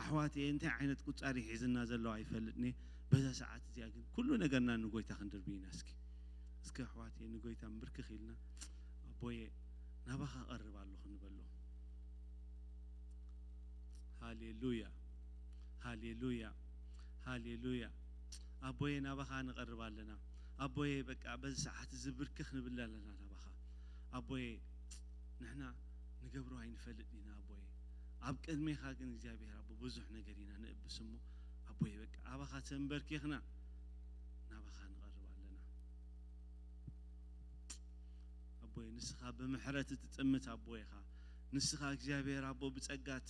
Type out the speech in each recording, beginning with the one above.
أحواتي أنت عينت كنت أريح إذن نازل له عيفلتني بهذا ساعات زياجن كل نجرنا نقويت خندر بينا اسكي أحواتي نقويت مبرك خيلنا أبوي نبخ أقرب على خنبله هاليلويا هاليلويا هاليلويا أبوي نبخ نقرب علينا أبوي بقى بهذا ساعات زبرك خنبله لنا نبخ أبوي نحنا نقبروا عين فلتنا أبوي أبقى أدمي خاقن إجابة رب بزح نجرينا نقبسمه أبوي بقى أبا خاتم بركيخنا نبخ نقرب علينا أبوي نسخة بمحرة تتأمت أبوي خا نسخة إجابة رب بتسقات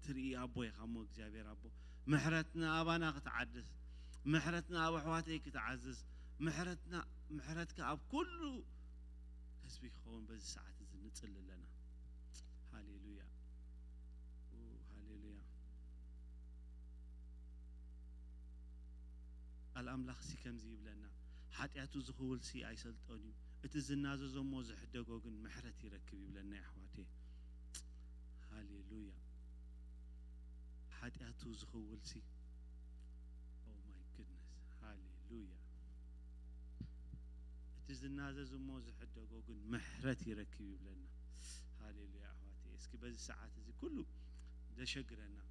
تري أبوي خا مو إجابة رب محرتنا أبانا كتعدس محرتنا أبو حواتي كتعزز محرتك أب كله حسبي خون بس ساعات نتصل لنا هاليلويا هاليلويا الأملاخ سي كم زيب لنا حتى زخول سي أيسلتوني اتزنازو زمو زحدقوغن محرتي ركبي بلنا يا حواتي هاليلويا حتى زخول سي oh my goodness هاليلويا اتزنازو زمو زحدقوغن محرتي ركبي بلنا هاليلويا يا حواتي اسكي بز ساعات زي كله ده شجرنا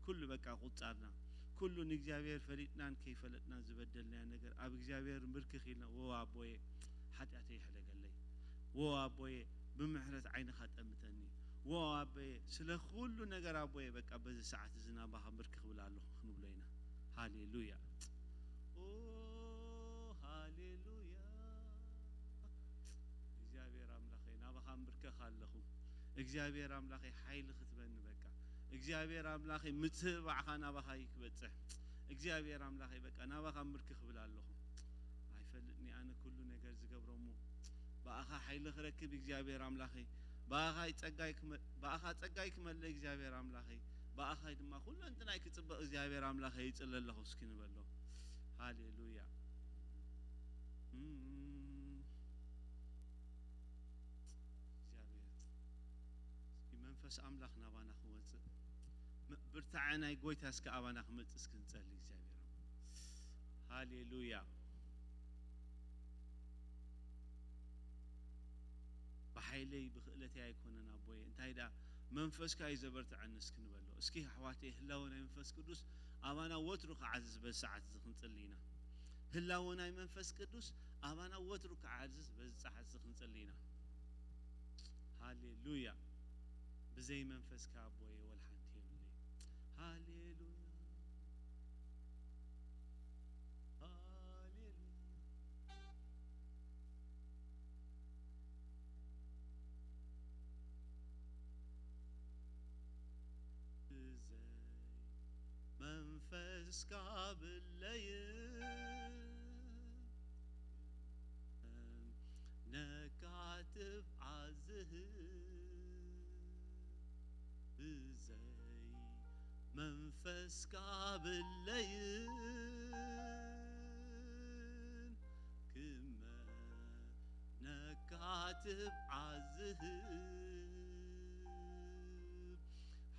كله بقى قطعنا كله نجابير فريتنا كيف فلتنا زبدلنا نجر أب جابير مركي خيلنا وابوي حتى أتيحلق لي وابوي بمحرة عين خات أمتني وابوي سلا كله نجر أبوي بقى بز ساعات زنا بها مركي ولا له خنبلينا هاليلويا أوه هاليلويا جابير أملاخينا بها مركي خالهم إجابير أملاخي حيل ختبن بقى إجابير أملاخي متبع خنا بخايك بتصح إجابير أملاخي بقى أنا بخا مركخ بلا الله عيفلني أنا كل نجار زقبرمو بأخا حيل خركب إجابير أملاخي بأخا تجايك مل إجابير أملاخي بأخا يدما كل أنت نايك تبقى إجابير أملاخي يتسأل الله سكين بالله هاليلويا منفس أملاخ نبانا خوات برتعنا يقويت هسك أبانا خمت اسكن تسألي جابير هاليلويا بحيلي بخلتي يكون أبوي أنت هيدا منفس كاي زبرت عن اسكن بلو اسكي حواتي هلاونا منفس قدوس أبانا وترك عزز بالساعات زخن تسلينا هلاونا منفس قدوس أبانا وترك عزز بالساعات زخن تسلينا هاليلويا بزي منفس كابوي والحنتي لي هاليلويا هاليلويا بزي منفس كابلي نكاتب عزه بزي منفس كابلين كما نكاتب عزهب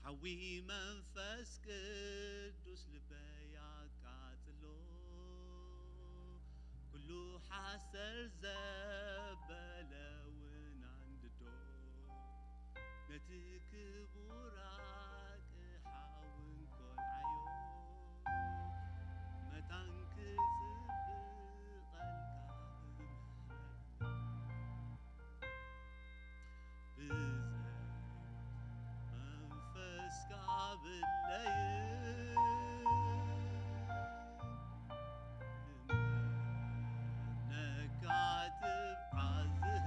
حوي منفس قدوس لبيا قاتلو كله حاسر زبالة وين عند دور نتك براك حاون كل عيون متانك سبق الكعب بزي منفس كعب الليل نكاتب عزه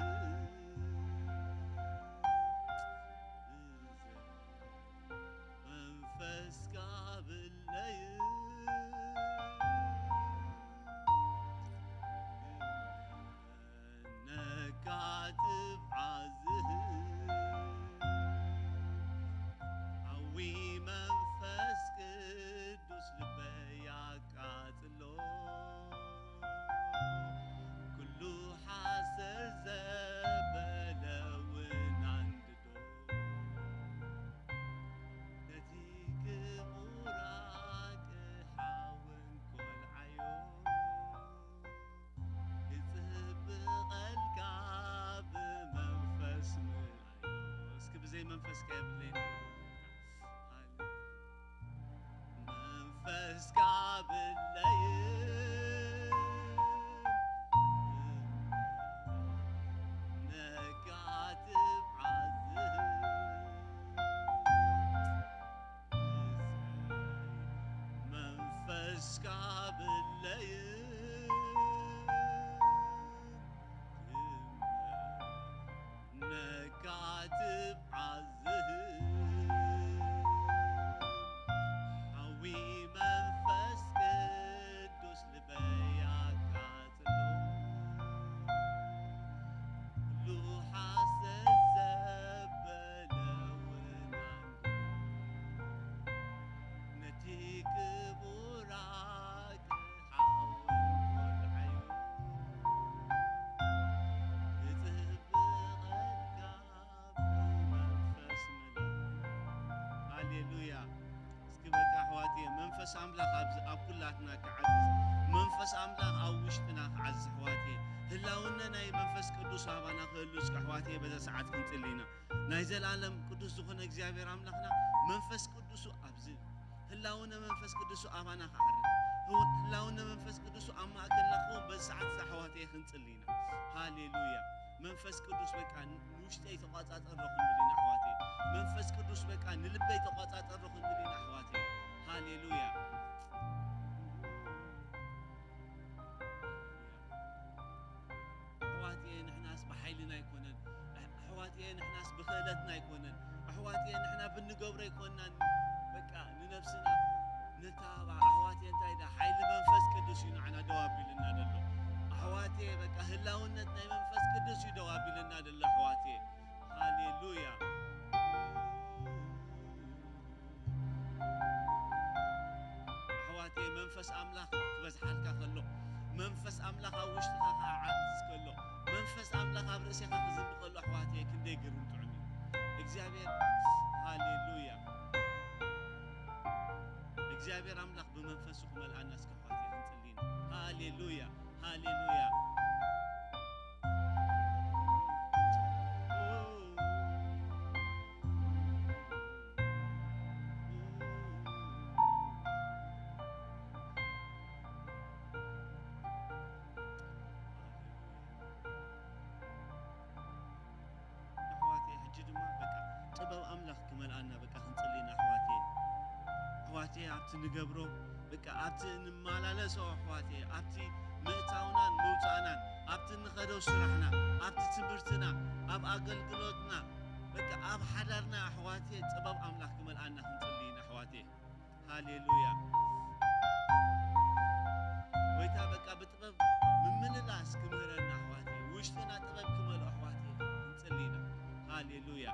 كابلين منفس كابلين نكاتب عزه منفس كابلين نكاتب عزه حوي منفس قدوس لبياك عزلو لوحة الزبلة ونعمو نتيك براك حاول كل عيون هاليلويا اسكي بك احواتي منفس املاك اب كلاتنا كعزز منفس املاك او وشتنا كعزز احواتي هلاونا ناي منفس قدوس ابانا خلوس احواتي بذا ساعات كنتلينا ناي زلالم قدوس زخون እግዚአብሔር املاكنا منفس قدوس ابز هلاونا منفس قدوس ابانا كعرض هلاونا منفس قدوس اما اكلخو بساعات احواتي كنتلينا هاليلويا منفس قدوس بك نوشتي تقاطاطر رخم لينا احواتي منفس قدوس بك نلبي تقاطاطر رخم لينا احواتي هاليلويا احواتي نحناس بحيلنا يكونن احواتي نحناس بخيلتنا يكونن احواتي نحنا بنقبر يكونن بك لنفسنا نتابع احواتي انتي دا حيل منفس قدوس ينعنا دوابي لنا دلو احواتي بك هلاونتنا منفس قدوس يدوابي لنا دلو احواتي هاليلويا احواتي منفس املاك بزحالك خلو منفس املاك وشتك عاجز كله منفس املاك براسك خزم كله احواتي كندي غيرم طعمي እግዚአብሔር هاليلويا እግዚአብሔር املاك بمنفسه ملأنا اسك احواتي انصلينا هاليلويا هاليلويا ጥበብ አምላክ ከመልአና በቃ ህንጽሊና አህዋቴ አብቲ ንገብሮ በቃ አብቲ እንማላለሰው አህዋቴ አብቲ ምእታውናን መውፃናን አብቲ ንኸደው ስራሕና አብቲ ትምህርትና አብ አገልግሎትና በቃ አብ ሓዳርና አህዋቴ ጥበብ አምላክ ከመልአና ህንጽሊና አህዋቴ ሃሌሉያ ወይታ በቃ በጥበብ ምምልላስ ክምህረና አህዋቴ ውሽጥና ጥበብ ክመሉ አህዋቴ ህንጽሊና ሃሌሉያ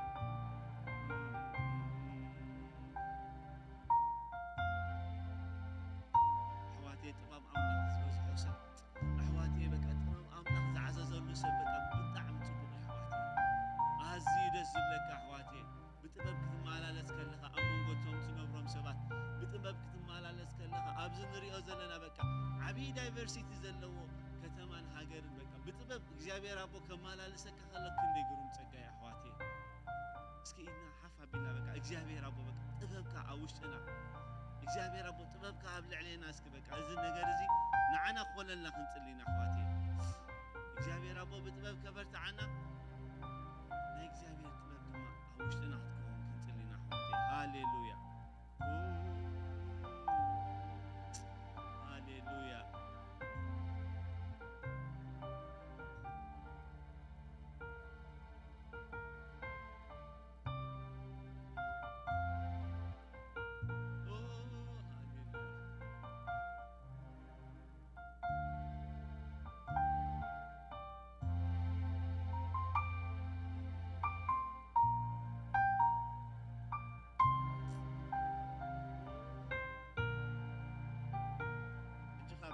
ጥበብ አምላክ ዝበዝሖ ሰብ አሕዋቴ በቃ ጥበብ አምላክ ዝዓዘዘሉ ሰብ በቃ ብጣዕሚ ጽቡቕ አሕዋቴ ኣዝዩ ደስ ዝብለካ አሕዋቴ ብጥበብ ክትመላለስ ከለኻ ኣብ መንጎቶም ትነብሮም ሰባት ብጥበብ ክትመላለስ ከለኻ ኣብዚ ንሪኦ ዘለና በቃ ዓብዪ ዳይቨርሲቲ ዘለዎ ከተማን ሃገርን በቃ ብጥበብ እግዚአብሔር ኣቦ ከመላለሰካ ከሎ ክንደይ ግሩም ጸጋይ አሕዋቴ እስኪ ኢና ሓፍ ኣቢልና በቃ እግዚአብሔር ኣቦ በቃ ጥበብካ ኣብ ውሽጥና እግዚአብሔር አቦ ጥበብካ ኣብ ልዕሌና እስኪ በቃ እዚ ነገር እዚ ንዓና ክኾነልና ክንጽሊና አሕዋቴ እግዚአብሔር አቦ ብጥበብ ከበርትዓና ናይ እግዚአብሔር ጥበብ ድማ ኣብ ውሽጥና ክትከውን ክንጽሊና አሕዋቴ ሃሌሉያ ሃሌሉያ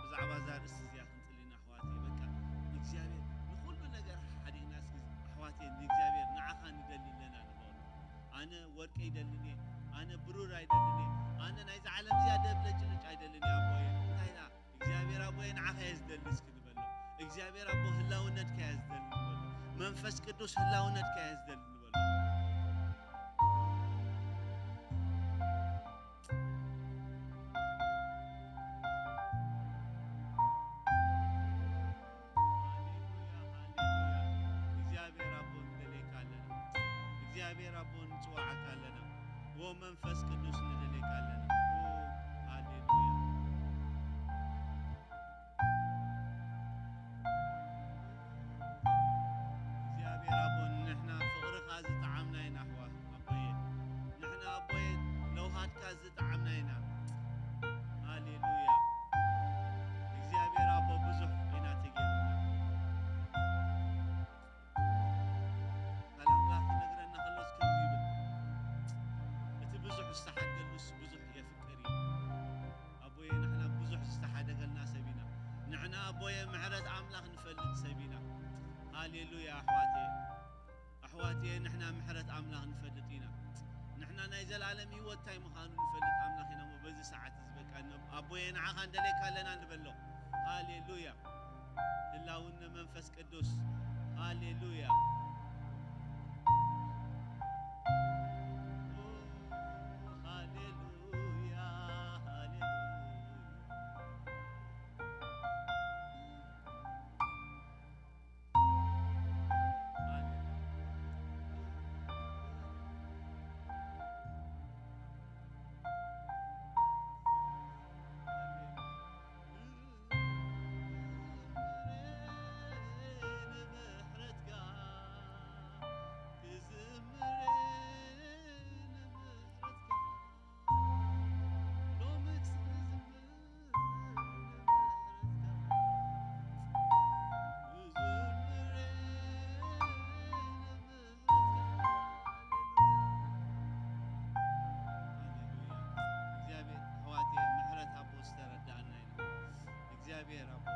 ብዛዕባ ዛርእስ እዚኣ ክንጽሊና አሕዋቴ በቃ እግዚአብሔር ንኩሉ ነገር ሓዲግና እስኪ አሕዋቴ ንእግዚአብሔር ንዓኻ ንደሊ ለና ንበሉ ኣነ ወርቂ ይደልኒ ኣነ ብሩር ኣይደልኒ ኣነ ናይዚ ዓለም እዚኣ ደብለጭልጭ ኣይደልኒ ኣቦየ እንታይና እግዚአብሔር ኣቦየ ንዓኻ እየ ዝደሊ እስኪ ንበሎ እግዚአብሔር ኣቦ ህላውነትካ እየ ዝደሊ ንበሎ መንፈስ ቅዱስ ህላውነትካ እየ ዝደሊ ንበሎ መንፈስ ቅዱስ ንደለቃለን ሃሌሉያ እግዚአብሔር አቦን ንሕና ፍቅርካ ዝጣዓምና ኢና ኣሕዋ ኣቦዬ ንሕና ኣቦዬ ለውሃትካ ዝጣዓምና ኢና ሃሌሉያ እግዚአብሔር አቦ ብዙሕ ኢና ተገይሩና ካላምላክ ነግረና ከሎስ ከምዚ ይብል እቲ ብዙሕ ዝተሓደገሉስ ብዙሕ የፍቅር እዩ ኣቦዬ ንሕና ብዙሕ ዝተሓደገልና ሰብ ኢና ንሕና ኣቦዬ ምሕረት ኣምላኽ ንፈልጥ ሰብ ኢና ሃሌሉያ ኣሕዋቴ ንሕና ምሕረት ኣምላኽ ንፈልጥ ኢና ንሕና ናይ ዘላለም ህይወት እንታይ ምዃኑ ንፈልጥ ኣምላኽ ኢና ሞ በዚ ሰዓት ዝበቃና ኣቦዬ ንዓኻ እንደለይካ ኣለና ንበሎ ሃሌሉያ ህላውነ መንፈስ ቅዱስ ሃሌሉያ ሃሌሉያ ሃሌሉያ እግዚአብሔር አቦ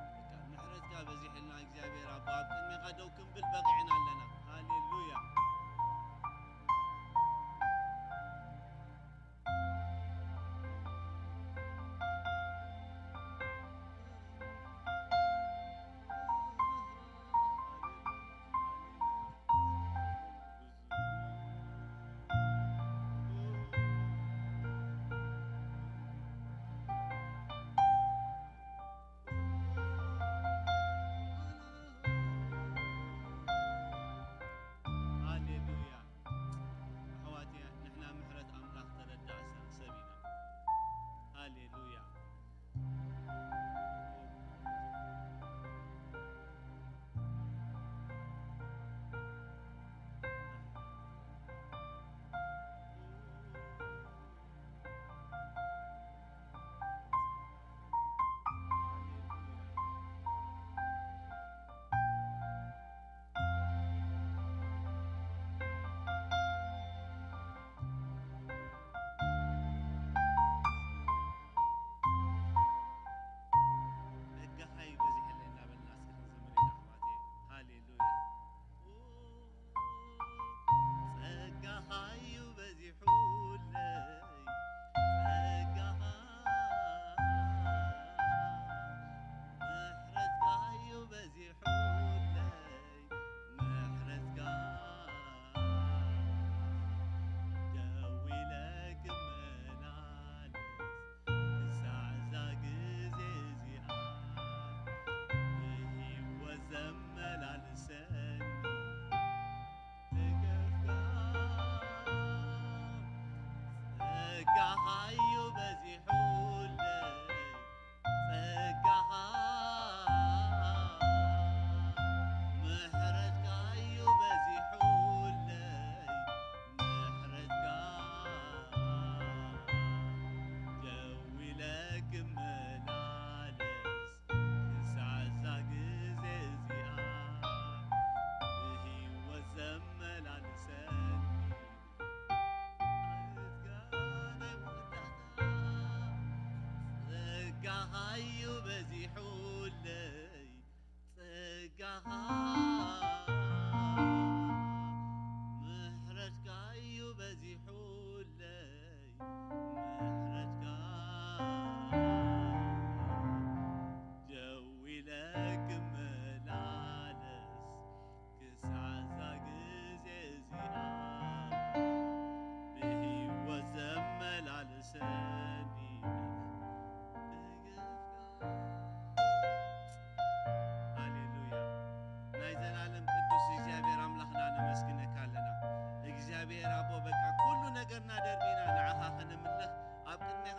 በቃ ምሕረት ጋር በዚህ ልና እግዚአብሔር አቦ አብቀን ሚቀደው ክንብል በቂዕና ኣለና ሃሌሉያ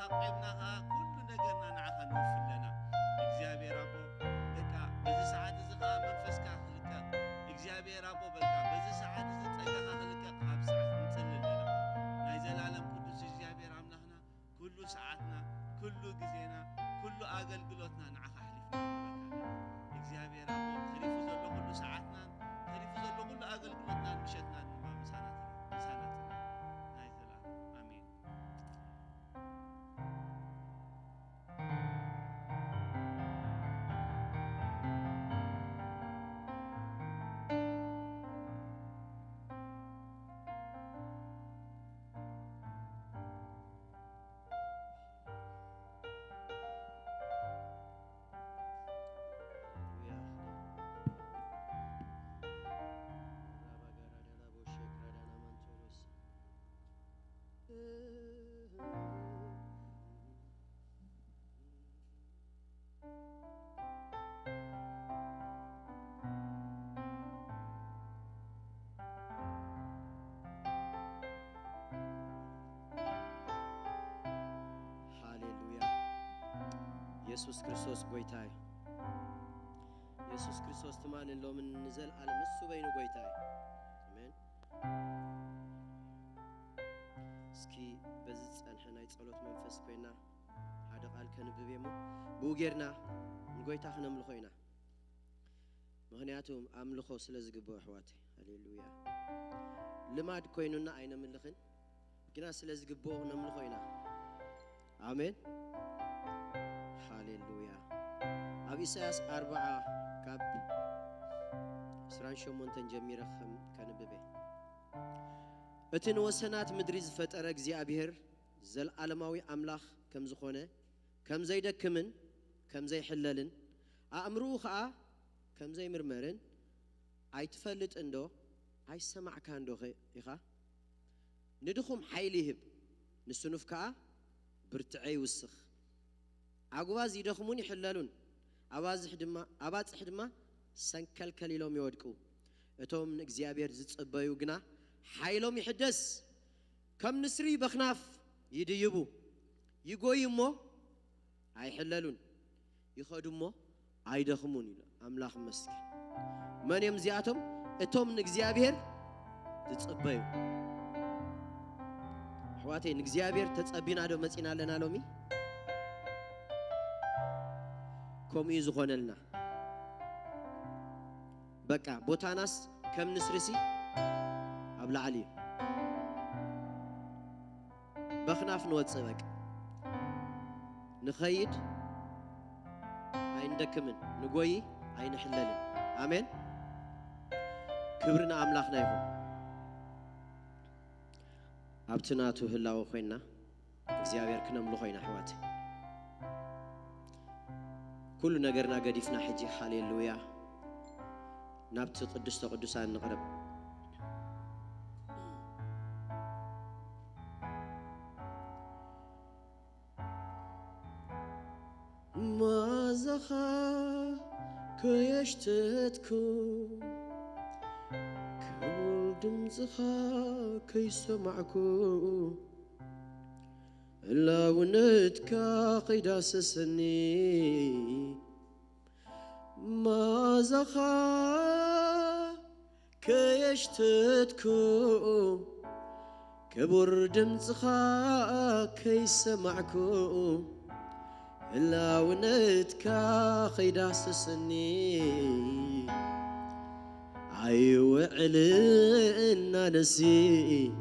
عقبنا كل نجرنا نعخ نوفل لنا እግዚአብሔር አቦ በቃ በዚህ ሰዓት ዝኻ መንፈስካ ህልካ እግዚአብሔር አቦ በቃ በዚህ ሰዓት ዝጸጋኻ ህልካ ካብ ሰዓት እንጽልለና ናይ ዘላለም ቅዱስ እግዚአብሔር አምላኽና ኩሉ ሰዓትና ኩሉ ጊዜና ኩሉ አገልግሎትና ንዓኻ ሕሊፍና በቃ እግዚአብሔር አቦ ሕሊፉ ዘሎ ኩሉ ሰዓትና ሕሊፉ ዘሎ ኩሉ አገልግሎትና ምሸትና ምሳናት ናይ ዘላለም አሜን ኢየሱስ ክርስቶስ ጎይታዬ ኢየሱስ ክርስቶስ ተማን ሎምን ንዘል ዓለም እሱ በይኑ ጎይታዬ አሜን እስኪ በዚህ ጸንሐ ናይ ጸሎት መንፈስ ኮይና ሓደ ቃል ከንብቤሞ ብውጌርና ንጎይታ ክነምልኾ ኢና ምክንያቱም አምልኾ ስለዝግበኦ ኣሕዋቴ ሃሌሉያ ልማድ ኮይኑና ኣይነምልኽን ግና ስለዝግበኦ ክነምልኾ ኢና አሜን ኣብ ኢሳያስ 40 ካብ 28 ጀሚረ ከንብቤ እቲ ንወሰናት ምድሪ ዝፈጠረ እግዚአብሔር ዘለዓለማዊ አምላኽ ከም ዝኾነ ከም ዘይደክምን ከም ዘይሕለልን ኣእምሩኡ ኸኣ ከም ዘይምርመርን ኣይትፈልጥ እንዶ ኣይሰማዕካ እንዶ ኢኻ ንድኹም ሓይሊ ይህብ ንስኑፍ ከኣ ብርትዐ ይውስኽ ኣጉባዝ ይደኽሙን ይሕለሉን ኣባጽሕ ድማ ሰንከልከል ኢሎም ይወድቁ እቶም ንእግዚአብሔር ዝጽበዩ ግና ሓይሎም ይሕደስ ከም ንስሪ በኽናፍ ይድይቡ ይጎዩ እሞ ኣይሕለሉን ይኸዱ እሞ ኣይደኽሙን ኢሉ ኣምላኽ መስኪን መን እዮም እዚኣቶም እቶም ንእግዚአብሔር ዝጽበዩ ኣሕዋቴ ንእግዚአብሔር ተጸቢና ዶ መጺና ኣለና ሎሚ ከምኡ ዝኾነልና በቃ ቦታናስ ከም ንስርሲ ኣብ ላዕሊ በኽናፍ ንወጽእ በቃ ንኸይድ ኣይንደክምን ንጎይ ኣይንሕለልን አሜን ክብርና ኣምላኽና ይኹን ኣብቲ ናቱ ህላወ ኮይና እግዚአብሔር ክነምልኾ ኢና ኣሕዋቴ كل نجرنا قديفنا حجي هاليلويا نبت قدس قدسان نقرب ما زخا كيشتتكو كل دمزخا كيسمعكو لا ونتكا قداس السني ما زخا كيشتتكو كبر دمزخا كيسمعكو لا ونتكا قداس السني عيوعلنا نسي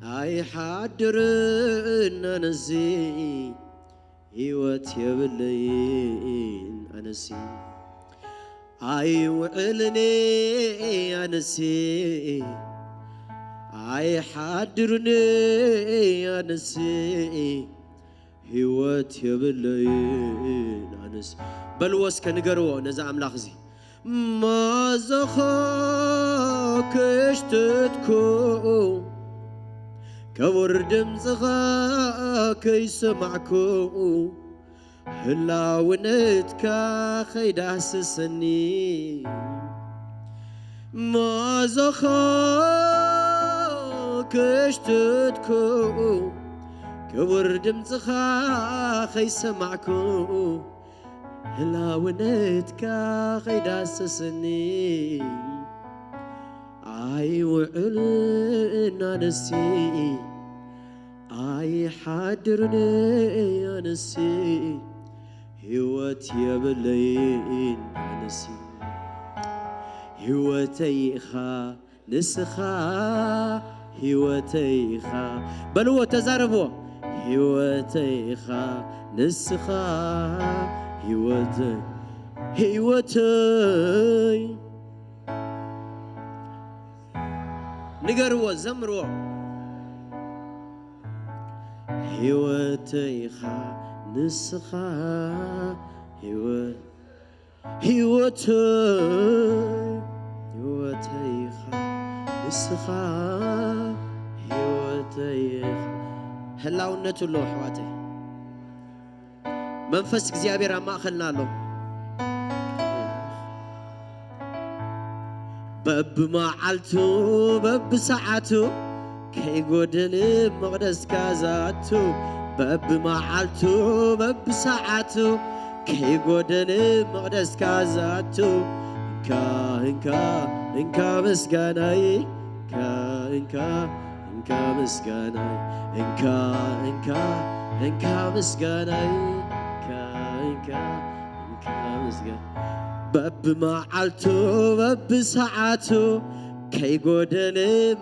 أي حادرنا نسي هيوت يبلين أنسي أي وعلني أنسي أي حادرني أنسي هيوت يبلين أنسي بل وسك نقروا نزع ملاخزي ما زخاك اشتتكو كبر دمزغا كيسمعكو هلا ونتكا خيداس السني ما زخا كشتتكو كبر دمزخا خيسمعكو هلاونتكا خيداسسني أي وعلنا نسي أي حادرني نسي هوت يبلين نسي هوتيخا نسخا هوتيخا بلو تزاربو هوتيخا نسخا هوتي نقروا زمروا هوتيخا نسخا هوتيخا نسخا هوتيخا هلاونته له حواتي منفس እግዚአብሔር ማخلنا له بب معلتو بب ساعتو كي غودن مقدس كازاتو بب معلتو بب ساعتو كي غودن مقدس كازاتو انكا مسغناي انكا مسغناي انكا مسغناي انكا مسغناي بب معلتو بب ساعتو كي غودن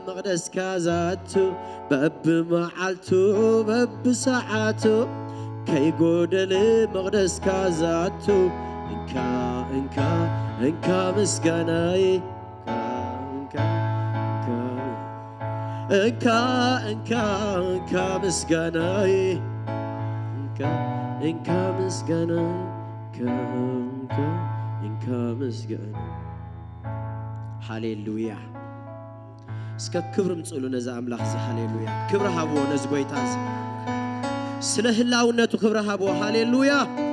مقدس كازاتو بب معلتو بب ساعتو كي غودن مقدس كازاتو انكا مسغناي انكا مسغناي انكا مسغناي انكا مسغناي هاليلويا اسك كبر مصلو نزا املاح زي هاليلويا كبر هابو نز غويتاز سله هلاونتو كبر هابو هاليلويا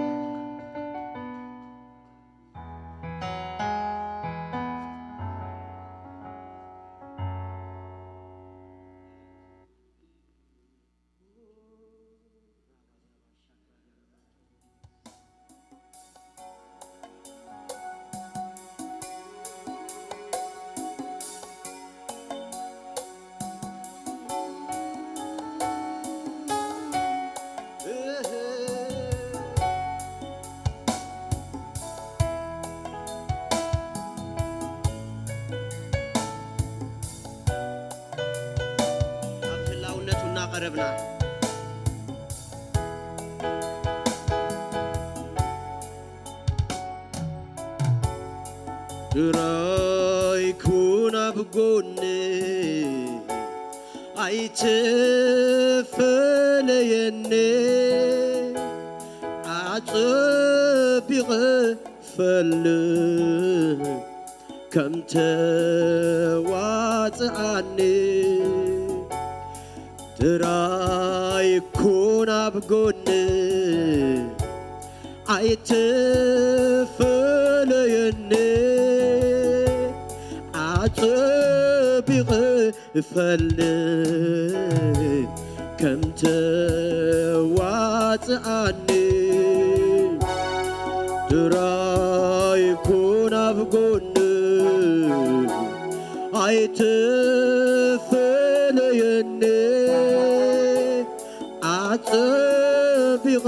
قربنا راي كونا بقوني عيتفليني عطبيغ فل كم تواتعني تراي كونا بقوني عيتفليني عطبيغ فل كم تواتعني تراي كونا بقوني عيتفليني عطبيغ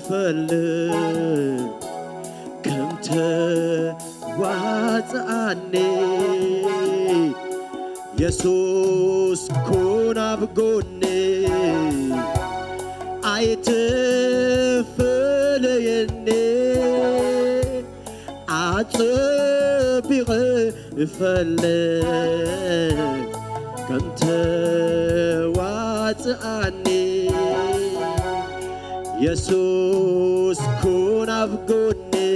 فل كم تواتعني يسوس كونا بقوني عيتفليني عطبيغ فل كم تواتعني يسوس كونا بقوني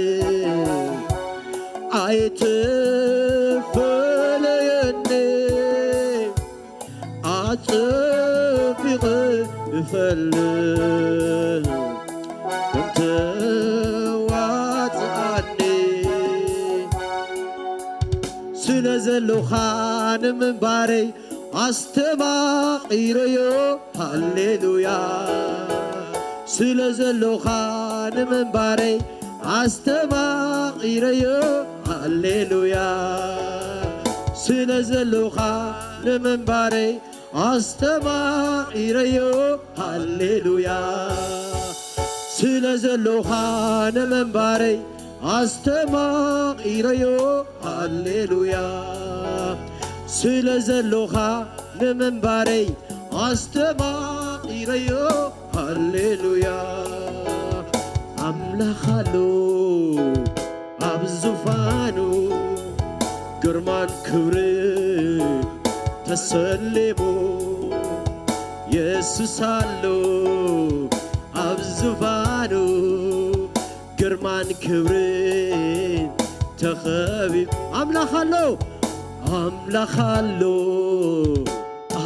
عيتفليني عطبيغ فل كم تواتعني سلازلو خان من باري أستماقيريو هاليلويا سلازلوخا نمنباري أستماقيريو هاليلويا سلازلوخا نمنباري أستماقيريو هاليلويا سلازلوخا نمنباري أستماقيريو هاليلويا سلازلوخا نمنباري أستماقيريو هاليلويا أملاخالو أبزفانو قرمان كبري تسلمو يسوسالو أبزفانو قرمان كبري تخبيب أملاخالو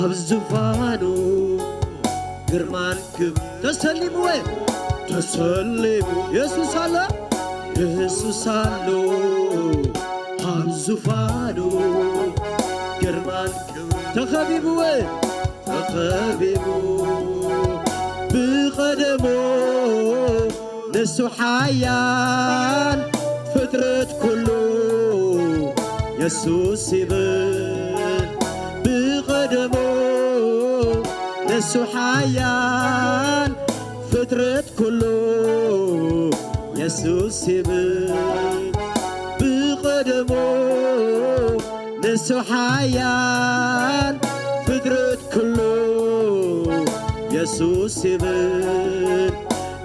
أبزفانو قرمان كبري تسلمو تسلمو يسوسالو أبزفانو قرمان تخبيبو بقدمو نسو حيان فترة كله يسوس يبن بقدمو نسو حيان فترة كله يسوس يبن بقدمو نسو حيان فترة كله يسوس يبن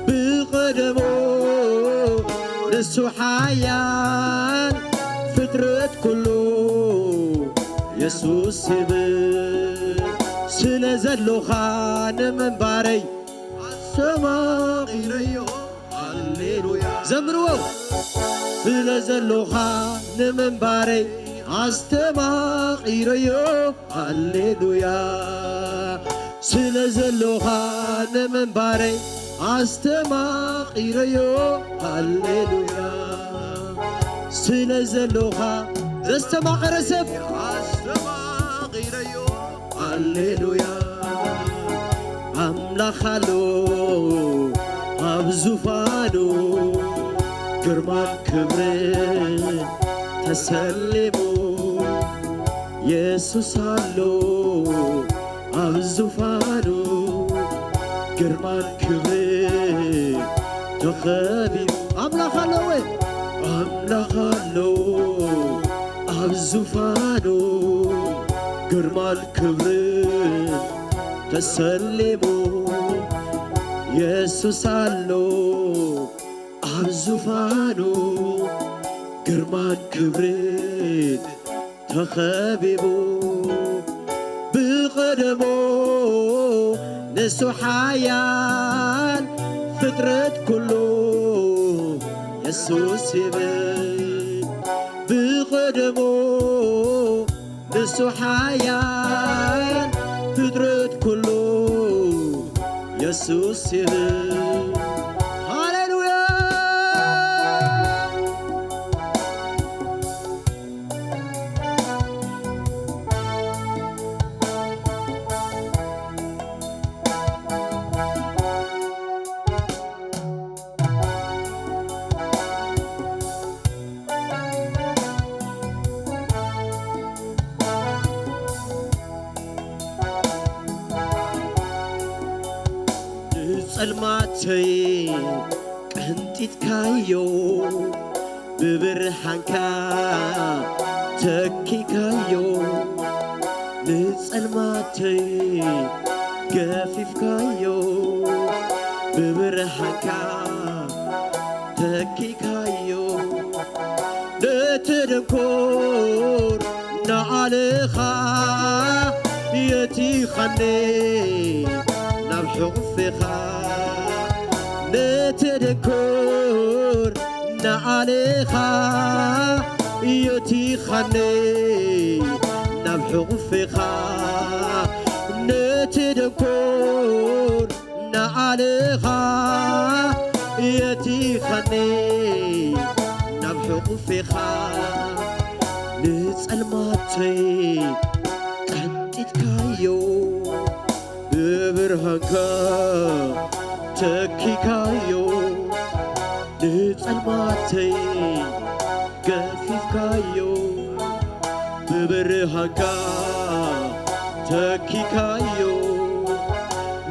بقدمو نسو حيان فترة كله يسوس يبن سلازلوخا نمنباري أستماقيريو هاليلويا زمروا سلازلوخا نمنباري أستماقيريو هاليلويا سلازلوخا نمنباري أستماقيريو هاليلويا سلازلوخا زستماقرسف أستماقيريو هاليلويا أملاخالو أبزفانو قرمان كبرين تسلمو يسوسالو أبزفانو قرمان كبرين تخبيب أملاخالو أبزفانو قرمان كبرين تسلمو يسوسالو أبزفانو قرمان كبرين تخبيبو بقدمو نسو حيان فترة كله يسوس يبن بقدمو نسو حيان فترة كله يسوس يبن هاليلويا ጸልማተይ ቀንጢት ካዮ ብብርሃንካ ተኪካዮ ንጸልማተይ ገፊፍካዮ ብብርሃንካ ተኪካዮ نتدكور نعلخا يتيخني نبحقفخا نتدكور نعلخا يتيخني نبحقفخا نتدكور نعلخا يتيخني نبحقفخا نتسلماتي قنتيتكا ተኪካዮ ብብርሃንካ ተኪካዮ ንጸልማተይ ገፊፍካዮ ብብርሃንካ ተኪካዮ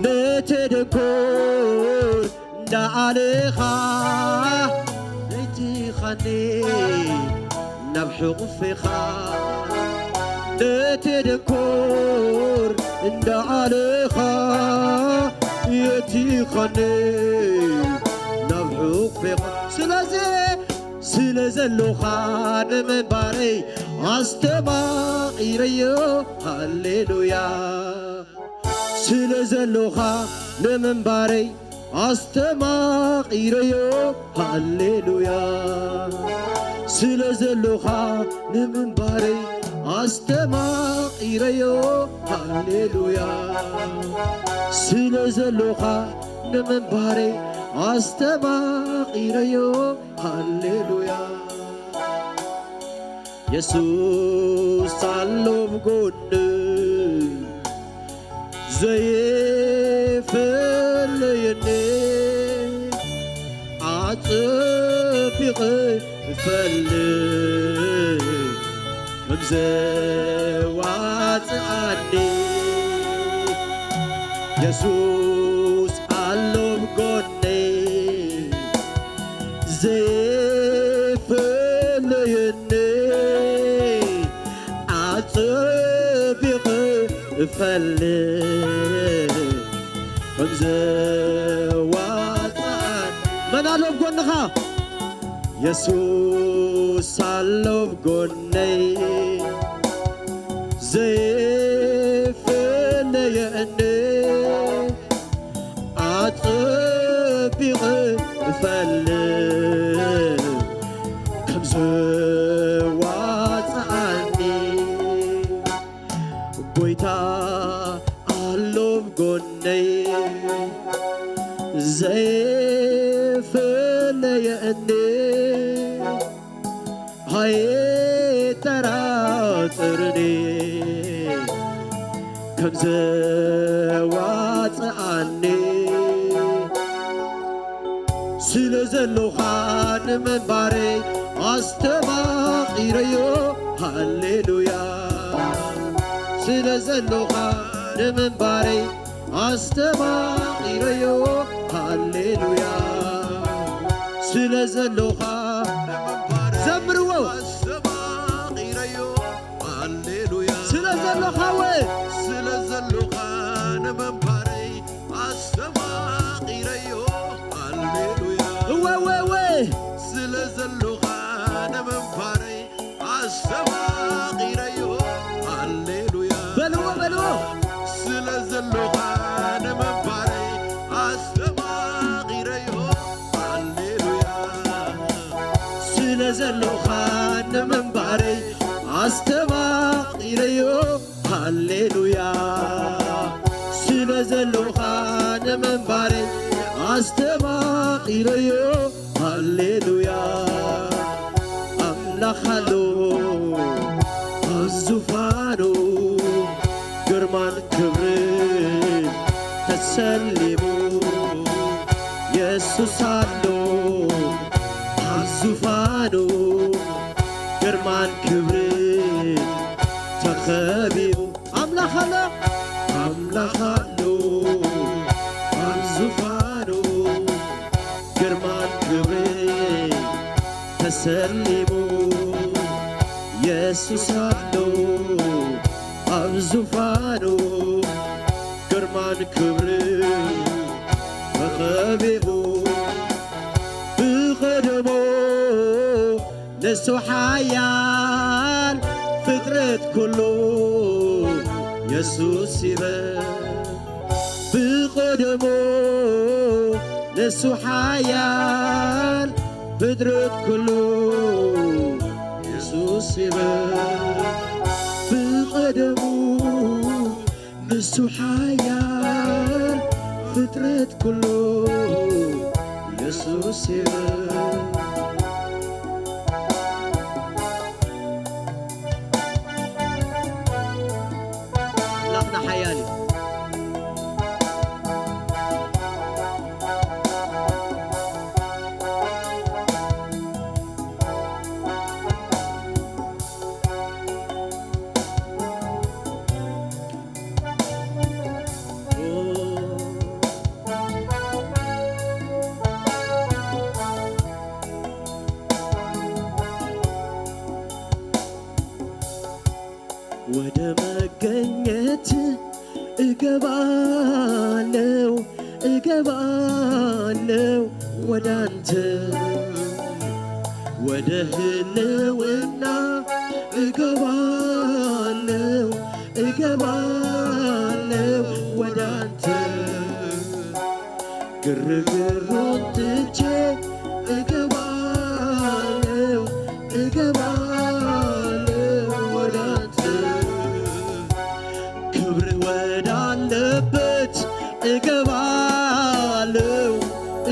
ነተደኮር እንዳዓልኻ ነይትኻኔ ናብ ሕቑፍኻ ነተደኮር እንዳዓልኻ የቲኻኔ ናብ ሕቑፍኻ ስለ ዘለኻ ንምንባረይ ኣስተማቒረዮ ሃሌሉያ ስለ ዘለኻ ንምንባረይ ኣስተማቒረዮ ሃሌሉያ ስለ ዘለኻ ንምንባረይ ኣስተማቒረዮ ሃሌሉያ ስለ ዘለኻ ንምንባረይ ኣስተማቒረዮ ሃሌሉያ ኢየሱስ ኣሎ ብጎነይ ዘየፈለየኒ ዓጽቢቐ እፈልግ ከምዘዋፅኣኒ ኢየሱስ ኣሎ ብጎነይ ዘየፈለየኒ ዓጽቢቐ እፈልግ ከምዘዋፅኣኒ መን ኣሎ ብጎንኻ ኢየሱስ ኣሎ ብጎነይ ዘየፈለየኒ ዓጽቢቐ እፈልግ ከምዘዋፅኣኒ ጎይታ ኣሎ ብጎነይ ዘየፈለየኒ ኣይጠራጥርኒ ከምዘዋፅኣኒ ስለ ዘለኻ ንምንባረይ ኣስተማቒረዮ ሃሌሉያ ስለ ዘለኻ ንምንባረይ ኣስተማቒረዮ ሃሌሉያ ስለ ዘለኻ ዘምርዎ ኣስተማቒረዮ ሃሌሉያ ስለ ዘለኻ ስለ ዘለኻ ንምንባረይ ኣስተማቒረዮ ሃሌሉያ ስለ ዘለኻ ንምንባረይ ኣስተማቒረዮ ሃሌሉያ በልዎ ስለ ዘለኻ ንምንባረይ ኣስተማቒረዮ ሃሌሉያ ስለ ዘለኻ ንምንባረይ ኣስተማቒረዮ ሃሌሉያ ስለ ዘለኻ ንምንባረይ ኣስተማቒረዮ ሃሌሉያ ኣምላኽ ኣሎ ኣዙፋኑ ግርማን ክብርን ተሰሊሙ ኢየሱስ ኣሎ ኣዙፋኑ ግርማን ክብርን ተኸቢቡ ኣምላኽ ኣሎ ኣዙፋኑ ግርማን ክብርን ተሰሊሙ ኢየሱስ ኣሎ ኣብ ዙፋኑ ግርማን ክብርን ተኸቢቡ ብቐደሞ ንሱ ሓያል ፍጥረት ኩሉ ኢየሱስ ይበል ብቐደሞ ንሱ ሓያል ፍጥረት ኩሉ ኢየሱስ ይበል ብቐደሙ ንሱ ሓያል ፍጥረት ኩሉ ኢየሱስ ይበል ኣምላኽና እገባለሁ ወዳንተ ወደ ህልውና እገባለሁ እገባለሁ ወዳንተ ግርግሩን ትቼ እገባለሁ እገባለሁ ወዳንተ ክብር ወዳለበት እገባለሁ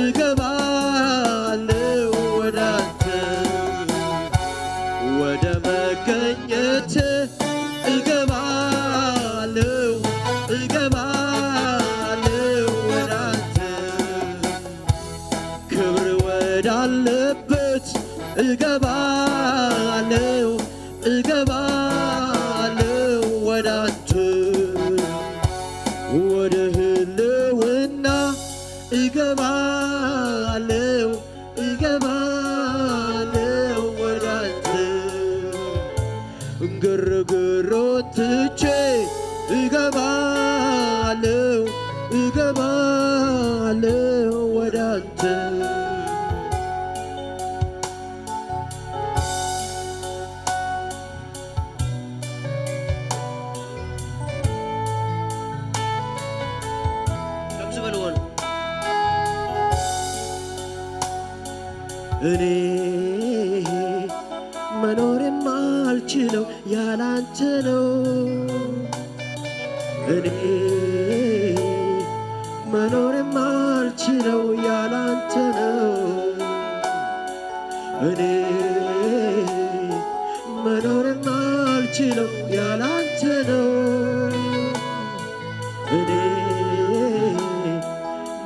እገባለሁ ወዳንተ ወደ መገኘት እገባለሁ እገባለሁ ወዳንተ ክብር ወዳለበት እገባለሁ እገባለሁ ወዳንተ ወደ ህልውና እገባለሁ እገባለሁ ወዳንተ ግርግሩን ትቼ እገባለሁ እገባለሁ ወዳንተ እኔ መኖር የማልችለው ያላንተ ነው እኔ መኖር የማልችለው ያላንተ ነው እኔ መኖር የማልችለው ያላንተ ነው እኔ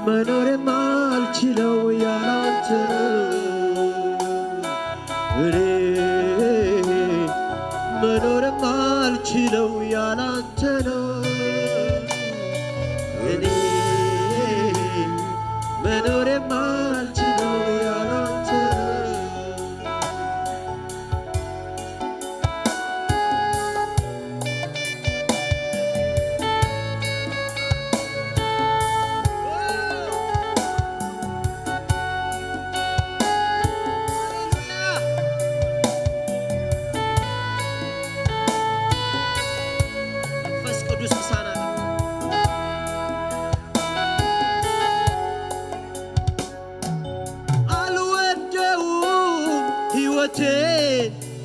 መኖር የማልችለው ያላንተ ነው እኔ መኖር የማልችለው ያላንተ ነው እኔ መኖር የማልችለው ያላንተ ነው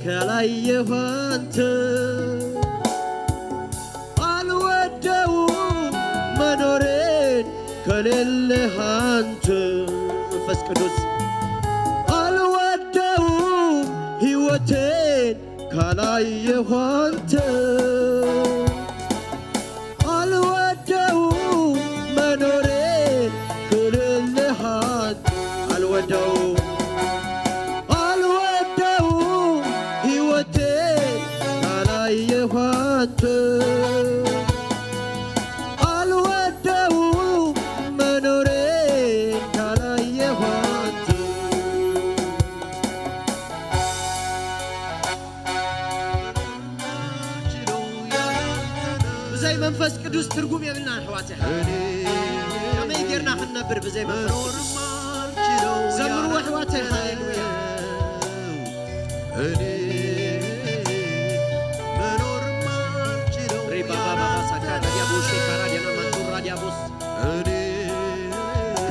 ከላየሁ አንተ አልወደውም መኖሬን ከሌለህ አንተ መንፈስ ቅዱስ አልወደውም ሕይወቴን ካላየሁ አንተ አልወደውም መኖሬን ከሌለህ አንተ አልወደውም አልወደውም መኖሬን ካላየሁ አንተ ብዘይ መንፈስ ቅዱስ ትርጉም የብልና ኣሕዋት ከመይ ጌርና ክንነብር ብዘይ መንፈስ ዘምርዎ ኣሕዋተይ ሃሌሉያ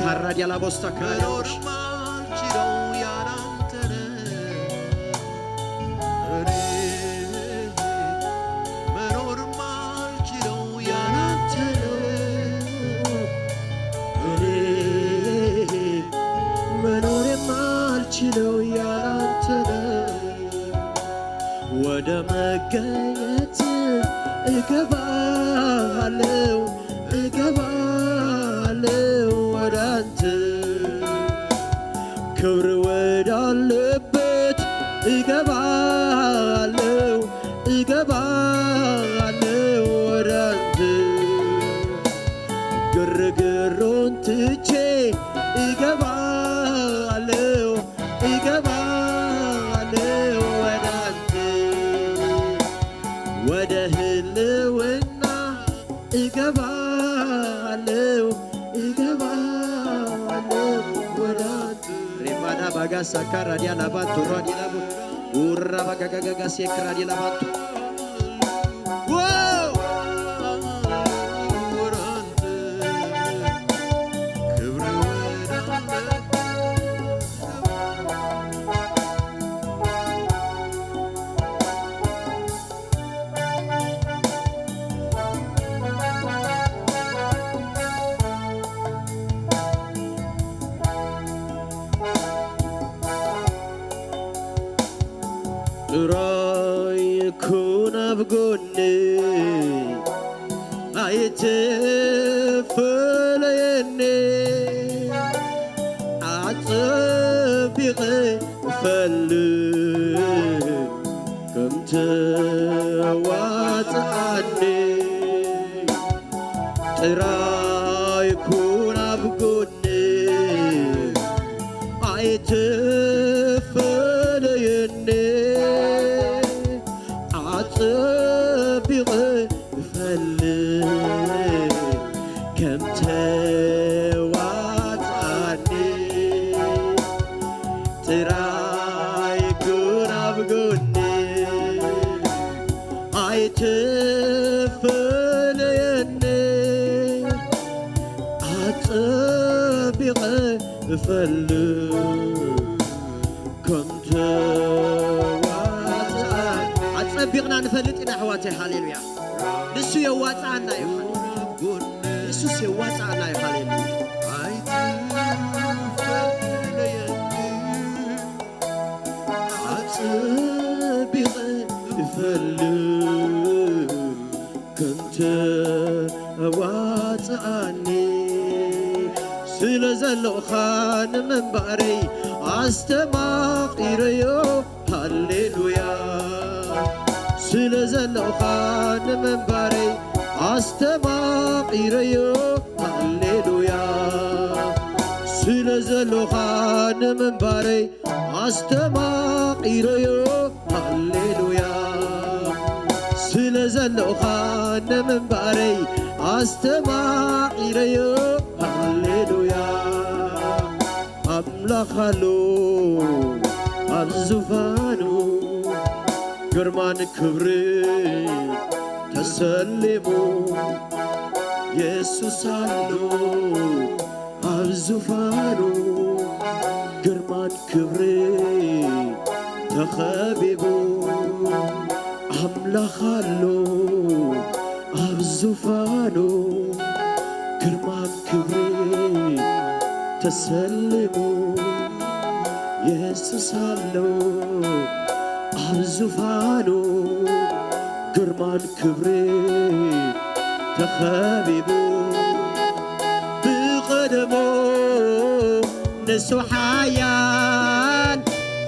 Carradia la vostra cara ወደ መገኘት እገባለሁ እገባለሁ ወዳንተ ክብር ወዳለበት እገባለሁ እገባለሁ ወዳንተ ግርግሩን ትቼ እገባለሁ እገባለሁ ወዳንተ ወደ ህልውና እገባለሁ እገባለሁ baga sakara dia labantu radi labu urra baga gaga sekra dia labantu wow بقولني عيتفليني عطبيقي فلي كنت واتعني ترايكون بقولني عيتفليني عطبيقي فلي كم تواتعني ترايكون بقولني عيتفليني عطبيقي فلي كم بيغنا نفلت إلى حواتي هاليلويا نسو يواتعنا يا خالي نسو يواتعنا يا هاليلويا كنت واتعني سلزلو خان من باري استماق إريو هاليلويا سلزلو خان من باري استماق إريو هاليلويا سلزلو خان من باري استماق إريو هاليلويا سلزلو خان من باري استماق إريو هاليلويا أملخلو الزفانو قرمان كبري تسلمو يسوس علو الزفانو قرمان كبري تخبيبو أملخلو الزفانو قرمان كبري تسلمو يسوس علو الزفانو قرمان كبري تخبيبو بقدمو نسو حيان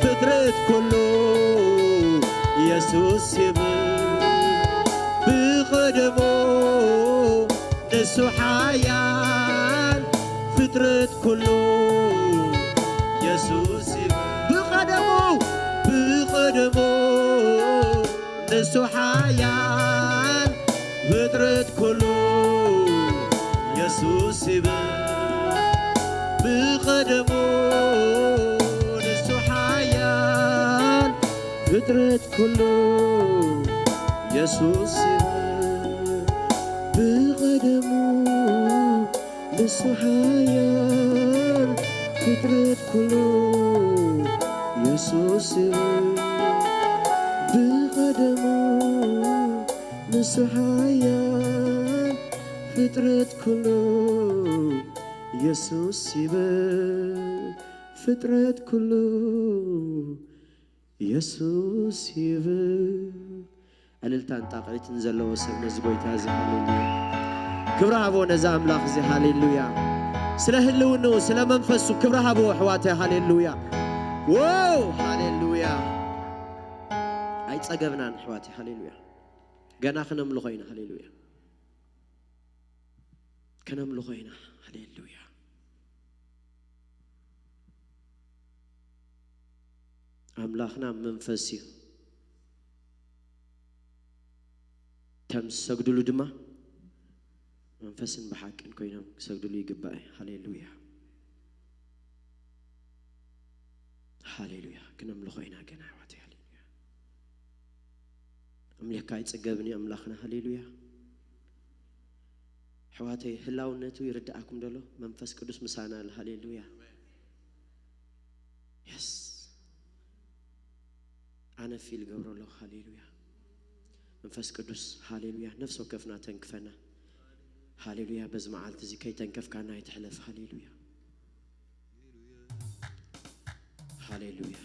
فطرت كله يسوس يبل بقدمو نسو حيان فطرت كله يسوس يبل بقدمو نسو حيان فطرت كله يسوس يبل بقدمو نسو حيان فطرت كله يسوس يبل بقدمو نسو حيان فطرت كله يسوس بقدمو نسو حيان فطرت كله يسوس فطرت كله يسوس أللتان طاقلت نزلوا وسبنا زبويتا زي هاليلويا كبر أبو نزام لاخ زي هاليلويا سلا هلونو سلا منفسو كبر أبو حواتي هاليلويا واو هاليلويا أي تصقبنا حواتي هاليلويا قنا خنم لغينا هاليلويا كنم لغينا هاليلويا أملاخنا منفسي تم سجدوا لدما منفسن بحق إنكوينا سجدوا لي جبائي هاليلويا هاليلويا كنا ملخينا كنا حواتي هاليلويا أملك كايت سجبني أملاخنا هاليلويا حواتي هلاو نتو يردعكم دلو منفس قدس مسانا هاليلويا يس أنا في الجبر الله هاليلويا منفس قدس هاليلويا نفسه كفنا تنكفنا هاليلويا بزمع عالتزي كي تنكف كنا يتحلف هاليلويا هاليلويا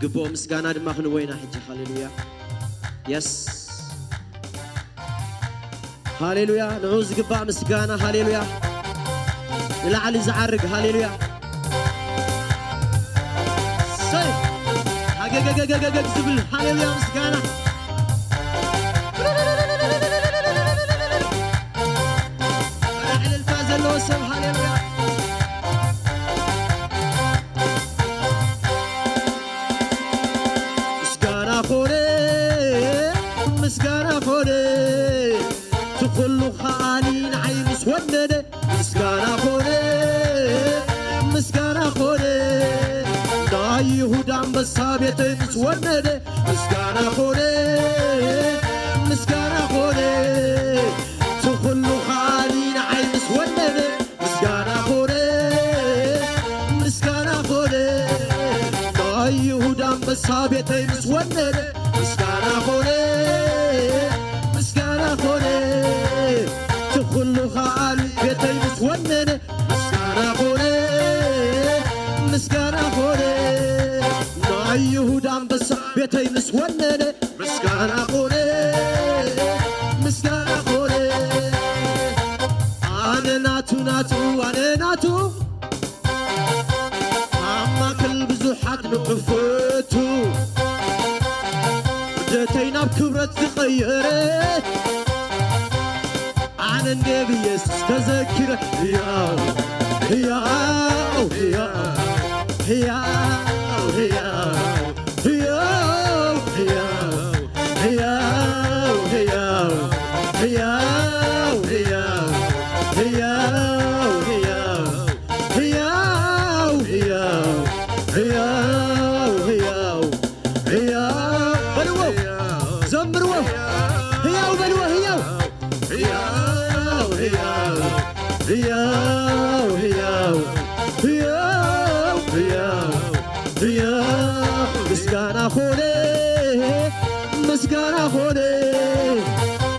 قبو مسقانا دماغنا وين حجي هاليلويا يس هاليلويا نعوز قبا مسقانا هاليلويا للعلي زعرق هاليلويا سيف حقق زبل هاليلويا مسقانا على الفاز اللوسم هاليلويا مسقانا خوري تخلو خالين عينس ونده مسقانا خوري دا يهود عم بصابيت مس ونده مسقانا خوري تخلو خالين عينس ونده مسقانا خوري دا يهود عم بصابيت مس ونده مسقانا خوري تخلو خال بيتي مسونني مسكانا خوري نا يهود عم بس بيتي مسونني مسكانا خوري أنا ناتو أما كل بزوحات نقفتو جتينا بكبرة تغيرت عن النبي يسوس تذكر زمروا هياو بلوا هياو مسقانا خوري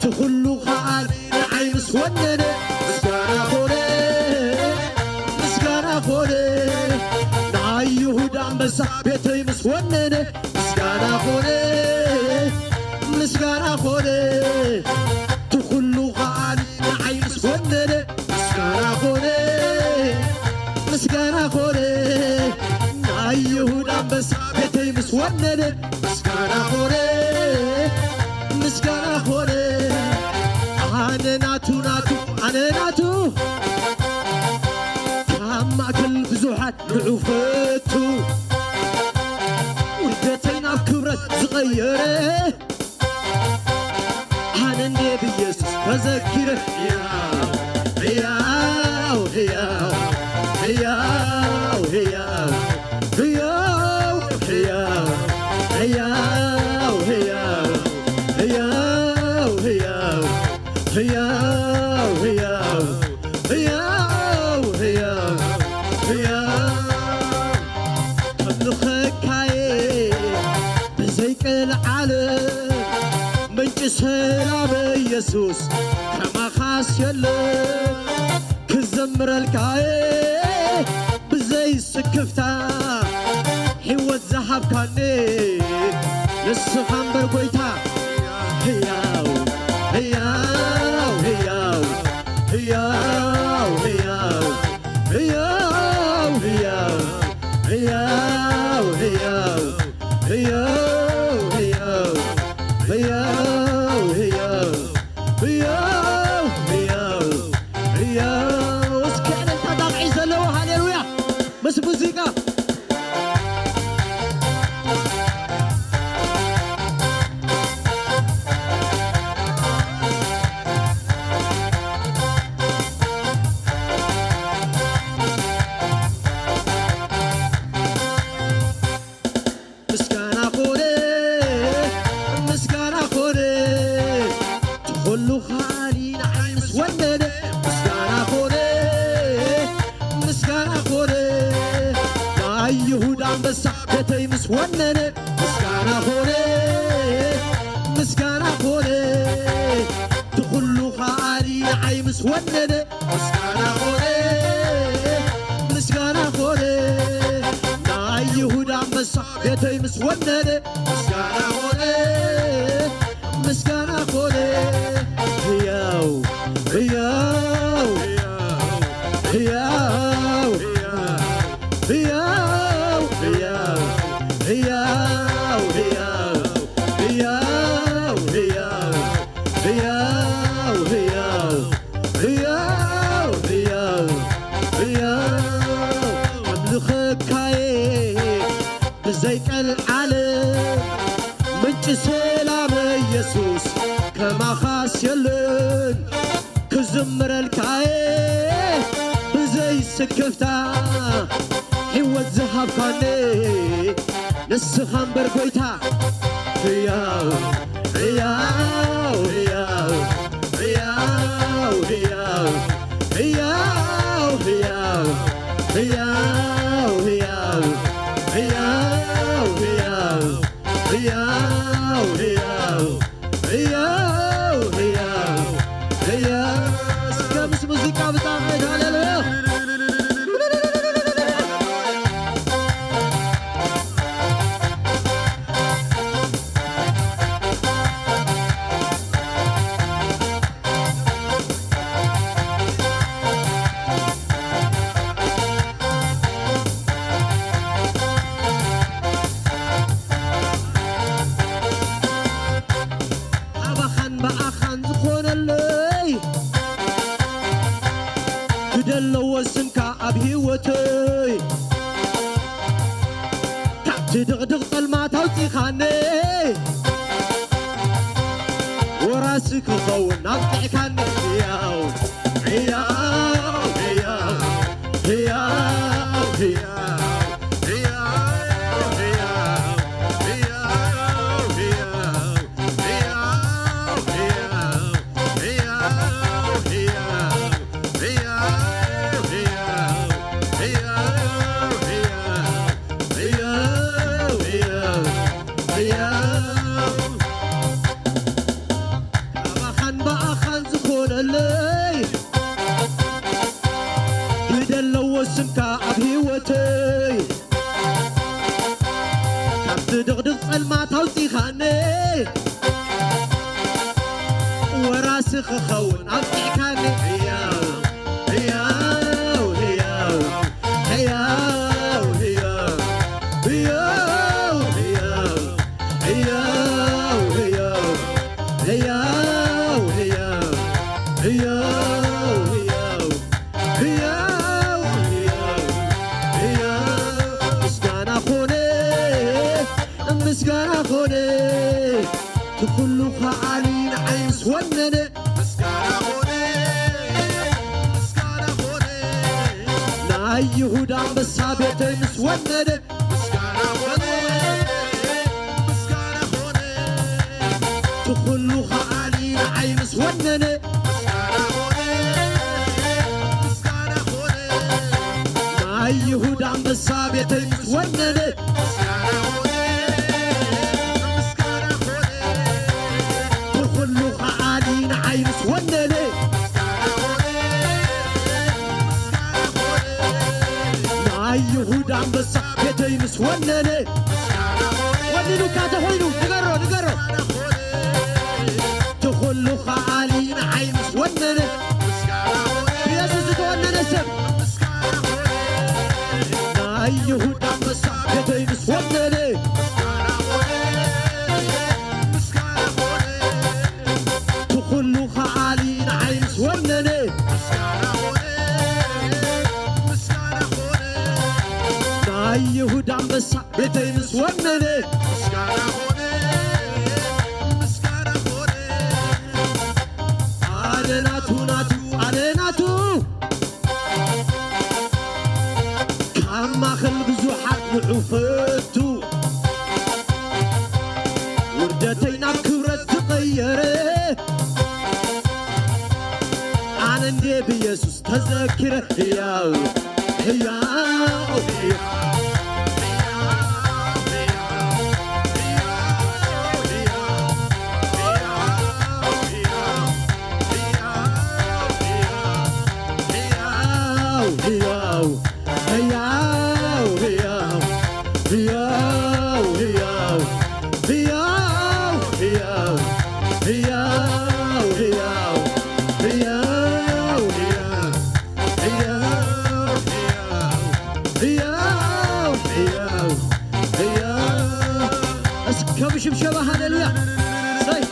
تخلو خال عين سونني مسقانا خوري نا يهود عم بس بيتي مسونني مسقانا خوري تخلو خال عين سونني مسقانا خوري نا يهود عم بس بيتي مسونني مسقانا خوري أنا ناتو كما كل بزوحات نعوفتو ودتينا بكبرة صغيرة أنا النبي يسوس تذكره سلام يسوس كما خاص يلك كزمر الكاي بزي سكفتا حيوت زحب كاني لسخان برقويتا هياو بس موسيقى አንበሳ ቤተይ ምስወነነ ምስጋና ሆነ ምስጋና ሆነ ትኩሉ ኻሊ ንዓይ ምስወነነ ምስጋና ሆነ ምስጋና ሆነ ናይ ይሁዳ አንበሳ ቤተይ ምስወነነ ምስጋና ሆነ ምስጋና ሆነ ሕያው ሕያው ሕያው ሕያው ሕያው ሕያው ሕያው ሕያው ሕያው ሕያው ሕያው ሕያው ሕያው ሕያው ኣምልኸካየ ብዘይቀል ዓለም ምንጭ ሰላም ኢየሱስ ከማኻስ የለን ክዝምረልካየ ብዘይ ስክፍታ ሕይወት ዝሃብካኒ ንስኻ እምበር ጐይታ ሕያው ሕያው ሕያው ሕያው ሕያው ሕያው ሕያው ሕያው ሕያው ሕያው ሕያው ሕያው ሕያው ሕያው ሕያው ሕያው እስከ ምስ ሙዚቃ በጣም ሃሌሉያ ግደለወስንካ ኣብ ሕይወተይ ካብቲ ድቕድቕ ጸልማት ኣውፂኻኒ ወራሲ ክኸውን ኣብቂዕካኒ ሕያው ሕያው ሕያው ሕያው ሕያው ግደለወስንካ ኣብ ሕይወተይ ካብቲ ድቕድቕ ጸልማት ኣውፂኻኒ ወራሲ ክኸውን ኣብቂዕካኒ ሕያው ሕያው ሕያው ሕያው ሕያው ሕያው ሕያው ሕያው ሕያው ሕያው ሕያው ሕያው ሕያው ሕያው ሕያው ምስጋና ኾነ ምስጋና ኾነ ትኩሉ ኸዓሊ ንዓይ ምስወነነ ምስጋና ኾነ ምስጋና ኾነ ናይ ይሁዳ አንበሳ ቤተይ ምስወነነ ምስጋና ኾነ ምስጋና ኾነ ትኩሉ ኸዓሊ ንዓይ ምስወነነ ምስጋና ኾነ ምስጋና ኾነ ናይ ይሁዳ አንበሳ ቤተይ ምስወነነ ምስጋና ኾነ ምስጋና ኾነ ትኩሉ ኸዓሊ ንዓይ ምስወነነ ምስጋና ኾነ ምስጋና ኾነ ናይ ይሁዳ አንበሳ ቤተይ ምስወነነ ምስጋና ኾነ ወዲሉካ ተኾይኑ ንገሮ ንገሮ ትኩሉ ኸዓሊ ንዓይ ምስወነነ ምስጋና ኾነ ኢየሱስ ዝተወነነ ሰብ ምስጋና ኾነ ናይ ይሁዳ አንበሳ ቤተይ ምስወነነ ምስጋና ኾነ ምስጋና ኾነ ትኩሉ ኸዓሊ ንዓይ ምስወነነ ምስጋና ኾነ ምስጋና ኾነ ናይ ይሁዳ አንበሳ ቤተይ ምስወነነ ምስጋና ኾነ ምስጋና ኾነ አለናቱ ናቱ አለናቱ ካብ ማኸል ብዙሓት ንዑፈቱ ውርደተይ ናብ ክብረት ዝቐየረ ኣነ እንዴ ብኢየሱስ ተዘኪረ ሕያው ሕያው ሕያው ሕያው ሕያው ሕያው ሕያው ሕያው ሕያው ሕያው ሕያው ሕያው ሕያው ሕያው ሕያው ሕያው እስከ ብሽብሸባ ሃሌሉያ ሰይ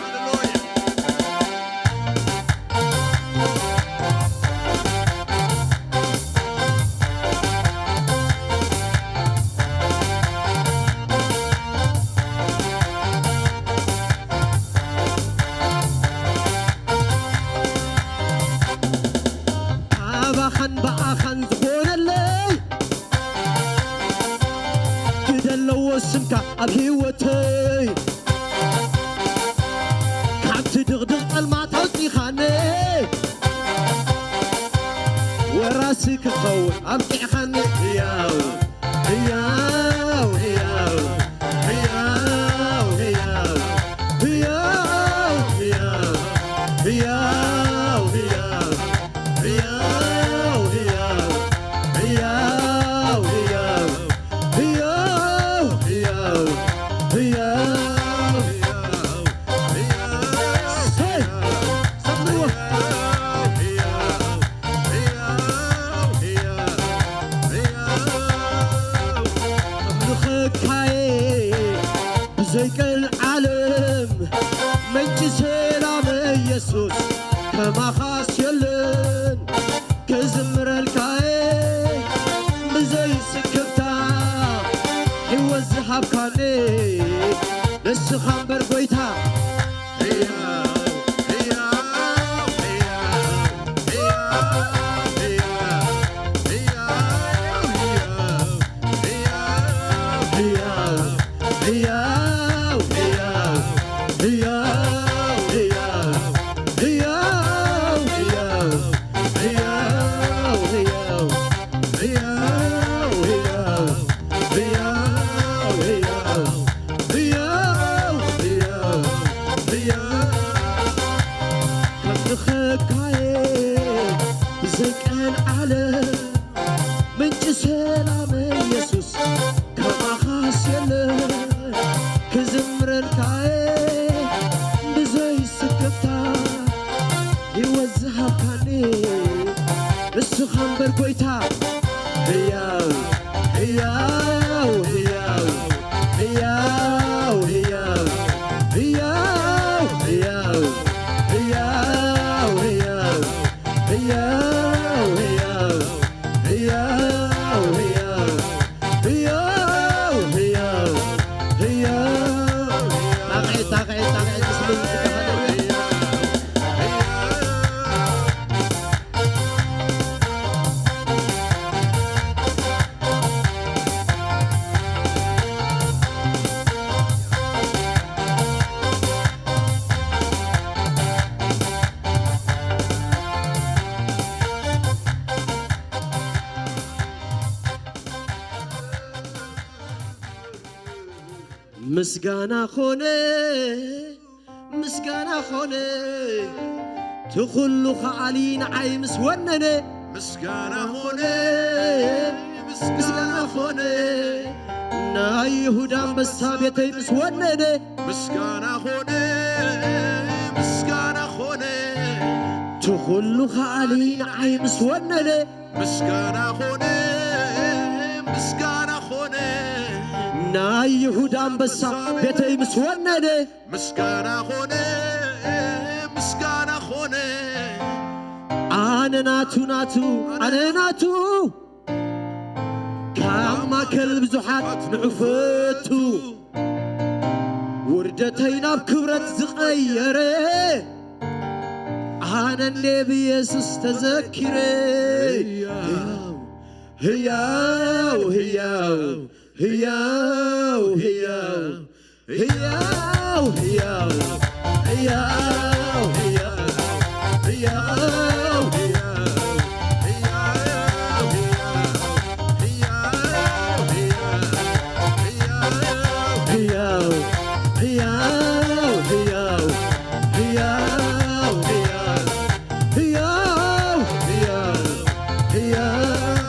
አባኸን በኣኸን ዝኾነለይ ክደለዎ ስምካ ኣብ ህይወተይ ካብቲ ድቕድቕ ጸልማት ኣውፂኻነ ወራሲ ክኸውን ኣብቂዕኻኒ ሕያው ሕያው ሕያው ሕያው ሕያው ሕያው ሕያው ሕያው ሕያው ሕያው ሕያው ሕያው ሕያው ሕያው ሕያው ሰይ ሰምርዎ ምኽካዬ ብዘይቀል ዓለም መንጭ ሰላም ኢየሱስ ከማኻስ የለን ክዝምረልካዬ ብዘይስክብታ ሕይወት ዝሃብካኒ ንስኻ እምበር ጐይታ ብዘይቀን ዓለም ምንጭ ሰላም ኢየሱስ ከማኻስ የለን ክዝምረልካዬ ብዘይስክፍታ ሕይወት ዝሃብካኒ ንስኻ እምበር ጐይታ ሕያው ሕያው ሕያው ሕያው ሕያው ሕያው ሕያው ሕያው ሕያው ሕያው ሕያው ሕያው ሕያው ሕያው ሕያው ታቅዒት እስምን ሃሌሉያ ምስጋና ኾነ ምስጋና ኾነ ትኹሉ ኸዓሊ ንዓይ ምስ ወነነ ምስጋና ኾነ ምስጋና ኾነ ናይ ይሁዳ አንበሳ ቤተይ ምስ ወነነ ምስጋና ኾነ ምስጋና ኾነ ትኹሉ ኸዓሊ ንዓይ ምስ ወነነ ምስጋና ኾነ ምስጋና ኾነ ናይ ይሁዳ አንበሳ ቤተይ ምስ ወነነ ምስጋና ኾነ ምስጋና ኾነ አነ ናቱ ናቱ አነ ናቱ ካብ ማእከል ብዙሓት ንዕፈቱ ውርደተይ ናብ ክብረት ዝቐየረ አነ እንዴ ብኢየሱስ ተዘኪረ ሕያው ሕያው ሕያው ሕያው ሕያው ሕያው ሕያው ሕያው ሕያው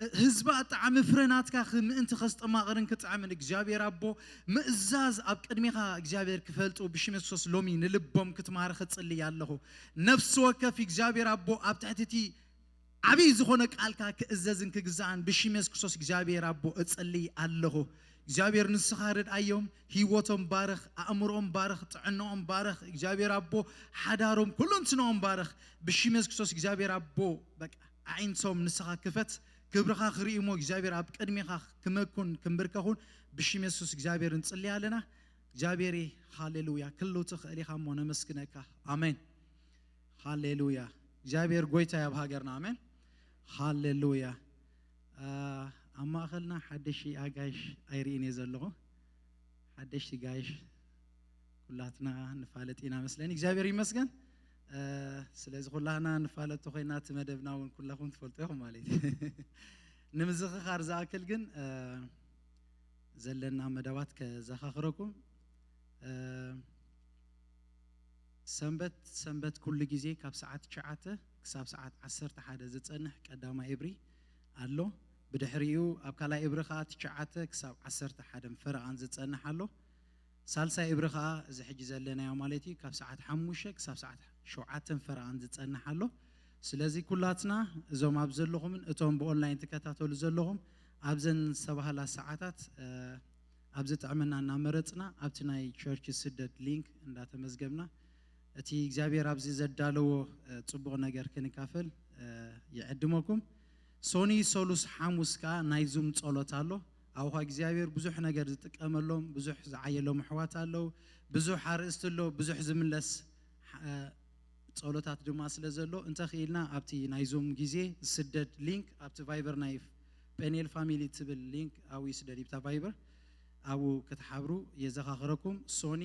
ህዝባ ጣዕሚ ፍረናትካ ምእንቲ ኸስጠማቕርን ክጣዕምን እግዚአብሔር ኣቦ ምእዛዝ ኣብ ቅድሚኻ እግዚአብሔር ክፈልጡ ብሽም ኢየሱስ ሎሚ ንልቦም ክትማር ክጽልይ ኣለኹ ነፍሲ ወከፍ እግዚአብሔር ኣቦ ኣብ ትሕቲቲ ዓብይ ዝኾነ ቃልካ ክእዘዝን ክግዛእን ብሽም ኢየሱስ ክርስቶስ እግዚአብሔር ኣቦ እጽልይ ኣለኹ እግዚአብሔር ንስኻ ረድኣዮም ህይወቶም ባርኽ ኣእምሮኦም ባርኽ ጥዕናኦም ባርኽ እግዚአብሔር ኣቦ ሓዳሮም ኩሎም ትነኦም ባርኽ ብሽም ኢየሱስ ክርስቶስ እግዚአብሔር ኣቦ በቃ ዓይንቶም ንስኻ ክፈት ክብርኻ ክርእሞ እግዚአብሔር ኣብ ቅድሚኻ ክመኩን ክንብርከኹን ብሽም ኢየሱስ እግዚአብሔር እንጽልይ ኣለና እግዚአብሔር ሃሌሉያ ክሉ ትኽእል ኢኻ እሞ ነመስግነካ ኣሜን ሃሌሉያ እግዚአብሔር ጎይታ ኣብ ሃገርና ኣሜን ሃሌሉያ ኣብ ማእኸልና ሓደሽ ኣጋይሽ ኣይርኢን እየ ዘለኹ ሓደሽ ጋይሽ ኩላትና ንፋለጥ ኢና መስለኒ እግዚአብሔር ይመስገን ስለዚህ ኩላና ንፋለጥ ኮይና ትመደብና እውን ኩላኹም ትፈልጡ ኢኹም ማለት ንምዝኽኻር ዝኣክል ግን ዘለና መደባት ከዘኻኽረኩም ሰንበት ኩሉ ግዜ ካብ ሰዓት 9 ክሳብ ሰዓት 11 ዝጸንሕ ቀዳማይ እብሪ ኣሎ ብድሕሪኡ ኣብ ካልኣይ እብሪ ከዓ 9 ክሳብ 11 ፈረቓን ዝጸንሕ ኣሎ ሳልሳይ እብሪ ከዓ እዚ ሕጂ ዘለናዮ ማለት እዩ ካብ ሰዓት 5 ክሳብ ሰዓት 7 ፈረቓን ዝጸንሕ ኣሎ ስለዚ ኩላትና እዞም ኣብ ዘለኹምን እቶም ብኦንላይን ትከታተሉ ዘለኹም ኣብዘን ዝተባህላ ሰዓታት ኣብዚ ጥዕምና እናመረፅና ኣብቲ ናይ ቸርች ስደት ሊንክ እንዳተመዝገብና እቲ እግዚአብሔር ኣብዚ ዘዳለዎ ጽቡቕ ነገር ክንካፈል ይዕድመኩም ሶኒ ሶሉስ ሐሙስ ከዓ ናይ ዙም ጸሎት ኣሎ ኣብኻ እግዚአብሔር ብዙሕ ነገር ዝጥቀመሎም ብዙሕ ዝዓየሎም ኣሕዋት ኣለው ብዙሕ ኣርእስቲ ኣሎ ብዙሕ ዝምለስ ጸሎታት ድማ ስለ ዘሎ እንተኽኢልና ኣብቲ ናይ ዙም ግዜ ስደት ሊንክ ኣብቲ ቫይበር ናይ ፔኔል ፋሚሊ ትብል ሊንክ ኣብኡ ስደት ቫይበር ኣብኡ ክትሓብሩ የዘኻኽረኩም ሶኒ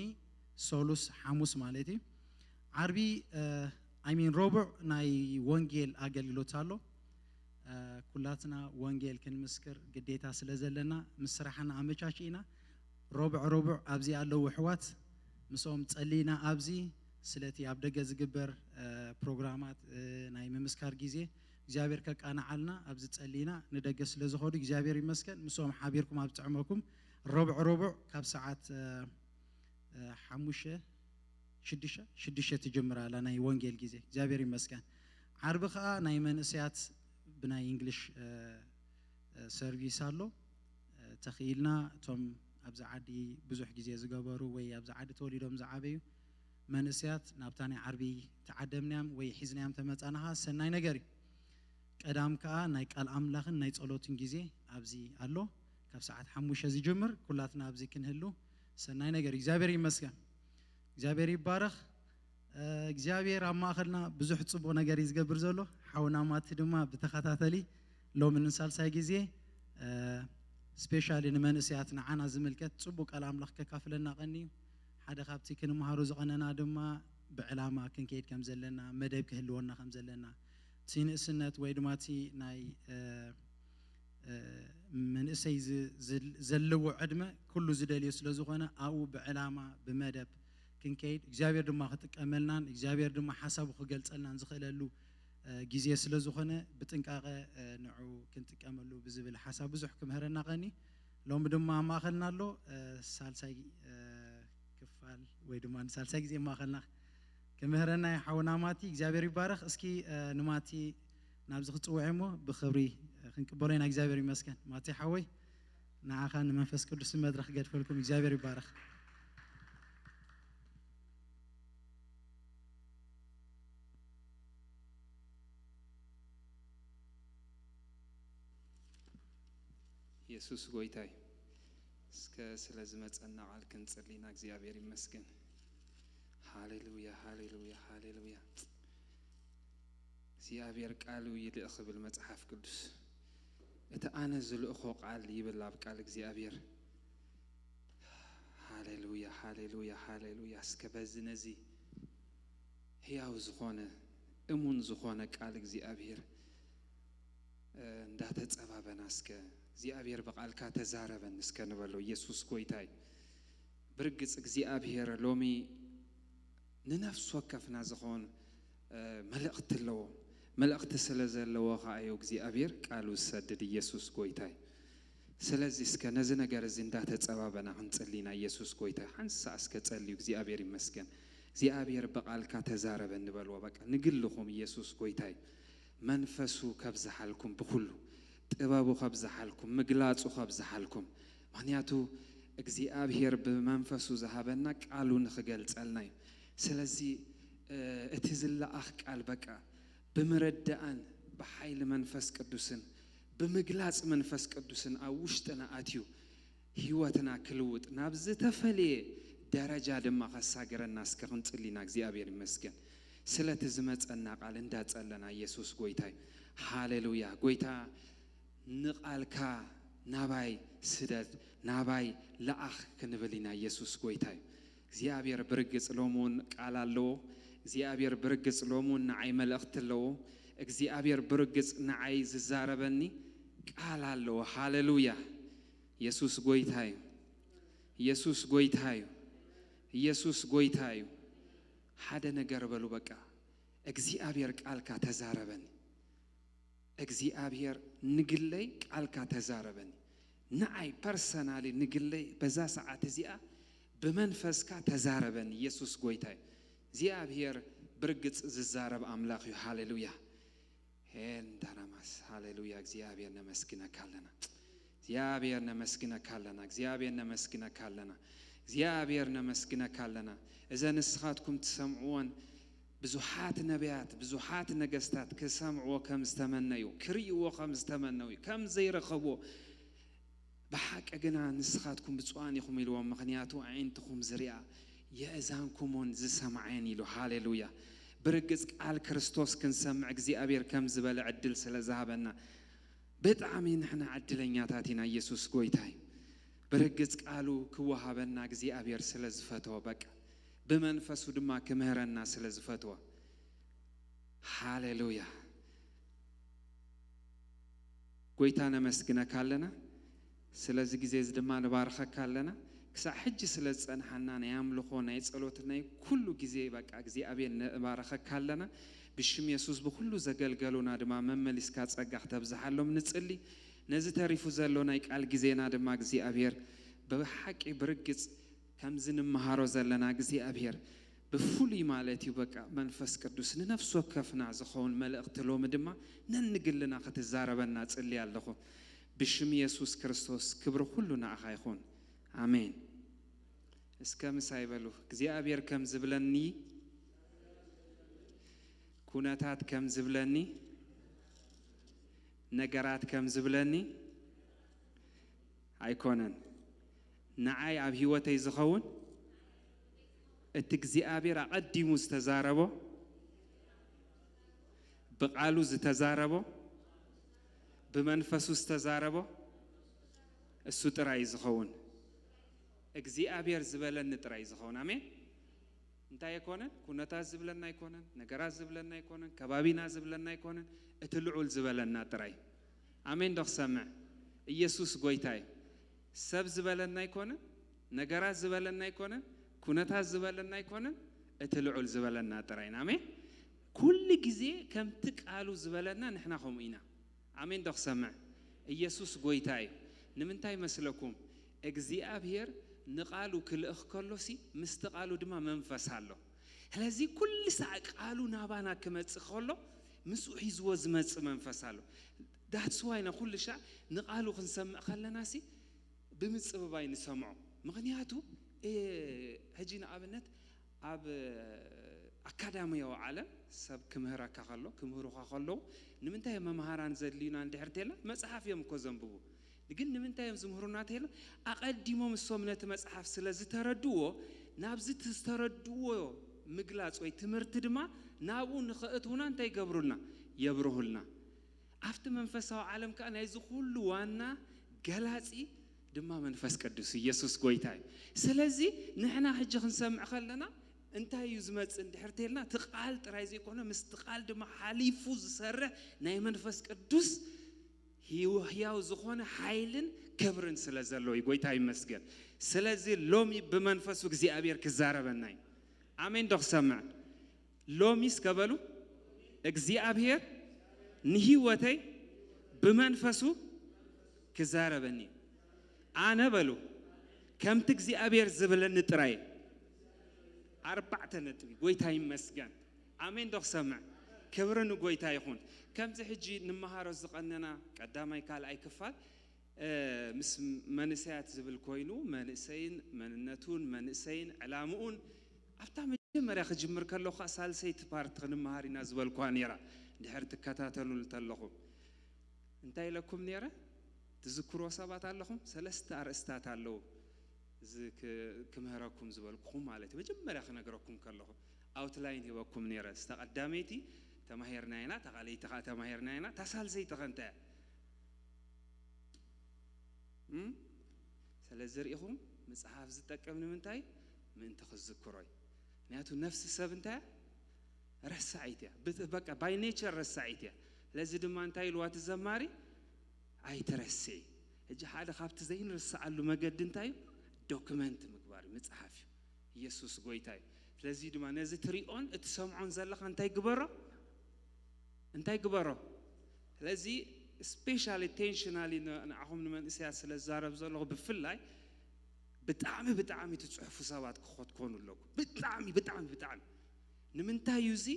ሶሉስ ሐሙስ ማለት እዩ ዓርቢ ሮብዕ ናይ ወንጌል ኣገልግሎት ኣሎ ኩላትና ወንጌል ክንምስክር ግዴታ ስለ ዘለና ምስ ስራሕና ኣመቻችኢና ሮብዕ ኣብዚ ኣለዉ ኣሕዋት ምስኦም ጸሊና ኣብዚ ስለቲ ኣብ ደገ ዝግበር ፕሮግራማት ናይ ምምስካር ግዜ እግዚአብሔር ከቃናዓልና ኣብዚ ጸሊና ንደገ ስለ ዝኸዱ እግዚአብሔር ይመስገን ምስኦም ሓቢርኩም ኣብ ጥዕመኩም ሮብዕ ካብ ሰዓት 6 ትጀምራላ ናይ ወንጌል ግዜ እግዚአብሔር ይመስገን ዓርቢ ከዓ ናይ መንእስያት ብናይ እንግሊሽ ሰርቪስ ኣሎ ተኽኢልና እቶም ኣብዛ ዓዲ ብዙሕ ግዜ ዝገበሩ ወይ ኣብዛ ዓዲ ተወሊዶም ዝዓበዩ መንእስያት ናብታ ናይ ዓርቢ ተዓደምናዮም ወይ ሒዝናዮም ተመጻናኻ ሰናይ ነገር እዩ ቀዳም ከዓ ናይ ቃል ኣምላኽን ናይ ጸሎትን ግዜ ኣብዚ ኣሎ ካብ ሰዓት 5 ዝጅምር ኩላትና ኣብዚ ክንህሉ ሰናይ ነገር እግዚአብሔር ይመስገን እግዚአብሔር ይባረኽ እግዚአብሔር ኣብ ማእኸልና ብዙሕ ጽቡቕ ነገር ይዝገብር ዘሎ ሓውና ማቲ ድማ ብተኸታተሊ ሎሚ ንሳልሳይ ግዜ ስፔሻሊ ንመንእስያት ንዓና ዝምልከት ጽቡቕ ቃል ኣምላኽ ከካፍለና ቐኒ ሓደ ካብቲ ክንመሃሩ ዝቐነና ድማ ብዕላማ ክንከይድ ከም ዘለና መደብ ክህልወና ከም ዘለና እቲ ንእስነት ወይ ድማ እቲ ናይ መንእሰይ ዘለዎ ዕድመ ኩሉ ዝደልዮ ስለ ዝኾነ ኣብኡ ብዕላማ ብመደብ ክንከይድ እግዚአብሔር ድማ ክጥቀመልናን እግዚአብሔር ድማ ሓሳቡ ክገልጸልናን ዝኽእለሉ ግዜ ስለ ዝኾነ ብጥንቃቐ ንዑ ክንጥቀመሉ ብዝብል ሓሳብ ብዙሕ ክምህረና ቐኒ ሎሚ ድማ ማእኸልና ኣሎ ሳልሳይ ክፋል ወይ ድማ ሳልሳይ ግዜ ማእኸልና ክምህረና ሓውና ማቲ እግዚአብሔር ይባረኽ እስኪ ንማቲ ናብዚ ክጽውዕ እሞ ብኽብሪ ክንቅበሎ ኢና እግዚአብሔር ይመስገን ማቲ ሓወይ ንዓኻ ንመንፈስ ቅዱስ መድረኽ ገድፈልኩም እግዚአብሔር ይባረኽ ኢየሱስ ጎይታይ እስከ ስለዚ መጸና ቃል ክንጽልይና እግዚአብሔር ይመስገን ሃሌሉያ ሃሌሉያ ሃሌሉያ እግዚአብሔር ቃሉ ይልእ ክብል መጽሐፍ ቅዱስ እቲ ኣነ ዝልእኾ ቃል ይብል ኣብ ቃል እግዚአብሔር ሃሌሉያ ሃሌሉያ ሃሌሉያ እስከ በዚ ነዚ ሕያው ዝኾነ እሙን ዝኾነ ቃል እግዚአብሔር እንዳተጸባበና እስከ እግዚአብሔር በቃልካ ተዛረበን እስከ ንበሎ ኢየሱስ ጎይታይ ብርግጽ እግዚአብሔር ሎሚ ንነፍስ ወከፍና ዝኾን መልእኽቲ ኣለዎ ملأخت سلازلو خايو እግዚአብሔር ቃሉ ሰደድ ኢየሱስ ጎይታይ ስለዚህ እስከ ነዝ ነገር ዝንዳ ተጸባበና እንጸልይና ኢየሱስ ጎይታይ አንሳ እስከ ጸልዩ እግዚአብሔር ይመስገን እግዚአብሔር በቃልካ ተዛረበ እንበልዋ በቃ ንግልኹም ኢየሱስ ጎይታይ መንፈሱ ከብዛሐልኩም በሁሉ ጥበቡ ከብዛሐልኩም ምግላጹ ከብዛሐልኩም ማንያቱ እግዚአብሔር በመንፈሱ ዘሃበና ቃሉን ክገልጸልናይ ስለዚህ እትዝላአኽ ቃል በቃ بمردان بحيل منفس قدوسن بمغلاص منفس قدوسن اوشتنا اتيو ህይወትና ክልውጥ ናብዝ ተፈለ ደረጃ ደማ ከሳገረና እስከን ጽሊና እግዚአብሔር ይመስገን ስለት ዝመጸና ቃል እንዳጸለና ኢየሱስ ጎይታይ ሃሌሉያ ጎይታ ንቃልካ ናባይ ስደድ ናባይ ለአኽ ከንበሊና ኢየሱስ ጎይታይ እግዚአብሔር ብርግጽ ሎሞን ቃል አለው እግዚአብሔር ብርግጽ ሎሞን ናይ መልእክት ለው እግዚአብሔር ብርግጽ ናይ ዝዛረበኒ ቃል አለው ሃሌሉያ ኢየሱስ ጎይታይ ኢየሱስ ጎይታይ ኢየሱስ ጎይታይ ሓደ ነገር በሉ በቃ እግዚአብሔር ቃልካ ተዛረበኒ እግዚአብሔር ንግለይ ቃልካ ተዛረበኒ ናይ ፐርሰናሊ ንግለይ በዛ ሰዓት እዚያ በመንፈስካ ተዛረበኒ ኢየሱስ ጎይታይ እግዚአብሔር ብርግጽ ዝዛረብ አምላክ ሃሌሉያ ሄንዳራማስ ሃሌሉያ እግዚአብሔር ነመስግና ካለና እግዚአብሔር ነመስግና ካለና እግዚአብሔር ነመስግና ካለና እግዚአብሔር ነመስግና ካለና እዘን ንስኻትኩም ተሰምዑን ብዙሓት ነቢያት ብዙሓት ነገስታት ከሰምዑ ከም ዝተመነዩ ክሪእዎ ከም ዝተመነዩ ከም ዘይረኸቦ በሐቅ ግና ንስኻትኩም ብፁዓን ኢኹም ኢልዎም ምኽንያቱ ዓይንትኩም ዝሪያ የእዛንኩምን ዝሰምዐን ኢሉ ሃሌሉያ ብርግጽ ቃል ክርስቶስ ክንሰምዕ እግዚአብሔር ከም ዝበለ ዕድል ስለዝሃበና በጣም ንሕና ዕድለኛታትና ኢየሱስ ጎይታይ ብርግጽ ቃሉ ክወሃበና እግዚአብሔር ስለዝፈተው በቃ በመንፈሱ ድማ ክምህረና ስለዝፈተው ሃሌሉያ ጎይታና መስግና ካለና ስለዚህ ጊዜ ዝድማ ንባርኸ ካለና كسا حج سلسن حنان ياملخونا يصلوتنا كل جزء بقى جزء أبي نبارك كلنا بشم يسوع بكل زجل قالونا دم مملس كاتس أجحت بزحلهم نتصلي نزت تعرفوا زلونا يقال جزينا دم جزء أبير بحق برجز كم زن مهارو زلنا جزء أبير بفولي مالتي بقى منفس كردوس نفسه كفنا زخون ملأ اقتلوم دم ننقلنا خت الزاربنا تصلي الله بشم يسوع كريستوس كبر كلنا أخايخون آمين اسكام سايبلو እግዚአብሔር كم زبلني ኩነታት كم زبلني ነገራት كم زبلني አይኮነን ንዓይ ኣብ ህይወተይ ዝኸውን እቲ እግዚአብሔር አቀዲሙ ዝተዛረቦ በቃሉ ዝተዛረቦ በመንፈሱ ዝተዛረቦ እሱ ጥራይ ዝኸውን እግዚአብሔር ዝበለን ጥራይ ዝኸውን አሜን እንታይ ይኮነን ኩነታት ዝብለና ይኮነን ነገራት ዝብለና ይኮነን ከባቢና ዝብለና ይኮነን እትልዑል ዝበለና ጥራይ አሜን ደኽሰምዕ ኢየሱስ ጎይታይ ሰብ ዝበለና ይኮነን ነገራት ዝበለና ይኮነን ኩነታት ዝበለና ይኮነን እትልዑል ዝበለና ጥራይ አሜን ኩሉ ጊዜ ከምቲ ቃሉ ዝበለና ንሕና ኸምኢና አሜን ደኽሰምዕ ኢየሱስ ጎይታይ ንምንታይ መስለኩም እግዚአብሔር نقالو كل أخكلوسي مستقالو دما منفس هالو هلذي كل ساعة قالو نابانا كما تخلو مسوحي زوز منفس هالو that's why نقول لشع نقالو خنسمع خلناسي بمتصب باين سمعو مغنياتو هجينا أبنت أب أكاديمية وعالم سب كمهرة كخلو كمهرو كخلو نمنتهي ما مهاران زلينا عند حرتلا مصحف يوم كوزنبو لكن من تايم زمهرنا تهلا أقدمهم الصومنة مسحف سلزة تردوه نابزت تردوه مقلاص وي تمرت دما نابو نخأتونا انتي يبروه لنا أفت منفسه عالم كان يزخول وانا قلاسي دما منفس قدوس يسوس قويتاي سلزي نحنا حجة نسمع خلنا انتهي يزمت اندحرتلنا تقال ترايزي كونا مستقال دما حليفوز سره ناي منفس قدوس هيو زخونه حيلن كبرن سلازلو يقويتاي مسجن سلازي لومي بمنفسو እግዚአብሔር كزاربناي آمين دوخ سمع لوميس قبلو እግዚአብሔር ንህይወተይ ብመንፈሱ ክዛረበኒ ኣነ በሉ ከምቲ እግዚአብሔር ዝብለኒ ጥራይ 4 ነጥቢ ጎይታ ይመስገን አሜን ዶክ ሰምዕ ክብርን ጎይታ ይኹን ከምዚ ሕጂ ንመሃሮ ዝቀነና ቀዳማይ ካልኣይ ክፋል ምስ መንእሰያት ዝብል ኮይኑ መንእሰይን መንነቱን መንእሰይን ዕላምኡን ኣብታ መጀመርያ ክጅምር ከለኹ ሳልሰይቲ ፓርት ክንመሃሪና ዝበልኳ ነይራ ድሕር ትከታተሉ እንተለኹም እንታይ ለኩም ነይራ ትዝክሮ ሰባት ኣለኹም ሰለስተ ኣርእስታት ኣለዉ እዚ ክምህረኩም ዝበልኩም ማለት መጀመርያ ክነግረኩም ከለኹ ኣውትላይን ሂበኩም ነይረ ዝተቀዳመይቲ ተማሂርና ኢና ተቃለይቲ ተማሂርና ኢና ተሳልሰይቲ ከንታይ ስለዚ ርኢኹም መጽሓፍ ዝጠቀም ንምንታይ ምእንቲ ክዝክሮይ ምክንያቱ ነፍሲ ሰብ እንታይ ረሳዒት እያ በቃ ባይ ኔቸር ረሳዒት እያ ለዚ ድማ እንታይ ኢልዋት ዘማሪ ኣይትረስዒ እጂ ሓደ ካብቲ ዘይንርስዓሉ መገዲ እንታይ ዶክመንት ምግባር መጽሓፍ ኢየሱስ ጎይታ እዩ ስለዚ ድማ ነዚ ትሪኦን እትሰምዖን ዘለኻ እንታይ ግበሮ ስለዚ ስፔሻሊ ቴንሽናሊ ንዓኹም ንመንእሰያት ስለዛረብ ዘለኹ ብፍላይ ብጣዕሚ ትጽሕፉ ሰባት ክኾትኮኑ ኣለኩም ብጣዕሚ ንምንታይ እዩ እዚ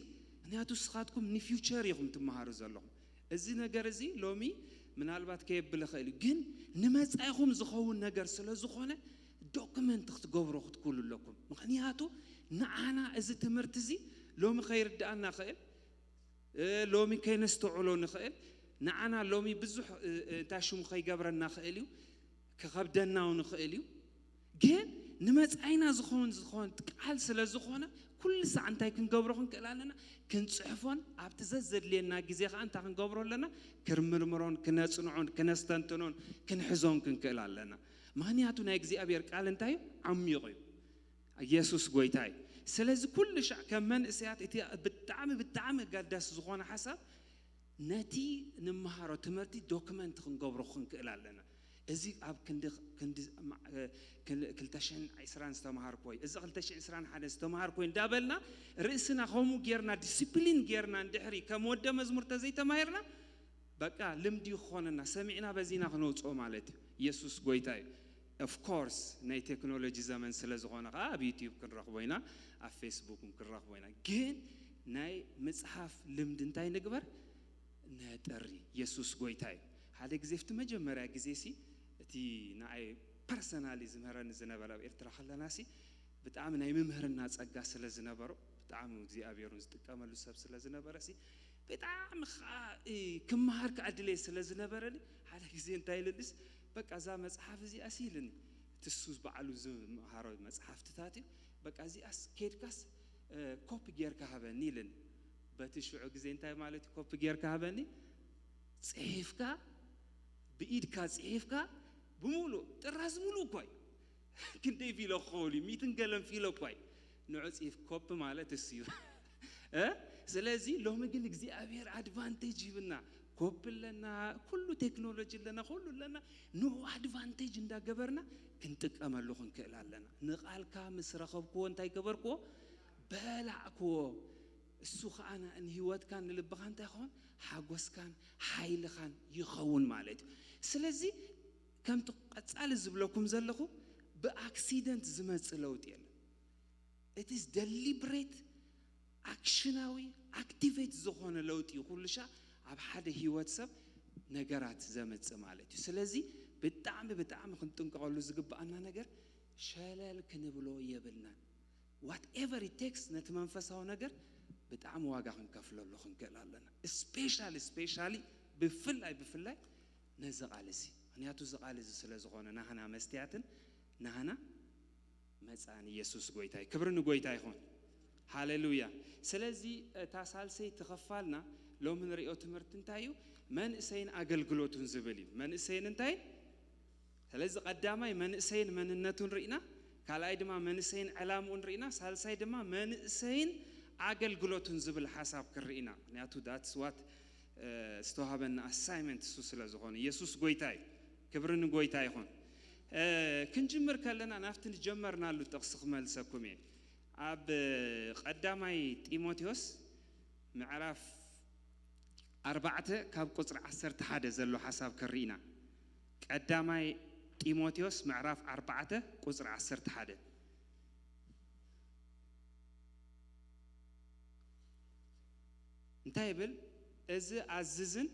ምክንያቱ ስኻትኩም ንፊውቸር ኢኹም ትመሃሩ ዘለኹም እዚ ነገር እዚ ሎሚ ምናልባት ከየብል ይኽእል ግን ንመጻኢኹም ዝኸውን ነገር ስለ ዝኾነ ዶክመንት ክትገብሩ ክትኩሉ ኣለኩም ምክንያቱ ንዓና እዚ ትምህርቲ እዚ ሎሚ ከይርዳእና ክእል ሎሚ ከይነስተውዕሎ ንኽእል ንዓና ሎሚ ብዙሕ ታሽሙ ከይገብረና ክእል እዩ ክኸብደና ንኽእል እዩ ግን ንመጻኢና ዝኸውን ቃል ስለ ዝኾነ ኩሉ ሰዓት እንታይ ክንገብሮ ክንክእል ኣለና ክንጽሕፎን ኣብቲ ዘድልየና ግዜ ከዓ እንታይ ክንገብሮ ኣለና ክርምርምሮን ክነጽንዖን ክነስተንትኖን ክንሕዞን ክንክእል ኣለና ምክንያቱ ናይ እግዚኣብሔር ቃል እንታይ ዓሚቕ እዩ ኢየሱስ ጎይታ እዩ ስለዚ ኩሉ ሻዕ ከም መንእሰያት እቲ ብጣዕሚ ኣገዳሲ ዝኾነ ሓሳብ ነቲ ንመሃሮ ትምህርቲ ዶክመንት ክንገብሮ ክንክእል ኣለና እዚ ኣብ ክንዲ 2020 ዝተማሃርኩ እዚ 2021 ዝተማሃርኩ እንዳበልና ርእስና ከምኡ ጌርና ዲሲፕሊን ጌርና እንድሕሪ ከም ወደ መዝሙር ተዘይተማሂርና በቃ ልምዲ ይኾነና ሰሚዕና በዚና ክንወፅኦ ማለት እዩ ኢየሱስ ጎይታ እዩ of course ናይ ቴክኖሎጂ ዘመን ስለ ዝኾነ ኣብ ዩቲዩብ ክንረኽቦ ኢና ኣብ ፌስቡክ ክንረኽቦ ኢና ግን ናይ መጽሓፍ ልምዲ እንታይ ንግበር ነጥሪ ኢየሱስ ጎይታ እዩ ሓደ ግዜ ፍቲ መጀመርያ ግዜ ሲ እቲ ናይ ፐርሰናሊ ዝምህረኒ ዝነበረ ኤርትራ ከለና ሲ ብጣዕሚ ናይ መምህርና ጸጋ ስለ ዝነበሩ ብጣዕሚ እግዚአብሔርን ዝጥቀመሉ ሰብ ስለ ዝነበረ ሲ ብጣዕሚ ክመሃር ከዕድለይ ስለ ዝነበረኒ ሓደ ግዜ እንታይ ልልስ በቃ ዛ መጽሐፍ እዚ ኣሲልን ትሱስ በዓሉ ዝመሃሮ መጽሐፍትታት እዩ በቃ እዚ ኬድካስ ኮፒ ጌርካ ሃበኒ ኢልን በቲ ሽዑ ግዜ እንታይ ማለት ኮፒ ጌርካ ሃበኒ ጽሒፍካ ብኢድካ ጽሒፍካ ብሙሉ ጥራዝ ሙሉ ኮይ ክንደይ ፊሎ ኾሊ ሚትን ገለም ፊሎ ኮይ ንዑ ጽሒፍ ኮፒ ማለት እሱ ስለዚ ሎሚ ግን እግዚአብሔር አድቫንቴጅ ይብና ኮፒ ለና ኩሉ ቴክኖሎጂ ለና ሁሉ ለና ኖ አድቫንቴጅ እንዳገበርና ክንጥቀመሉ ክንክእል ኣለና ንቃልካ ምስረኸብኩ እንታይ ገበርኩ በላዕኩ እሱ ኸኣና ህይወትካን ንልብኻን እንታይ ይኸውን ሓጎስካን ሓይልኻን ይኸውን ማለት እዩ ስለዚ ከምቲ ቀጻሊ ዝብለኩም ዘለኹ ብኣክሲደንት ዝመጽእ ለውጥ የለን it is deliberate actionaዊ activate ዝኾነ ለውጥ እዩ ኩሉሻ ኣብ ሓደ ህይወት ሰብ ነገራት ዘመጽእ ማለት እዩ ስለዚ ብጣዕሚ ክንጥንቀቐሉ ዝግባአና ነገር ሸለል ክንብሎ የብልናን whatever it takes ነቲ መንፈሳዊ ነገር ብጣዕሚ ዋጋ ክንከፍለሉ ክንክእል ኣለና especially ብፍላይ ነዚ ቃል እዚ ምክንያቱ እዚ ቃል እዚ ስለ ዝኾነ ናህና መስትያትን ናህና መጻን ኢየሱስ ጎይታ ክብሪ ንጎይታ ይኹን ሃሌሉያ ስለዚ ታሳልሰይ ተኸፋልና ሎሚ ንሪኦ ትምህርቲ እንታይ እዩ መንእሰይን ኣገልግሎቱን ዝብል እዩ መንእሰይን እንታይ ስለዚ ቀዳማይ መንእሰይን መንነቱን ርኢና ካልኣይ ድማ መንእሰይን ዕላምኡን ርኢና ሳልሳይ ድማ መንእሰይን ኣገልግሎቱን ዝብል ሓሳብ ክርኢና ምክንያቱ that's what ዝተዋሃበና ኣሳይመንት እሱ ስለ ዝኾነ ኢየሱስ ጎይታ እዩ ክብሪ ንጎይታ ይኹን ክንጅምር ከለና ናፍቲ ንጀመርናሉ ጥቕሲ ክመልሰኩም እየ ኣብ ቀዳማይ ጢሞቴዎስ ምዕራፍ 4 ካብ ቁጽሪ 11 ዘሎ ሓሳብ ከሪና ቀዳማይ ጢሞቴዎስ ምዕራፍ 4 ቁጽሪ 11 እንታይ ይብል እዚ ኣዝዝን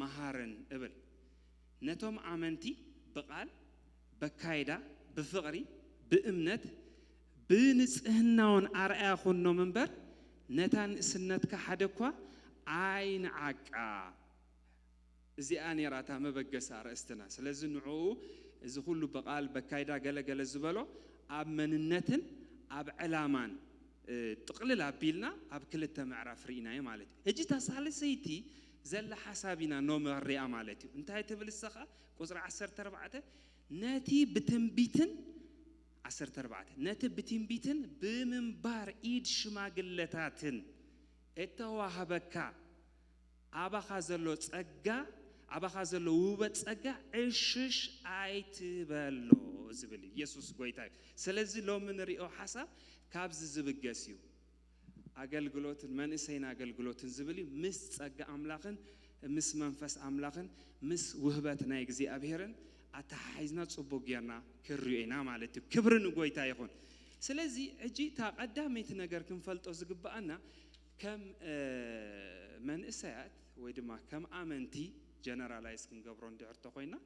መሃርን እብል ነቶም ኣመንቲ በቃል በካይዳ በፍቅሪ በእምነት ብንጽህናውን ኣርአያ ኾኖ መንበር ነታን እስነትካ ሓደኳ አይን ዓቃ እዚኣ ነራታ መበገሳ ርእስትና ስለዚህ ንዑ እዚ ሁሉ በቃል በካይዳ ገለገለ ዝበሎ ኣብ መንነትን ኣብ ዕላማን ጥቅልል ኣቢልና ኣብ ክልተ ምዕራፍ ርኢናዮ ማለት እዩ እጂ ታሳለሰይቲ ዘላ ሓሳቢና ኖ መርያ ማለት እዩ እንታይ ትብልሰኻ ቁጽሪ 14 ነቲ ብትንቢትን 14 ነቲ ብትንቢትን ብምንባር ኢድ ሽማግለታትን እተዋህበካ ኣባኻ ዘሎ ጸጋ ኣባኻ ዘሎ ውበት ጸጋ ዕሽሽ ኣይትበሎ ዝብል ኢየሱስ ጎይታ ስለዚህ ሎሚ ንሪኦ ሓሳብ ካብዚ ዝብገስ እዩ ኣገልግሎትን መንእሰይን ኣገልግሎትን ዝብል ምስ ጸጋ ኣምላኽን ምስ መንፈስ ኣምላኽን ምስ ውህበት ናይ እግዚአብሔርን ኣተሓሒዝና ጽቡቕ ጌርና ክርዮ ኢና ማለት እዩ ክብሪ ንጎይታ ይኹን ስለዚህ እጂ ታቀዳመይቲ ነገር ክንፈልጦ ዝግባአና ከም መንእሰያት ወይ ድማ ከም ኣመንቲ ጀነራላይዝ ክንገብሮ እንድሕርቶ ኮይና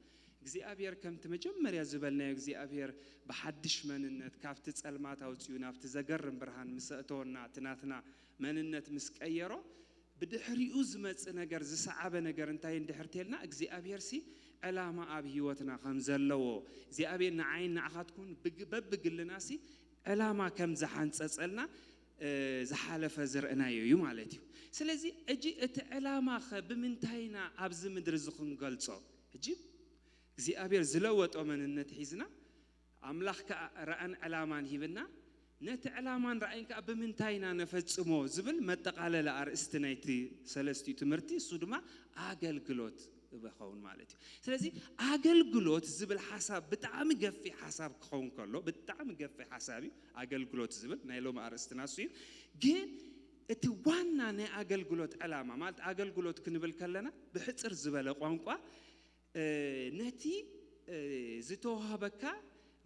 እግዚአብሔር ከምቲ መጀመርያ ዝበልናዮ እግዚአብሔር በሐድሽ መንነት ካብቲ ጸልማት አውጽዩ ናብቲ ዘገርም ብርሃን ምስእቶና ትናትና መንነት ምስቀየሮ ብድሕሪኡ ዝመጽ ነገር ዝሰዓበ ነገር እንታይ እንድሕርቴልና እግዚአብሔር ሲ ዕላማ ኣብ ህይወትና ከም ዘለዎ እግዚአብሔር ንዓይን ንዓኻትኩን በብግልና ሲ ዕላማ ከም ዝሓንጸጸልና ዝሓለፈ ዝርአናዮ እዩ ማለት እዩ ስለዚህ እጂ እቲ ዕላማ ብምንታይና ኣብዚ ምድሪ ዝኽንገልጾ እጂ እግዚአብሔር ዝለወጦ መንነት ሒዝና ኣምላኽ ረአን ዕላማን ሂብና ነቲ ዕላማን ረአይንካ ብምንታይና ነፈጽሞ ዝብል መጠቃለለ ኣርእስቲ ናይቲ ሰለስቲኡ ትምህርቲ እሱ ድማ ኣገልግሎት በኸውን ማለት እዩ ስለዚህ ኣገልግሎት ዝብል ሓሳብ ብጣዕሚ ገፊሕ ሓሳብ ክኸውን ከሎ ብጣዕሚ ገፊሕ ሓሳብ እዩ ኣገልግሎት ዝብል ናይ ሎሚ ኣርእስትና እሱ እዩ ግን እቲ ዋና ናይ ኣገልግሎት ዕላማ ማለት ኣገልግሎት ክንብል ከለና ብሕፅር ዝበለ ቋንቋ ነቲ ዝተዋሃበካ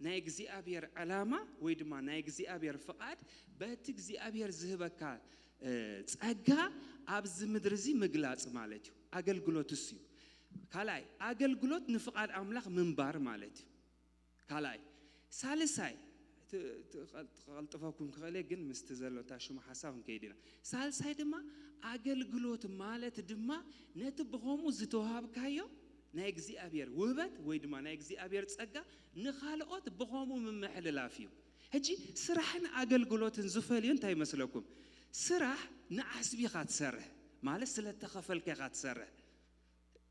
ናይ እግዚአብሔር ዕላማ ወይ ድማ ናይ እግዚአብሔር ፍቃድ በቲ እግዚአብሔር ዝህበካ ጸጋ ኣብዚ ምድሪ እዚ ምግላጽ ማለት እዩ ኣገልግሎት እሱ እዩ ካልኣይ ኣገልግሎት ንፍቃድ ኣምላኽ ምንባር ማለት እዩ ካልኣይ ሳልሳይ ተqalጥፈኩም ክኸለ ግን ምስቲ ዘሎታ ሽሙ ሓሳብ እንከይዲና ሳልሳይ ድማ ኣገልግሎት ማለት ድማ ነቲ ብኸምኡ ዝተዋሃብካዮ ናይ እግዚአብሔር ውህበት ወይ ድማ ናይ እግዚአብሔር ጸጋ ንኻልኦት ብኸምኡ ምምሕልላፍ እዩ ሕጂ ስራሕን ኣገልግሎትን ዝፈልዩ እንታይ ይመስለኩም ስራሕ ንዓስቢኻ ትሰርሕ ማለት ስለተኸፈልከ ኢኻ ትሰርሕ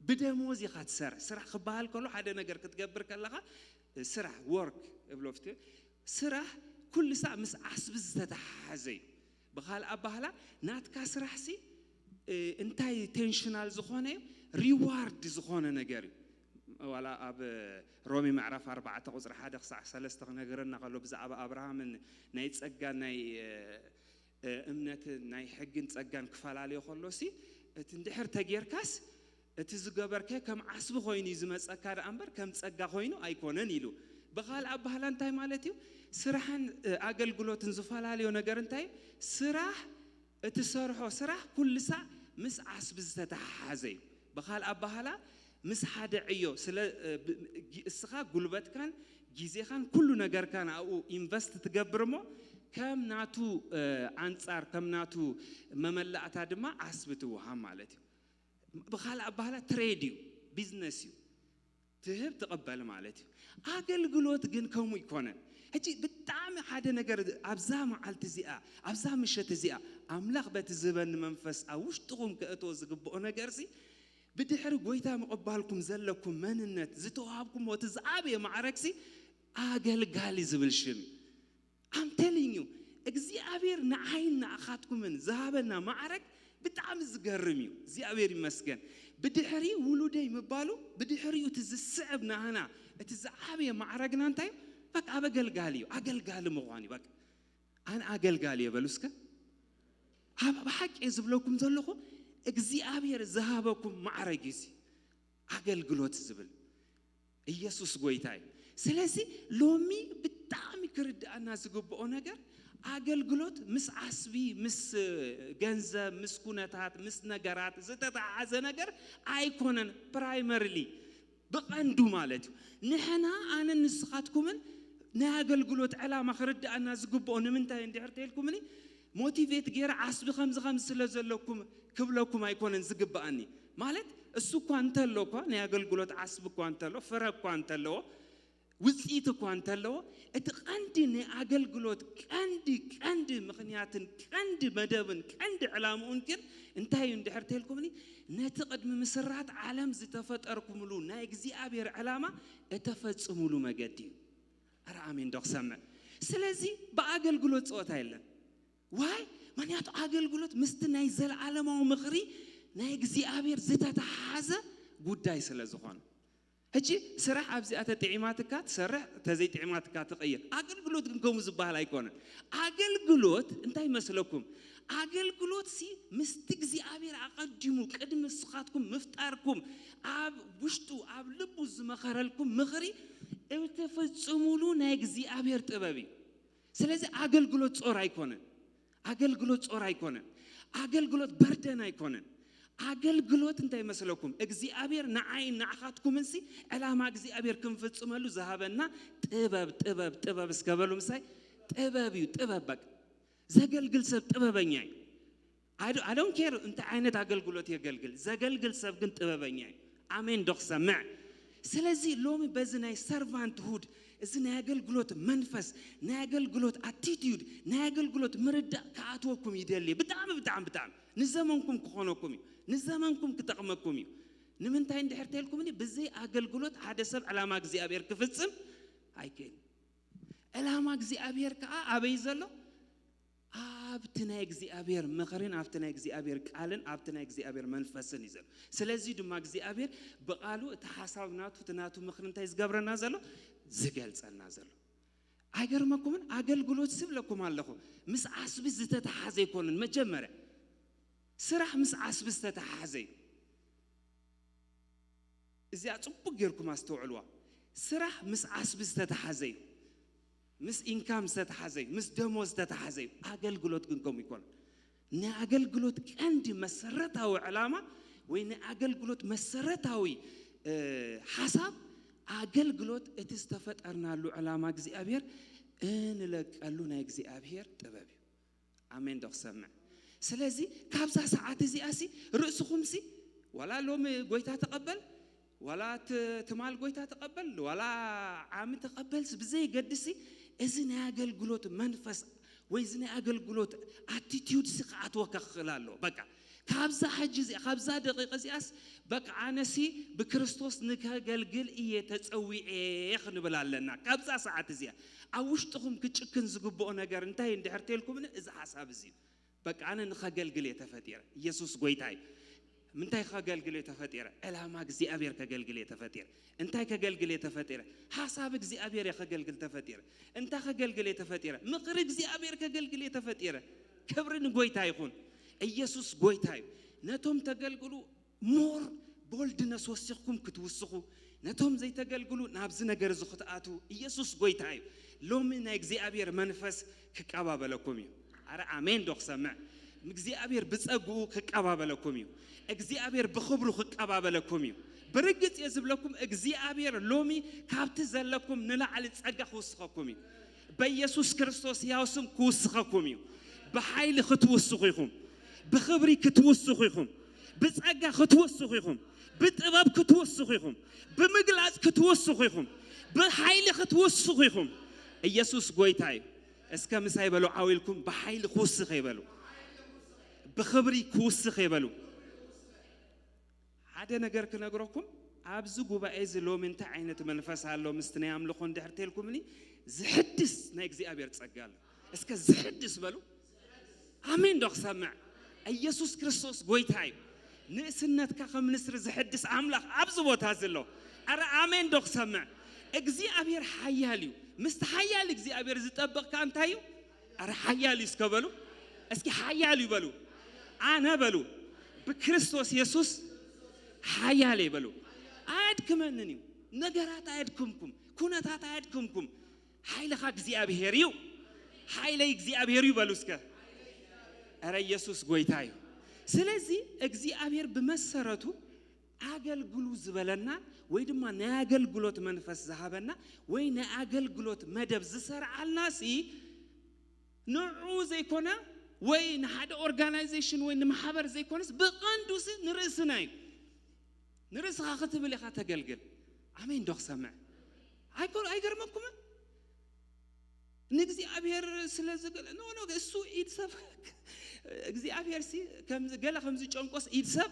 ብደሞዝ ኢኻ ትሰርሕ ስራሕ ክበሃል ከሎ ሓደ ነገር ክትገብር ከለኻ ስራሕ ወርክ እብሎፍቲ ስራሕ ኩሉ ሰዓት ምስ ዓስቢ ዝተተሓሓዘ እዩ ብኻልእ ኣባህላ ናትካ ስራሕ ሲ እንታይ ቴንሽናል ዝኾነ ሪዋርድ ዝኾነ ነገር ዋላ ኣብ ሮሚ ምዕራፍ 4 ቁጽሪ 1 ክሳዕ 3 ክነግረና ከሎ ብዛዕባ አብርሃምን ናይ ጸጋን ናይ እምነትን ናይ ሕግን ጸጋን ክፈላለዮ ከሎሲ እቲ እንድሕር ተጌርካስ እቲ ዝገበርከ ከም ዓስቢ ኮይኑ ዝመጸካ ዳ እምበር ከም ጸጋ ኮይኑ ኣይኮነን ኢሉ ብኻልእ ኣባህላ እንታይ ማለት እዩ ስራሕን ኣገልግሎትን ዝፈላለዮ ነገር እንታይ ስራሕ እቲ ሰርሖ ስራሕ ኩሉ ሰዓት ምስ ዓስቢ ዝተተሓሓዘ እዩ بخال أبهلا مسحد عيو سلا السخا قلبت كان جيزي خان كل نجار كان أو إنفست تجبرمه كم ناتو أنصار كم ناتو مملأ تادما عصبته هم مالتي بخال أبهلا تريديو بيزنسيو تهب تقبل مالتي أقل قلوت جن كم يكونن هجي بتعمل حدا نجار أبزام على تزيئة أبزام مش تزيئة أملاق بتزبن منفس أوش تقوم كأتوز قبوا نجارسي بدحر قويتا مقبالكم زلكم مننت زتوهابكم وتزعابي معركسي أقل قالي زبلشن I'm telling you እግዚአብሔር ንዓይን ንኣኻትኩም ዝሃበና ማዕረግ ብጣዕሚ ዝገርምዩ እግዚአብሔር ይመስገን ብድሕሪ ውሉደይ ምባሉ ብድሕሪኡ ትዝስዕብ ናህና እቲ ዝዓበየ ማዕረግና እንታይ በቃ ኣገልጋሊ ኣገልጋሊ ምዃን በቃ ኣነ ኣገልጋሊ የበሉስከ ኣብ ሓቂ ዝብለኩም ዘለኹ እግዚአብሔር ዘሃበኩም ማዕረግ እዚ አገልግሎት ዝብል ኢየሱስ ጎይታይ ስለዚህ ሎሚ በጣም ይክርዳና ዝግብኦ ነገር አገልግሎት ምስ አስቢ ምስ ገንዘብ ምስ ኩነታት ምስ ነገራት ዝተተዓዘ ነገር አይኮነን ፕራይመሪሊ በቀንዱ ማለት ንሕና አነ ንስኻትኩምን ናይ አገልግሎት ዓላማ ክርዳና ዝግብኦ ንምንታይ እንድሕርተልኩምኒ ሞቲቬት ገይረ አስቢ ከምዝ ስለዘለኩም ክብለኩም አይኮነን ዝግባአኒ ማለት እሱ እኮ አንተሎ እኮ ናይ አገልግሎት አስቢ እኮ አንተሎ ፍረ እኮ አንተሎ ውጽኢት እኮ አንተሎ እቲ ቀንዲ ናይ አገልግሎት ቀንዲ ምክንያትን ቀንዲ መደብን ቀንዲ ዕላማውን ግን እንታይ እንድሕርተልኩምኒ ነቲ ቅድሚ ምስራት ዓለም ዝተፈጠርኩምሉ ናይ እግዚአብሔር ዓላማ እተፈጽሙሉ መገዲ አረ አሜን ደክሰመ ስለዚህ በአገልግሎት ጾታ የለን ዋይ ማንያቱ አገልግሎት ምስት ናይ ዘለዓለማው ምኽሪ ናይ እግዚአብሔር ዝተተሓዘ ጉዳይ ስለዝኾነ እጂ ስራሕ ኣብዚኣተ ጥዕማትካ ትሰርሕ ተዘይ ጥዕማትካ ትቀይር አገልግሎት ግን ከምኡ ዝበሃል አይኮነን አገልግሎት እንታይ መስለኩም አገልግሎት ሲ ምስት እግዚአብሔር አቀድሙ ቅድም ስኻትኩም ምፍጣርኩም ኣብ ውሽጡ ኣብ ልቡ ዝመኸረልኩም ምኽሪ እተፈጽሙሉ ናይ እግዚአብሔር ጥበብ ስለዚህ አገልግሎት ጾር አይኮነን አገልግሎት ጾር አይኮነን አገልግሎት በርደን አይኮነን አገልግሎት እንታይ መስለኩም እግዚአብሔር ንዓይ ንዓኻትኩምንሲ ዕላማ እግዚአብሔር ክንፈጽመሉ ዘሃበና ጥበብ እስከበሉ ምሳይ ጥበብ እዩ ጥበብ በቃ ዘገልግል ሰብ ጥበበኛ I don't care እንታይ አይነት አገልግሎት ያገልግል ዘገልግል ሰብ ግን ጥበበኛ አሜን ደክሰምዕ ስለዚህ ሎሚ በዝናይ ሰርቫንት ሁድ እዚ ናይ አገልግሎት መንፈስ ናይ አገልግሎት አቲቲዩድ ናይ አገልግሎት ምርዳ ካአትወኩም ይደሊ በጣም ንዘመንኩም ክኾነኩም ንዘመንኩም ክጠቅመኩም ንምንታይ እንድሕርተልኩም በዚህ አገልግሎት ሓደ ሰብ ዓላማ እግዚአብሔር ክፍጽም አይከን ዓላማ እግዚአብሔር ከአ አበይ ዘሎ ኣብትና እግዚአብሔር ምኽርን ኣብትና እግዚአብሔር ቃልን ኣብትና እግዚአብሔር መንፈስን ይዘል ስለዚህ ድማ እግዚአብሔር በቃሉ ተሐሳብናቱ ተናቱ ምኽር እንታይ ዝገብረና ዘሎ ዝገልጸና ዘሎ አይገርመኩም አገልግሎት ስብለኩም አለኹ ምስ አስቢ ዝተተሓዘ ይኮንን መጀመሪያ ስራሕ ምስ አስቢ ዝተተሓዘ እዚኣ ጽቡቅ ጌርኩም አስተውዕልዋ ስራሕ ምስ አስቢ ዝተተሓዘ ምስ ኢንካም ዝተተሓዘ ምስ ደሞዝ ዝተተሓዘ አገልግሎት ግን ከም ይኮን ናይ አገልግሎት ቀንዲ መሰረታዊ ዓላማ ወይ ናይ አገልግሎት መሰረታዊ ሐሳብ አገልግሎት እቲ ዝተፈጠርናሉ ዓላማ እግዚአብሔር እንለቀሉ ናይ እግዚአብሔር ጥበብ አሜን ደክሰምዕ ስለዚህ ካብዛ ሰዓት እዚኣሲ ርእስኹምሲ ወላ ሎም ጎይታ ተቀበል ወላ ትማል ጎይታ ተቀበል ወላ ዓም ተቀበልስ ብዘይ ገድሲ እዚ ናይ አገልግሎት መንፈስ ወይ እዚ ናይ አገልግሎት አቲቲዩድ ስቃት ወከኽላሎ በቃ ካብዛ ሕጂ እዚ ካብዛ ደቂቃ እዚኣስ በቃ አነሲ በክርስቶስ ንከገልግል እየ ተጸዊዐ ይኽንብላለና ካብዛ ሰዓት እዚኣ አውሽጥኹም ክጭክን ዝግብኦ ነገር እንታይ እንድሕርተልኩም እዚ ሐሳብ እዚ በቃ አነ ንከገልግል የተፈጠረ ኢየሱስ ጎይታይ ምንታይ ከገልግል የተፈጠረ ዓላማ እግዚአብሔር ከገልግል የተፈጠረ እንታይ ከገልግል የተፈጠረ ሐሳብ እግዚአብሔር ከገልግል ተፈጠረ እንታ ከገልግል የተፈጠረ ምክር እግዚአብሔር ከገልግል የተፈጠረ ክብርን ጎይታ ይሁን ኢየሱስ ጎይታይ ነቶም ተገልግሉ ሞር ቦልድነስ ወስኹም ክትውስኹ ነቶም ዘይተገልግሉ ናብዝ ነገር ዝኽትአቱ ኢየሱስ ጎይታይ ሎሚ ናይ እግዚአብሔር መንፈስ ክቀባበለኩም እዩ አረ አሜን ደክሰምዕ እግዚአብሔር በጸጉኡ ክቀባበለኩም እዩ እግዚአብሔር በኽብሩ ክቀባበለኩም እዩ برجت يزبلكم እግዚአብሔር ሎሚ ካብቲ ዘለኩም ንላዕሊ ጸጋ ክውስኸኩም እዩ በኢየሱስ ክርስቶስ ያውስም ክውስኸኩም እዩ በኃይል ክትውስኹ ይኹም በኽብሪ ክትውስኹ ይኹም በጸጋ ክትውስኹ ይኹም በጥበብ ክትውስኹ ይኹም በመግላጽ ክትውስኹ ይኹም በኃይል ክትውስኹ ይኹም ኢየሱስ ጎይታይ እስከ ምሳይ በሉ ዓዊልኩም በኃይል ክውስኽ ይበሉ በኽብሪ ክውስኽ ይበሉ ሓደ ነገር ክነግረኩም ኣብዚ ጉባኤ ዝሎም እንታይ ዓይነት መንፈስ ኣሎ ምስትና ያምልኹ እንድሕርተልኩምኒ ዝሕድስ ናይ እግዚአብሔር ጸጋ ኣሎ እስከ ዝሕድስ በሉ አሜን ደክሰምዕ ኢየሱስ ክርስቶስ ጎይታይ ንእስነትካ ከምንስር ዝሕድስ አምላኽ ኣብዚ ቦታ ዘሎ አረ አሜን ደክሰምዕ እግዚአብሔር ሓያል እዩ ምስቲ ሓያል እግዚአብሔር ዝጠበቕካ እንታይ እዩ አረ ሓያል እዩ እስከ በሉ እስኪ ሓያል እዩ በሉ አነ በሉ بكريستوس يسوس حيالي بلو عادكم أنني نجارات عادكمكم كونات عادكمكم حيل خاك زي أبيهريو حيل يجزي أبيهريو بلوسكا أرى يسوس قويتايو سلزي أجزي أبيهر بمسرته أجل جلوز بلنا ويدما نأجل جلوت منفس ذهبنا وين أجل جلوت مدب زسر على الناسي نعوز يكونا وين هذا organization وين محبر زي كونس بقندوس نرسناي نرس خاطر بلي خاطر جلجل عمين دخ سمع أيقر مكم نجزي أبير سلزقل نو السوق يدسب جزي أبير سي كم قال خمسة جنقص يدسب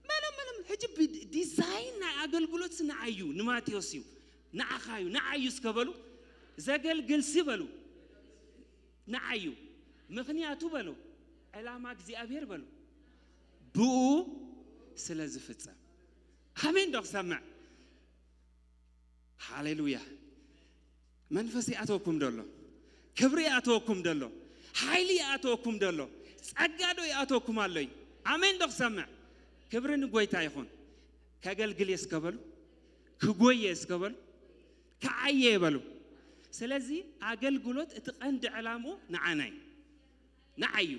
ما حجب ديزاين أقل قلت نعيو نماتيوسيو نعخايو نعيو سكبلو زقل جلسي بلو نعيو مخنياتو بلو علامة جزي أبير بلو بو سلزفتة همين دخ سمع هاليلويا منفسي أتوكم دلو كبري أتوكم دلو حيلي أتوكم دلو سأجدو أتوكم علي آمين دخ سمع كبرن قوي تايخون كقل قليس قبل كقويس قبل كعيه بلو سلازي أقل قلت اتقند علامه نعناي نعيو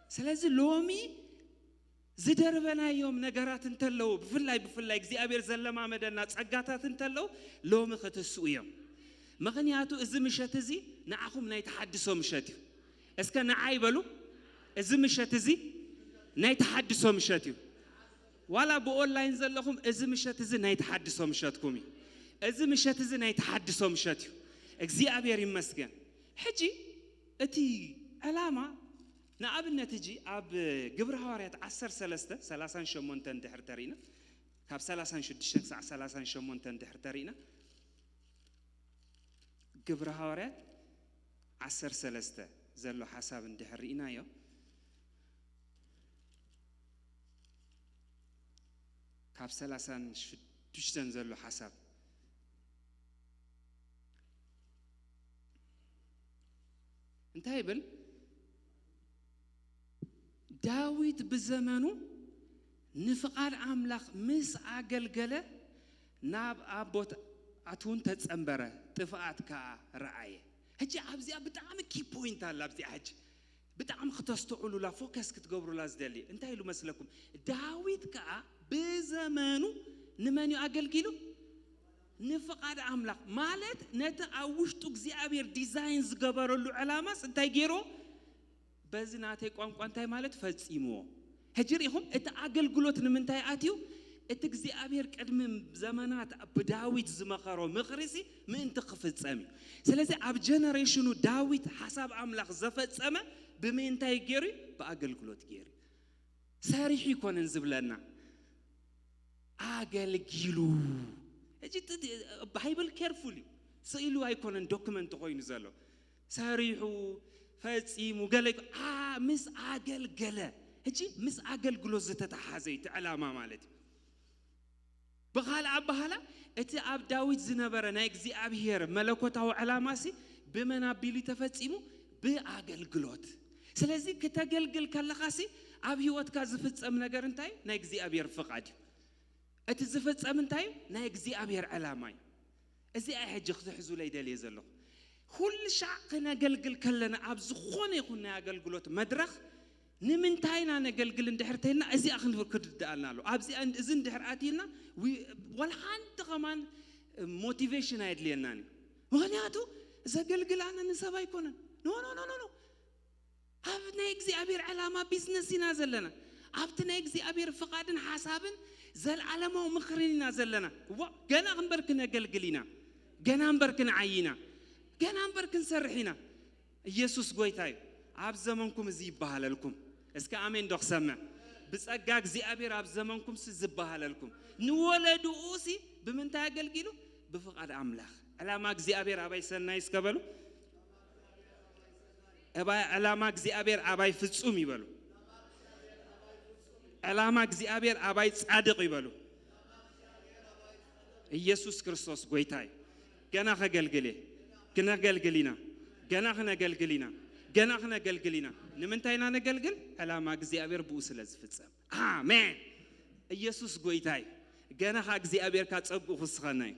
سلازي لومي زدر بنا يوم نجارات انتلو بفلاي زي أبير زلما مدنا تسقطات انتلو لوم ختسو يوم مغنياتو إذا مشتزي نعهم نيتحدثوا مشتيو إسكا نعاي بلو إذا مشتزي نيتحدثوا مشتيو ولا بأونلاين زلهم إذا مشتزي نيتحدثوا مشتكومي إذا مشتزي نيتحدثوا مشتيو إجزي أبير يمسكن حجي أتي علامة نأب النتيجة أب قبر هواريات 10 شمون تندحر ترينا كاب 30 شمون تندحر ترينا قبر هواريات 10 زلو حساب اندحر رينا يو كاب 30 زلو حساب انتهي بل داويد بزمانه نفقار عملاق مس عقلقلة ناب أبوت أتون تتصنبرة تفقات كرعاية هجي أبزي بتعم كي بوينت على أبزي هجي بتعم ختصتوا لا فوكس كتقبروا لازدلي انتهي له مسلكم داويد بزمانه نمانيو عقلقلو نفقار عملاق مالت نتا أوشتو كزي أبير ديزاينز قبروا له علامات انتهي جيرو بزناتي قانقانتاي مالت فصيمو هجريهم اتعقل قلوت نمنتاي اتيو اتكزي ابير قدم زمانات بداويت زمخرو مخرسي من تخفصامي سلازي اب جنريشنو داويت حساب املاخ زفصمه بمنتاي غيري باقل قلوت غيري ساريح يكون نزبلنا اقل قيلو اجي بايبل كيرفولي سيلو هيكون دوكيمنت خوين زالو ساريحو فصيمو قالك مس عقل قلا هجي مس عقل قلوز تتحازيت علامه مالتي بخال ابهلا اتي اب داويد زنبره نايغزي ابير ملكوتاو علاماسي بمنابيلي تفصيمو بعقل قلوت سلازي كتاغلغل كلخاسي اب هيوتكا زفصم ነገር እንታይ ናይግዚ አብየር ፍቃድ እቲ ዝፈጸም እንታይ ናይግዚ አብየር ዓላማይ እዚ አይ ሕጂ ክትሕዙ ላይ ደልየ ዘለኹ كل شيء كنجلجل كلنا أبز خوني خنا يجلجلوت مدرخ نمنتاينا نجلجل اندحرتينا أزي أخن فركد دالنا له أبزي أند إذن دحراتينا والحانت كمان motivation هيدليناني وهنياتو إذا جلجل أنا نسبا يكونن no أبنا يجزي أبير علامة بيزنسي نازل لنا أبتنا يجزي أبير فقادن حسابن زل علامة ومخرين نازل لنا جنا غنبركنا جلجلينا جنا غنبركنا عينا كان أمبركن سرحينا يسوع قويتاي عب زمانكم زيبها لكم اسكا آمين دخ سمع بس أجاك زي أبير عب زمانكم سزبها لكم نولد أوسي بمنتهى قلقيلو بفقد أملاخ على ما زي أبير أباي سنة يسكبلو أباي على ما زي أبير أباي فتصوم يبلو على ما زي أبير أباي صادق يبلو يسوع كريستوس قويتاي كنا خجل قلي كنا قلقلينا كنا خنا قلقلينا ገና ክነገልግሊና ንምንታይና ነገልግል ዓላማ እግዚአብሔር ብኡ ስለዝፍጸም አሜን ኢየሱስ ጎይታይ ገና እግዚአብሔር ካጸጉ ኹስኸናይ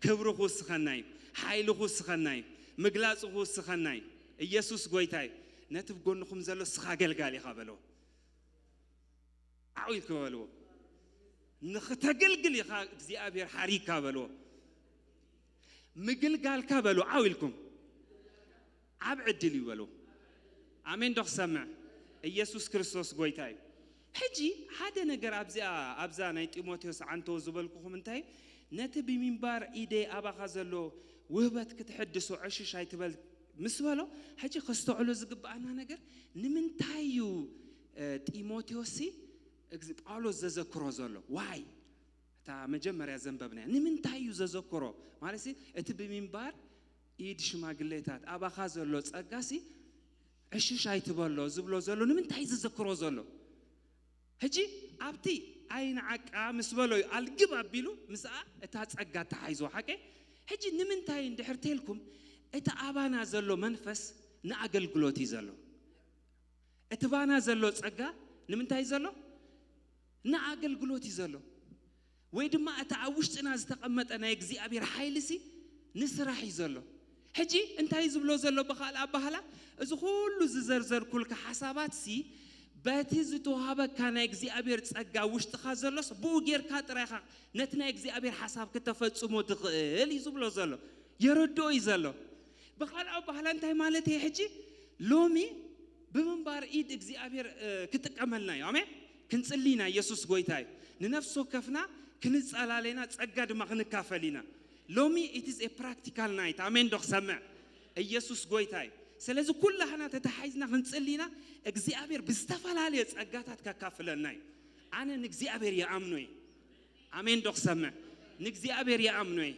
ክብሩ ኹስኸናይ ኃይሉ ኹስኸናይ ምግላጽ ኹስኸናይ ኢየሱስ ጎይታይ ነትብ ጎንኹም ዘሎ ስኻ ገልጋሊ ኻበሎ አውይ ከበሎ ንኽተገልግል ይኻ እግዚአብሔር ሐሪካ በሎ ምግልጋልካ በሎ አውይልኩም አብዕድል ይበሎ አሜን ዶኽ ሰምዕ ኢየሱስ ክርስቶስ ጎይታይ ሕጂ ሓደ ነገር ኣብዛ ናይ ጢሞቴዎስ ዓንቶ ዝበልኩኹም እንታይ ነቲ ብምንባር ኢደ ኣባኻ ዘሎ ውህበት ክትሕድሶ ዕሽሽ ኣይትበል ምስ በሎ ሕጂ ክስተውዕሎ ዝግባአና ነገር ንምንታይ እዩ ጢሞቴዎስ ጳውሎስ ዘዘክሮ ዘሎ ዋይ እታ መጀመርያ ዘንበብና ንምንታይ እዩ ዘዘክሮ ማለት እቲ ብምንባር ኢድ ሽማግሌታት ኣባኻ ዘሎ ጸጋሲ ዕሽሽ ኣይትበሎ ዝብሎ ዘሎ ንምንታይ ዘዘክሮ ዘሎ ሕጂ ኣብቲ ኣይን ዓቃ ምስ በሎ ኣልግብ ኣቢሉ ምስኣ እታ ጸጋ ተሓይዞ ሓቀ ሕጂ ንምንታይ እንድሕርተልኩም እቲ ኣባና ዘሎ መንፈስ ንኣገልግሎት እዩ ዘሎ እቲ ባና ዘሎ ጸጋ ንምንታይ ዘሎ ንኣገልግሎት እዩ ዘሎ ወይ ድማ እቲ ኣብ ውሽጥና ዝተቐመጠ ናይ እግዚአብሔር ሓይልሲ ንስራሕ እዩ ዘሎ ሕጂ እንታይ ዝብሎ ዘሎ በኻል ኣባህላ እዚ ሁሉ ዝዘርዘርኩልካ ሓሳባትሲ በቲ ዝተዋሃበካ ናይ እግዚአብሔር ጸጋ ውሽጥኻ ዘሎስ ብኡ ጌርካ ጥራይኻ ነቲ ናይ እግዚአብሔር ሓሳብ ከተፈጽሞ ትኽእል እዩ ዝብሎ ዘሎ የረድኦ እዩ ዘሎ በኻል ኣባህላ እንታይ ማለት እዩ ሕጂ ሎሚ ብምንባር ኢድ እግዚአብሔር ክጥቀመልና እዩ አሜን ክንጽሊና ኢየሱስ ጎይታይ ንነፍስ ወከፍና ክንጸላለይና ጸጋ ድማ ክንካፈሊና ሎሚ it is a practical night አሜን ዶኽ ሰምዕ ኢየሱስ ጎይታይ ስለዚህ ኩላህና ተተሓይዝና ክንጽሊና እግዚአብሔር ብዝተፈላለየ ጸጋታት ከካፍለና እዩ ኣነ ንእግዚአብሔር ይኣምኖ እዩ አሜን ዶኽ ሰምዕ ንእግዚአብሔር ይኣምኖ እዩ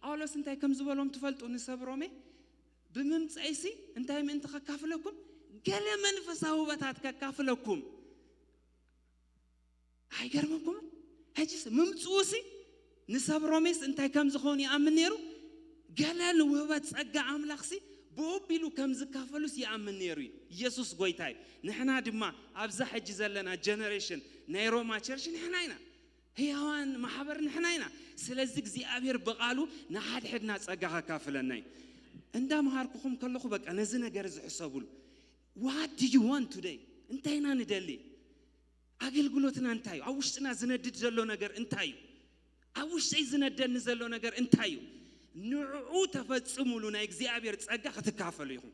ጳውሎስ እንታይ ከም ዝበሎም ትፈልጡ ንሰብሮሜ ብምምጽአይሲ እንታይ ምእንቲ ከካፍለኩም ገለ መንፈሳዊ ውበታት ከካፍለኩም አይገርምኩም ሕጂስ ምምጽኡሲ ንሰብሮሜስ እንታይ ከም ዝኸውን ይኣምን ነይሩ ገለን ውበት ጸጋ ኣምላኽሲ ብኡቢሉ ከም ዝካፈሉስ ይኣምን ነይሩ ኢየሱስ ጎይታይ ንሕና ድማ ኣብዛ ሕጂ ዘለና ጀነሬሽን ናይ ሮማ ቸርች ንሕና ኢና ህያዋን ማሕበር ንሕና ኢና ስለዚ እግዚአብሔር በቃሉ ንሓድሕድና ጸጋ ከካፍለና እዩ እንዳምሃርኩኹም ከለኹ በቃ ነዚ ነገር ዝሕሰቡሉ what do you want today እንታይና ንደሊ አገልግሎትና እንታይ ኣብ ውሽጥና ዝነድድ ዘሎ ነገር እንታይ እዩ ኣብ ውሽጠይ ዝነደድን ዘሎ ነገር እንታይ እዩ ንዑ ተፈጽሙሉ ናይ እግዚአብሔር ጸጋ ክትካፈሉ ኢኹም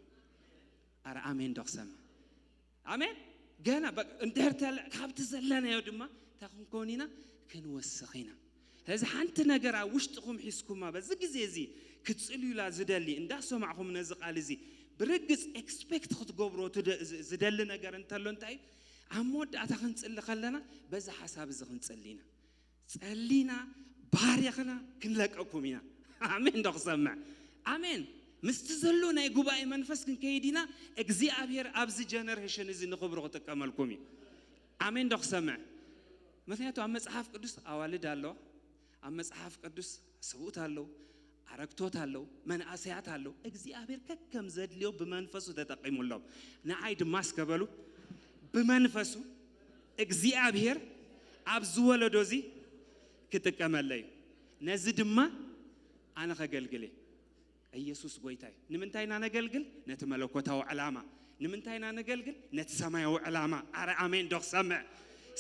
አረ አሜን ዶኽ ሰምዕ አሜን ገና እንድሕርተል ካብቲ ዘለናዮ ድማ ታኹንኮኒና ክንወስኺና ስለዚ ሓንቲ ነገር ኣብ ውሽጥኹም ሒዝኩማ በዚ ግዜ እዚ ክትጽልዩላ ዝደሊ እንዳሰማዕኹም ነዚ ቃል እዚ ብርግጽ ኤክስፔክት ክትገብሮ ዝደሊ ነገር እንተሎ እንታይ እዩ ኣብ መወዳእታ ክንጽሊ ከለና በዛ ሓሳብ እዚ ክንጽሊና ጸሊና ባርኽና ክንለቀኩም ኢና አሜን ዶኽ ሰምዕ አሜን ምስቲ ዘሎ ናይ ጉባኤ መንፈስ ክንከይዲና እግዚአብሔር ኣብዚ ጀነሬሽን እዚ ንኽብሮ ክጥቀመልኩም እዩ አሜን ዶኽ ሰምዕ ምክንያቱ ኣብ መጽሓፍ ቅዱስ ኣዋልድ ኣለዋ ኣብ መጽሓፍ ቅዱስ ሰብኡት ኣለዉ አረግቶት ኣለዉ መንእሰያት ኣለዉ እግዚአብሔር ከከም ዘድልዮ ብመንፈሱ ተጠቂሙሎም ንዓይ ድማ እስከበሉ ብመንፈሱ እግዚአብሔር ኣብ ዝወለዶ እዚ ክጥቀመለይ ነዚ ድማ ኣነ ከገልግል ኢየሱስ ጎይታይ ንምንታይና ነገልግል ነቲ መለኮታዊ ዕላማ ንምንታይና ነገልግል ነቲ ሰማያዊ ዕላማ አረ አሜን ዶኽ ሰምዕ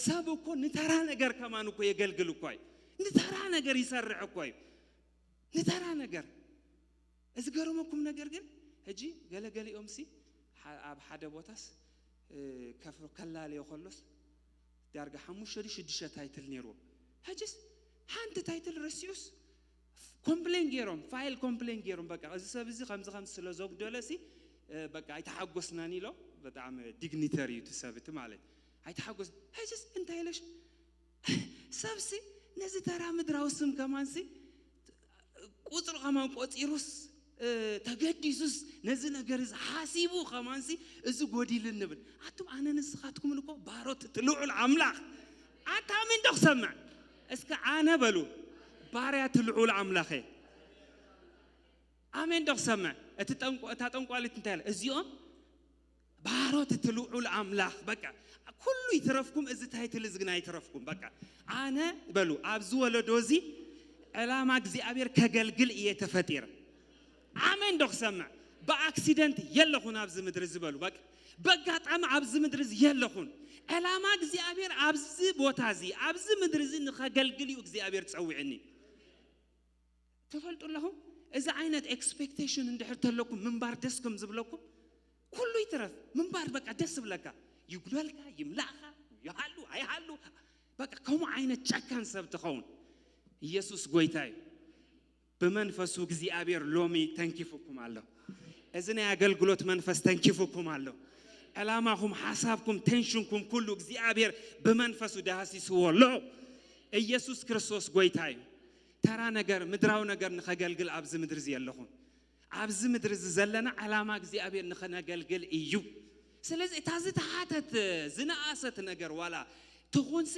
ሰብ እኮ ንተራ ነገር ከማን እኮ የገልግል እኮ እዩ ንተራ ነገር ይሰርሕ እኮ እዩ ንተራ ነገር እዚ ገረመኩም ነገር ግን ሕጂ ገለገሊኦምሲ ኣብ ሓደ ቦታስ ከፍሮ ከላለዮ ከሎስ ዳርጋ 5-6 ታይትል ነይርዎ ሕጂስ ሓንቲ ታይትል ረሲዩስ ኮምፕሌን ገይሮም ፋይል ኮምፕሌን ገይሮም በቃ እዚ ሰብ እዚ ከምዚ ስለ ዘጉደለሲ በቃ ኣይተሓጎስናን ኢሎ በጣም ዲግኒተሪ እዩ ትሰብት ማለት ኣይተሓጎስ ሕጂስ እንታይ ኢለሽ ሰብሲ ነዚ ተራ ምድራዊ ስም ከማንሲ ቁጥር ከማን ቆፂሩስ ተገዲሱስ ነዚ ነገር እዚ ሓሲቡ ከማንሲ እዚ ጎዲል ንብል ኣቱም ኣነ ንስኻትኩም ልኮ ባሮት ትልዑል ኣምላኽ ኣታምን ዶኽ ሰምዕ እስከ ኣነ በሉ ባርያ ትልዑል ኣምላኽ ኣሜን ዶኽ ሰምዕ እቲ ጠንቋሊት እንታይ ኣለ እዚኦም ባሮት ትልዑል አምላኽ በቃ ኩሉ ይትረፍኩም እዚ ታይትል ዝግና ይትረፍኩም በቃ አነ በሉ አብዙ ወለዶዚ ዕላማ እግዚአብሔር ከገልግል እየተፈጠረ አሜን ዶክሰማ በአክሲደንት የለኹን አብዝ ምድር ዝበሉ በቃ በጋጣም አብዝ ምድር የለኹን ዕላማ እግዚአብሔር አብዝ ቦታዚ አብዝ ምድር ዚ ንኸገልግል እግዚአብሔር ጸውዕኒ ተፈልጡለኹም እዚ አይነት ኤክስፔክቴሽን እንድሕር ተለኩም ምንባር ደስኩም ዝብለኩም ኩሉ ይትረፍ ምንባር በቃ ደስ ብለካ ይጉልልካ ይምላኻ ይሃሉ አይሃሉ በቃ ከም አይነት ጨካን ሰብ ትኸውን ኢየሱስ ጎይታይ በመንፈሱ እግዚአብሔር ሎሚ ተንኪፉኩም አለው እዝና ያገልግሎት መንፈስ ተንኪፉኩም አለው ዕላማኩም ሐሳብኩም ቴንሽንኩም ኩሉ እግዚአብሔር በመንፈሱ ዳሲስወሎ ኢየሱስ ክርስቶስ ጎይታይ ተራ ነገር ምድራው ነገር ንኸገልግል አብዝ ምድር ዘለኹም አብዝ ምድር ዘለና ዓላማ እግዚአብሔር ንኸነገልግል እዩ ስለዚህ ታዝ ተሓተት ዝናአሰት ነገር ዋላ ትኾንሲ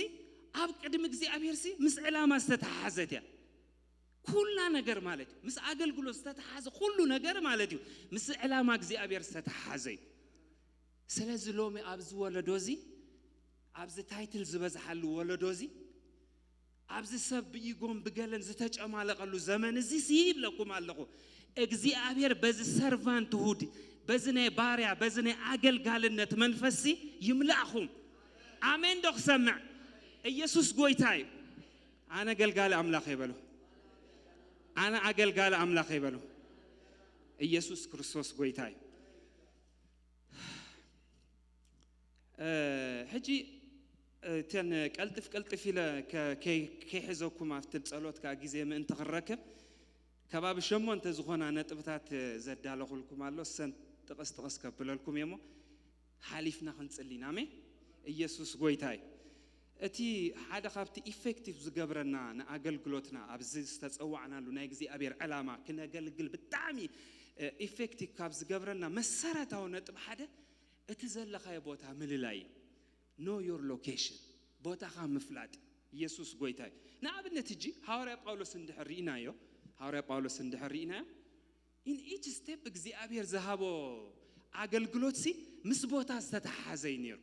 አብ ቅድም እግዚአብሔር ሲ ምስ ዕላማ ዝተተሓዘት ያ ኩላ ነገር ማለት ምስ አገልግሎት ዝተተሓዘ ሁሉ ነገር ማለት ምስ ዕላማ እግዚአብሔር ዝተተሓዘ ስለዚህ ሎሚ አብዝ ወለዶዚ አብዝ ታይትል ዝበዝሓሉ ወለዶዚ አብዝ ሰብ ይጎም ብገለን ዝተጨማለቀሉ ዘመን እዚ ሲብለኩም አለኹ እግዚአብሔር በዚ ሰርቫንት ሁድ በዝኔ ባሪያ በዝኔ አገልጋልነት መንፈሲ ይምላኹም አሜን ዶክ ሰምዕ ኢየሱስ ጎይታይ አነ አገልጋል አምላኽ ይበሉ አነ አገልጋል አምላኽ ይበሉ ኢየሱስ ክርስቶስ ጎይታይ ሕጂ ተን ቀልጥፍ ኢለ ከሕዘኩም አፍት ጸሎት ካ ጊዜ ምን ተኸረከ ከባብ ሸሞንተ ዝኾና ነጥብታት ዘዳለኹልኩም አሎ ሰን ጥቅስ ከብለልኩም የሞ ሓሊፍና ክንጽሊና አሜን ኢየሱስ ጎይታይ እቲ ሓደ ካብቲ ኢፌክቲቭ ዝገብረና ንአገልግሎትና አብዚ ዝተጸዋዕናሉ ናይ እግዚአብሔር ዕላማ ክነገልግል ብጣዕሚ ኢፌክቲቭ ካብ ዝገብረና መሰረታዊ ነጥብ ሓደ እቲ ዘለኻየ ቦታ ምልላይ know your location ቦታኻ ምፍላጥ ኢየሱስ ጎይታይ ንኣብነት እጂ ሐዋርያ ጳውሎስ እንድሕሪናዮ ሐዋርያ ጳውሎስ እንድሕሪናዮ in each step እግዚአብሔር ዘሃቦ አገልግሎት ሲ ምስ ቦታ ዝተተሓዘይ ነይሩ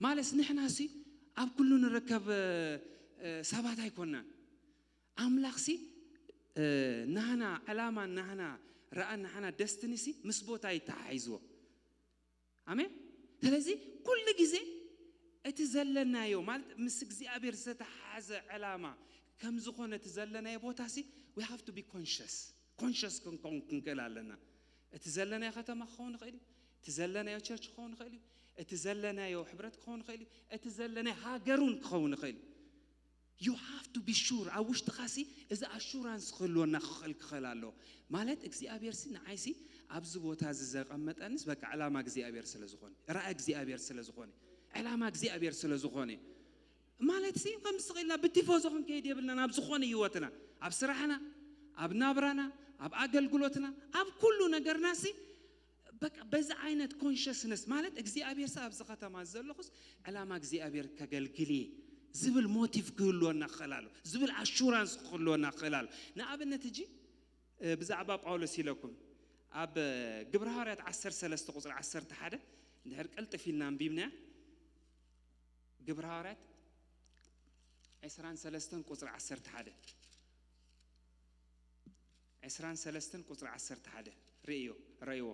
ማለት ንሕና ሲ ኣብ ኩሉ ንርከብ ሰባት ኣይኮንናን ኣምላኽ ሲ ናህና ዕላማ ናህና ረአና ናህና ደስትኒ ሲ ምስ ቦታ ይተሓይዝዎ አሜን ስለዚህ ኩሉ ጊዜ እቲ ዘለናዮ ማለት ምስ እግዚአብሔር ዝተተሓዘ ዕላማ ከም ዝኾነ እቲ ዘለናዮ ቦታ ሲ we have to be conscious ክንከላለና እቲ ዘለናዮ ከተማ ክኸውን ይኽእል እቲ ዘለናዮ ቸርች ክኸውን ይኽእል እቲ ዘለናዮ ሕብረት ክኸውን ይኽእል እቲ ዘለናዮ ሃገሩን ክኸውን ይኽእል you have to be sure አውሽጥ ኻሲ እዚ አሹራንስ ክህልወና ክኸልክኸላሎ ማለት እግዚአብሔር ሲ ንዓይሲ ኣብዚ ቦታ ዝዘቐመጠንስ በቃ ዕላማ እግዚአብሔር ስለዝኾነ ራእይ እግዚአብሔር ስለዝኾነ ዕላማ እግዚአብሔር ስለዝኾነ ማለት ሲ ከም ስቕልና ብቲፎዞ ክንከይድ የብልና ኣብ ዝኾነ ህይወትና ኣብ ስራሕና ኣብ ናብራና ኣብ አገልግሎትና ኣብ ኩሉ ነገርና ሲ በቃ በዛ አይነት ኮንሽስነስ ማለት እግዚአብሔር ሳብ ዘኸተማ ዘለኹስ ዕላማ እግዚአብሔር ከገልግሊ ዝብል ሞቲቭ ክህልወና ክኸላሎ ዝብል አሹራንስ ክህልወና ክኸላሎ ንኣብነት እጂ ብዛዕባ ጳውሎስ ኢለኩም ኣብ ግብረ ሐዋርያት 13 ቁጽር 11 እንድሕር ቀልጥፊልና አንቢብና ግብረ ሐዋርያት 13 ቁጽር 11 13 ቁጽር 11 ርእዮ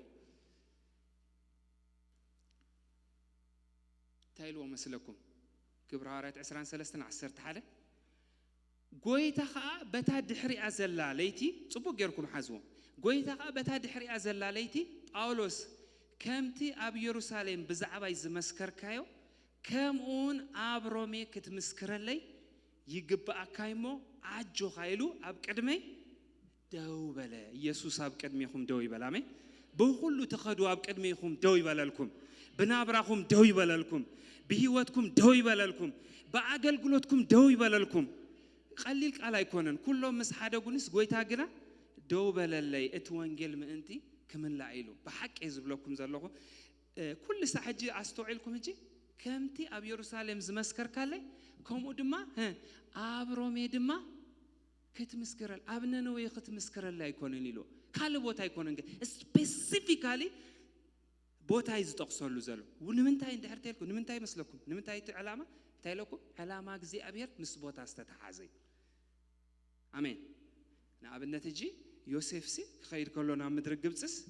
ታይልዎ መስለኩም ግብረ ሐዋርያት 13 11 ጎይታ ኸኣ በታ ድሕሪኣ ዘላ ለይቲ ጽቡቕ ጌርኩም ሓዝዎ ጎይታ ኸኣ በታ ድሕሪኣ ዘላ ለይቲ ጳውሎስ ከምቲ ኣብ ኢየሩሳሌም ብዛዕባይ ዝመስከርካዮ ከምኡን ኣብ ሮሜ ክትምስክረለይ ይግባእካይሞ ዓጆ ኻይሉ ኣብ ቅድመይ ደው በለ ኢየሱስ ኣብ ቅድሜኹም ደው ይበል አሜን ብኹሉ ተኸዱ ኣብ ቅድሜኹም ደው ይበለልኩም ብናብራኹም ደው ይበለልኩም بهيوتكم دوي بلالكم بأجلجلوتكم دوي بلالكم قليل ቃል አይኮነን ኩሎም መስሓደ ጉንስ ጎይታ ግና ደው በለለይ እትወንጌል ምእንቲ ከመላኢሉ በሐቅ ይዝብለኩም ዘለኹ ኩል ሰዓጂ አስተውዕልኩም እንጂ ከምቲ ኣብ ኢየሩሳሌም ዝመስከርካለይ ከምኡ ድማ ኣብ ሮሜ ድማ ክትምስከረል ኣብ ነነዌ ክትምስከረል አይኮነን ኢሉ ካለ ቦታ አይኮነን ስፔሲፊካሊ بوتاي زتقصلو زلو ونمنتاي اندحرتيلكم نمنتاي مسلكم نمنتاي علامه تايلكم علامه غزي ابير مس بوتا استتحازي امين نابنت اجي يوسف سي خير كلنا مدر غبصس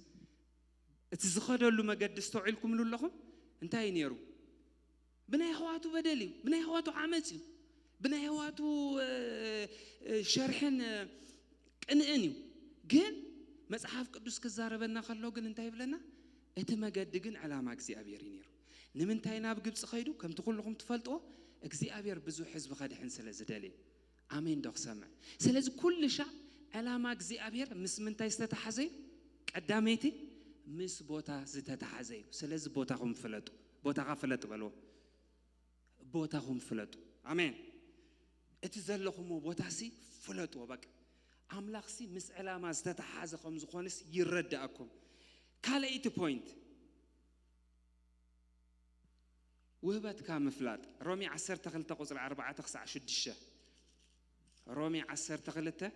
اتزخدلو مقدس توعلكم لولكم انتاي نيرو بناي هواتو بدليو بناي هواتو عمتيو بناي هواتو شرحن قنئنيو ግን መጽሐፍ ቅዱስ ከዛረበና خلو ግን እንታይ ብለና እቲ መገድ ግን ዓላማ እግዚአብሔር ይነሩ ንምንታይ ናብ ግብጽ ኸይዱ ከምቲ ኩልኩም ትፈልጦ እግዚአብሔር ብዙ ህዝብ ኸድሕን ስለዝደለ አሜን ደኽሰማ ስለዚህ ኩልሻ ዓላማ እግዚአብሔር ምስ ምንታይ ዝተተሓዘ ቀዳሜቲ ምስ ቦታ ዝተተሓዘ ስለዚህ ቦታኹም ፍለጡ ቦታኻ ፍለጥ በሎ ቦታኹም ፍለጡ አሜን እቲ ዘለኹም ቦታሲ ፍለጡ በቃ አምላኽሲ ምስ ዓላማ ዝተተሓዘ ከም ዝኾነስ ይረዳእኩም ካልአይቲ ፖይንት وهبتك مفلات رومي 10 تخلت قصر 4 تخسع 6 رومي 10 تخلت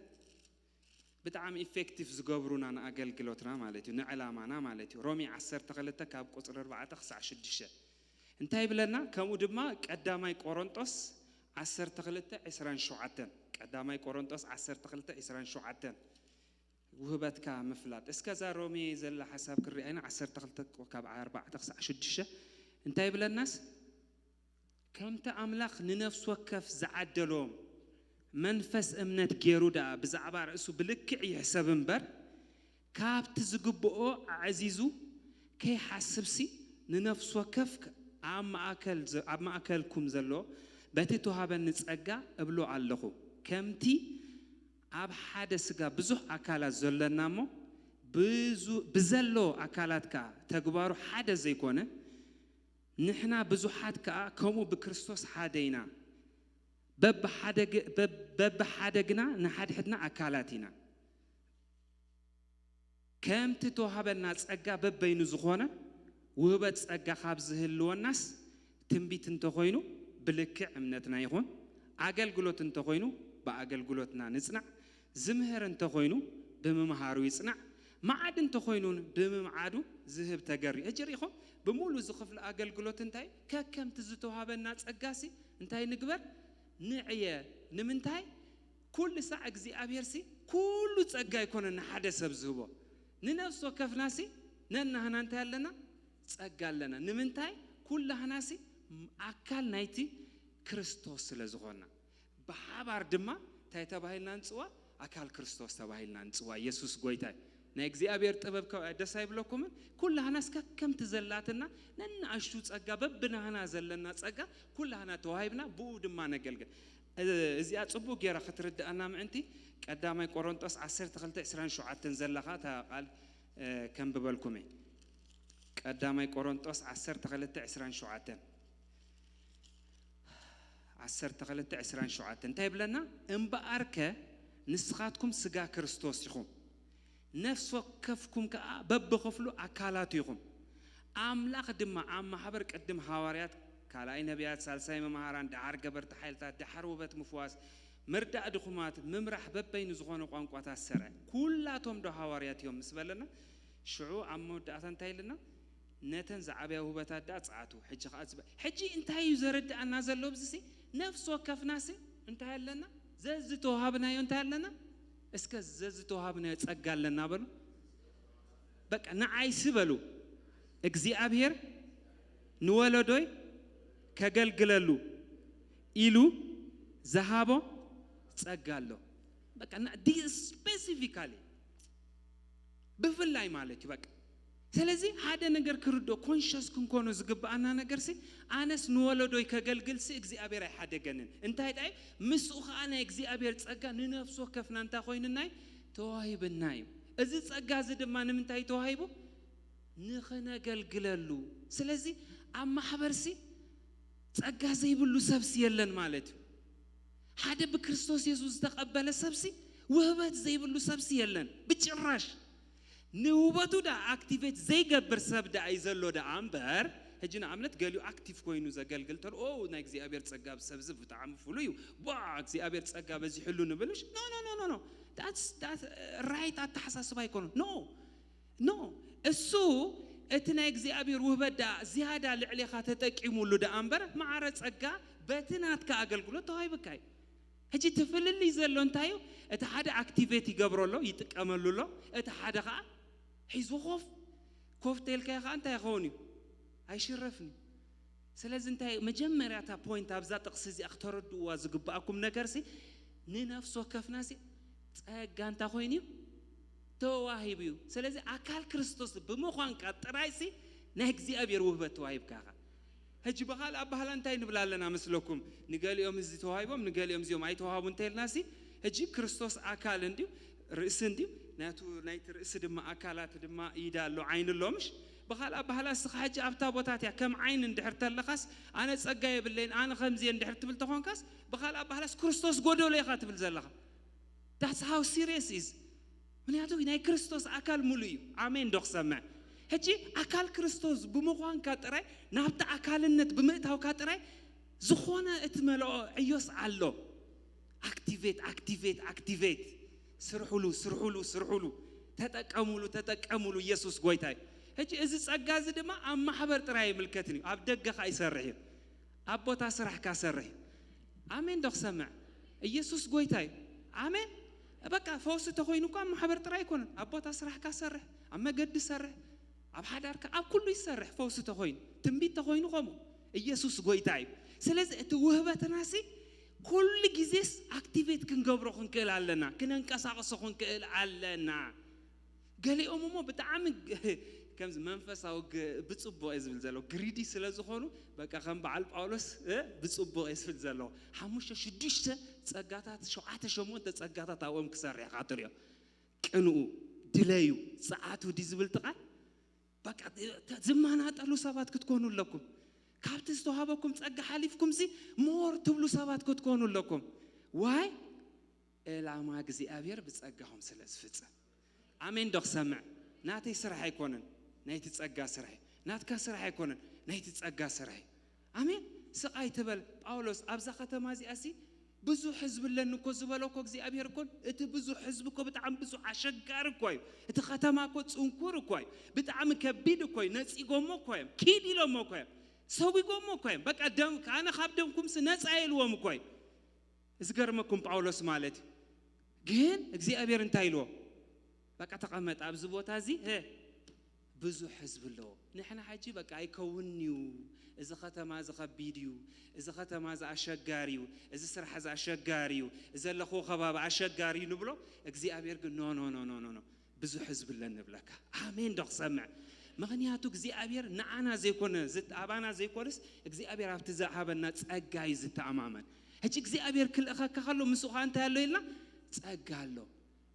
بتعم إفكتيف زجبرونا أنا أجلجلوتنا مالتي نعلامنا مالتي رومي 10 تخلت كاب قصر 4 تخسع 6 انتهي بلنا كمودما قدامي كورنثوس 10 تخلت 20 شعتن قدامي كورنثوس 10 تخلت 20 شعتن وهبتك مفلات اسكذا رومي زل حساب كرينا 10 تخلت كاب 4 تخسع 6 انتهي بلناس كم تأملاخ ننفس وكف زعدلهم منفس امنت جيرودا بزعبار اسو بلكع يحسب مبر كاب تزقبؤو عزيزو كي حسبسي ننفس وكف عم أكلكم زلو باتيتو هابن نتسقى ابلو علخو كمتي اب حادث بزح أكالات زلنامو بزلو أكالاتك تقبارو حادث زيكونه نحنا بزحات كمو بكريستوس حادينا بب حادقنا نحد حدنا أكالاتنا كم تتوهبنا تسقى ببين زخونه وهبت تسقى خابزه الناس تنبيت انتخوينو بلكع امنتنا يخون عقل قلوت انتخوينو بعقل قلوتنا نصنع زمهر انتخوينو بممهارو يصنع معاد انتخوينون بممعادو ذهب تجري اجري خو بمولو زخف العقل قلوت انتاي كم تزتوهبنا تسقاسي انتاي نقبر نعيه نمنتاي كل ساعه እግዚአብሔር سي كل ጸጋ ይኮነና ሓደ ሰብ ዝህቦ ንነፍስ ወከፍናሲ ነናህና እንታ ያለና ጸጋ አለና ንምንታይ ኩላህናሲ አካል ናይቲ ክርስቶስ ስለዝኾና በሐባር ድማ ታይ ተባሂልና እንጽዋ አካል ክርስቶስ ተባሂልና እንጽዋ ኢየሱስ ጎይታ ናይ እግዚአብሔር ጥበብ ደሳይ ብለኩም ኩላህናስ ከከም ትዘላትና ነናአሹ ጸጋ በብናህና ዘለና ጸጋ ኩላህና ተዋሂብና ብኡ ድማ ነገልገል እዚኣ ጽቡቅ ጌራ ክትርዳእና ምዕንቲ ቀዳማይ ቆሮንቶስ 10:27 ዘለኻ ታቃል ከም ብበልኩም ቀዳማይ ቆሮንቶስ 10:27 10:27 እንታይ ብለና እምበአርከ ንስኻትኩም ስጋ ክርስቶስ ይኹም ነፍስ ወከፍኩም ከ በብኸፍሉ አካላቱ ይኹም አምላኽ ድማ አብ ማህበር ቀድም ሐዋርያት ካላይ ነቢያት ሳልሳይ መማሃራን ዳዓር ገበርት ኃይልታት ዳዓር ውበት ምፍዋስ መርዳእ ድኹማት መምራሕ በበይኑ ዝኾነ ቋንቋታት ሰረ ኩላቶም ዶ ሐዋርያት እዮም ምስበለና ሽዑ አሞዳታ እንታይ ይልና ነተን ዘዓብያ ውበታት ዳ ጻዓቱ ሕጂ ኻጽበ ሕጂ እንታይ ይዘረዳእና ዘሎ ብዝሲ ነፍስ ወከፍናሲ እንታይ ያለና ዘዝተዋሃብናዮ እንታይ ያለና እስከ ዘዝተዋሃብናዮ ጸጋለና በሉ በቃ ንዓይስ በሉ እግዚአብሔር ንወለዶይ ከገልግለሉ ኢሉ ዘሃቦ ጸጋሎ በቃ ዲ ስፔሲፊካሊ በፍላይ ማለት በቃ ስለዚህ ሓደ ነገር ክርዶ ኮንሽስ ክንኮኑ ዝግባአና ነገር ሲ አነስ ንወለዶይ ከገልግልሲ እግዚአብሔር አይሓደገንን እንታይ ጣይ ምስኡ ኻና እግዚአብሔር ጸጋ ንነፍሶ ከፍናንታ ኮይንናይ ተዋሂብናይ እዚ ጸጋ ዝድማ ንምንታይ ተዋሂቡ ንኸነገልግለሉ ስለዚህ አብ ማህበርሲ ጸጋ ዘይብሉ ሰብሲ የለን ማለት ሓደ በክርስቶስ ኢየሱስ ተቀበለ ሰብሲ ወህበት ዘይብሉ ሰብሲ የለን በጭራሽ ንውበቱ ዳ አክቲቬት ዘይገብር ሰብዳ አይዘሎ ዳ አምበር ህጅና አምነት ገሊው አክቲቭ ኮይኑ ዘገልግልተል ኦ ናይ እግዚአብሔር ጸጋ በሰብዝ በጣም ፍሉዩ ዋ እግዚአብሔር ጸጋ በዚህ ሁሉ ንብልሽ ኖ that's right አታሐሳስብ አይኮን ኖ እሱ اتنا እግዚአብሔር ወህበዳ ዚያዳ ለዕሊኻ ተጠቂሙሉ ዳአምበር ማዕረ ጸጋ በትናትካ አገልግሎት ተዋይብካይ هجي تفللي زلون تايو اتحدا اكتيفيتي يقبرولو يتقملولو اتحدا خا حيزو خوف كوفتيل كاي خا انت يخوني አይሽረፍኒ ስለዚህ እንታይ መጀመሪያታ ፖይንት አብዛ ጥቅስዚ አክተረዱ ዋዝግባኩም ነገርሲ ንነፍሶ ከፍናሲ ጸጋንታ ኮይኒው ተዋሂብዩ ስለዚህ አካል ክርስቶስ በመኾን ቀጥራይሲ ናይ እግዚአብሔር ውህበት ተዋሂብካኻ هجي بخال أبهلا أنتي نبلالنا مثلكم نقال يوم زي توهايبهم نقال يوم زيهم أي توهابون تيلناسي هجي كريستوس أكال انديو رئيس انديو نايت رئيس دم أكالات دم يدالو عين اللومش بخال أبهلا سخاج أبتابوتاتيا كم عين اندحر تلخص أنا سأجاي بالليل أنا خمزي اندحر تبلتخون كاس بخال أبهلا كريستوس قدو لي خاتب الزلخة that's how serious is من يعطوك ناي كريستوس أكال موليو آمين دوخ سمع هجي أكال كريستوس بمخوان كاتراي نابت أكال النت بمئتها وكاتراي زخونا اتملو عيوس علو activate سرحولو تتكاملو يسوس قويتاي هجي إذا أجاز دما أما حبر تراي ملكتني أبدقق يسرحي أبو تسرح كسرحي آمين دوخ سمع يسوس قويتاي آمين بقى فوس تخوينو كم حبر تراي كون أبو تسرح كسرح أما قد سرح أب حدارك أب كله يسرح فوس تخوين تنبيت تخوينو قامو يسوس قويتاي سلز توهبة تناسي كل جزيس أكتيفيت كن قبره خن كل علنا كنا نكسر خن كل علنا قالي أممو بتعامل كم زمان فساو بتصبوا إزبل زلوا جريدي سلزو خانو بقى خم بعلب أولس بتصبوا إزبل زلوا حموش شديشة تسقطات شو عتشمون تسقطات أوام كسر يا خاطريا كانوا دلايو ساعات وديزبل تقال بقى زمانات ألو سبات كتكونوا لكم كابتس توهابكم تسقى حليفكم زي مور تبلو سبات كتكونوا لكم واي العما جزي أبير بتسقاهم سلز فتسة آمين دخ سمع ناتي سرح يكونن نايت تسقى سرح ناتك سرح يكونن نايت تسقى سرح آمين سقاي تبل باولوس أبزا ختمازي أسي بزو حزب لأنه كوزبالوكو جزي أبير كون بزو حزبكو بتعم بزو عشقار كوي ختماكو تسونكور كوي بتعم كبيد كوي ناس يقومو كوي كيدي لو كوي سوي قومو كوي بقى دم كأنا خابدمكم سناس عيلوهم كوي إزقرمكم باولوس مالتي جين جزي أبير انتايلو بقى تقامت أبز بوتازي هه بزو حزب الله نحن حاجي بقى يكونيو إذا ختم هذا خبيديو إذا ختم هذا عشقاريو إذا سرح هذا عشقاريو إذا الأخو خباب عشقاريو نبلو أجزي أبي يرجع نو بزو حزب الله نبلك آمين دق سمع مغنياتو أجزي أبير نعنا زي كون زت أبانا زي كورس أجزي أبير عفتزا هذا الناس أجاي زت أماما هتش أجزي أبير كل أخاك خلو مسوقان تهلو إلا تأجالو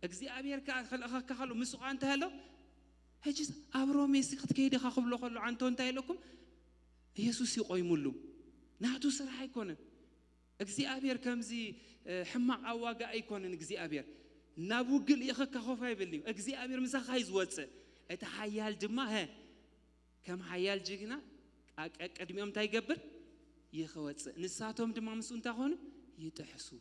أجزي أبير كأخل أخاك خلو مسوقان تهلو هجس أبرو ميسي خد كيدي خاخب لو خلو عنتون تايلكم يسوس يقيمولو ناتو سرح يكونن اجزي أبير كمزي حماق أواقع يكونن اجزي أبير نابوغل يخك خوفاي بليو اجزي أبير مسا خايز واتسه اتحيال جما ها كم حيال جينا أقدميهم تايقبر يخواتسه نساتهم دما مسون تاخون يتحسو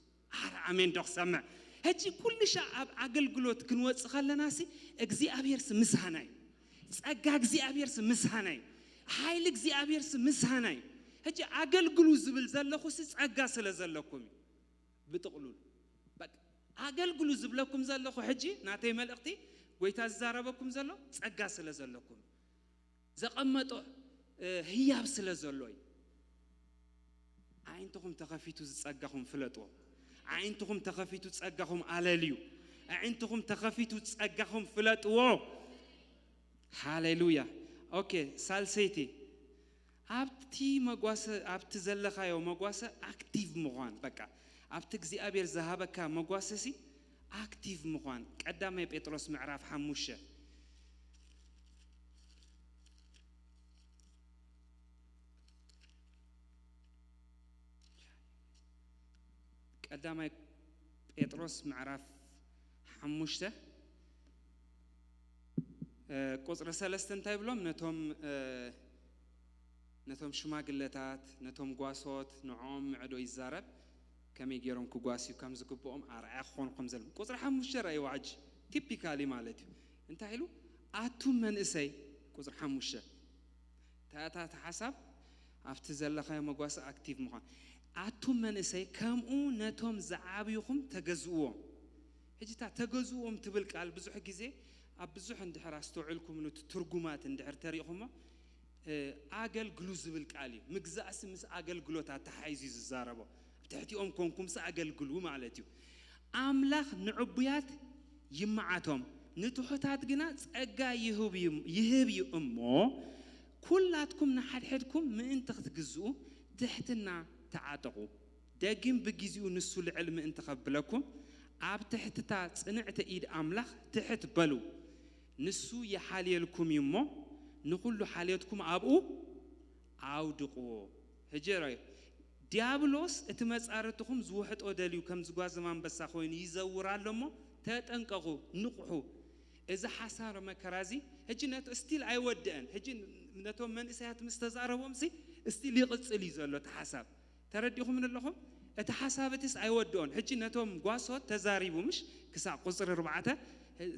آمين دوخ سمع هجي كل شيء عقل قلوت كنوات خلنا ناسي اجزي أبير سمسهناي سأجا اجزي أبير سمسهناي حيل اجزي أبير سمسهناي هجي عقل قلو زبل زلخو سأجا سلا زلكم بتقولون بق عقل قلو زبلكم زلخو هجي ناتي ملقتي ويتاز زاربكم زلو سأجا سلا زلكم زقمتو هياب سلا زلوي عينتكم تخفيتو سأجاهم فلتو عينتكم تخفيتو تسأجاهم علاليو عينتكم تخفيتو تسأجاهم فلات واو هاليلويا اوكي سالسيتي ابتي مغواسه ابتزلخا يو مغواسه اكتيف مغوان بقى ابتغزي ابير ذهبكا مغواسسي اكتيف مغوان قدامي بطرس معراف حموشه قدامي بطرس معرف حموشته قصر سلستن تايبلوم نتوم شماغلتات نتوم غواسوت نعوم عدو يزارب كمي غيرون كغواسيو كم زكبوم ارعا خونكم زلم قصر حموشه راي واج تيبيكالي مالتي انت حلو اتو من اسي قصر حموشة تاتا حسب عفت زلخا مقواس أكتيف مخان أتوم من إسي كمو نتوم زعابيهم تجزؤهم هجي تجزؤهم تبلك على بزح جزء أبزح عند حراستو علكم إنه ترجمات عند حرتاريهم أقل جلوز بالكالي مجزء اسمس أقل جلو تحيز الزاربة بتحتي كونكم سأقل جلو معلتيو أملاخ نعبيات يمعتهم نتوحتات جنات أجا يهبي أمه كلاتكم نحد حدكم من أنت تجزؤ تحتنا تعاتقوا داقين بجزيو نسو العلم أنت قبلكم عب تحت تات نعت إيد أملاخ تحت بلو نسو يحالي لكم يمه نقول له حاليتكم أبو عودقوا هجري ديابلوس اتمس أرتكم زوحت أودليو كم زواج زمان بس أخوين يزور علمه تأنقوا نقحوا إذا حصار مكرازي هجي نت استيل عودن هجي نتوم من إسهات مستزارهم سي استيل يقص لي زلوا تحسب ترديهم من اللهم اتحسابتس عودون هجي نتوم قاسو تزاريبو مش كساع قصر ربعته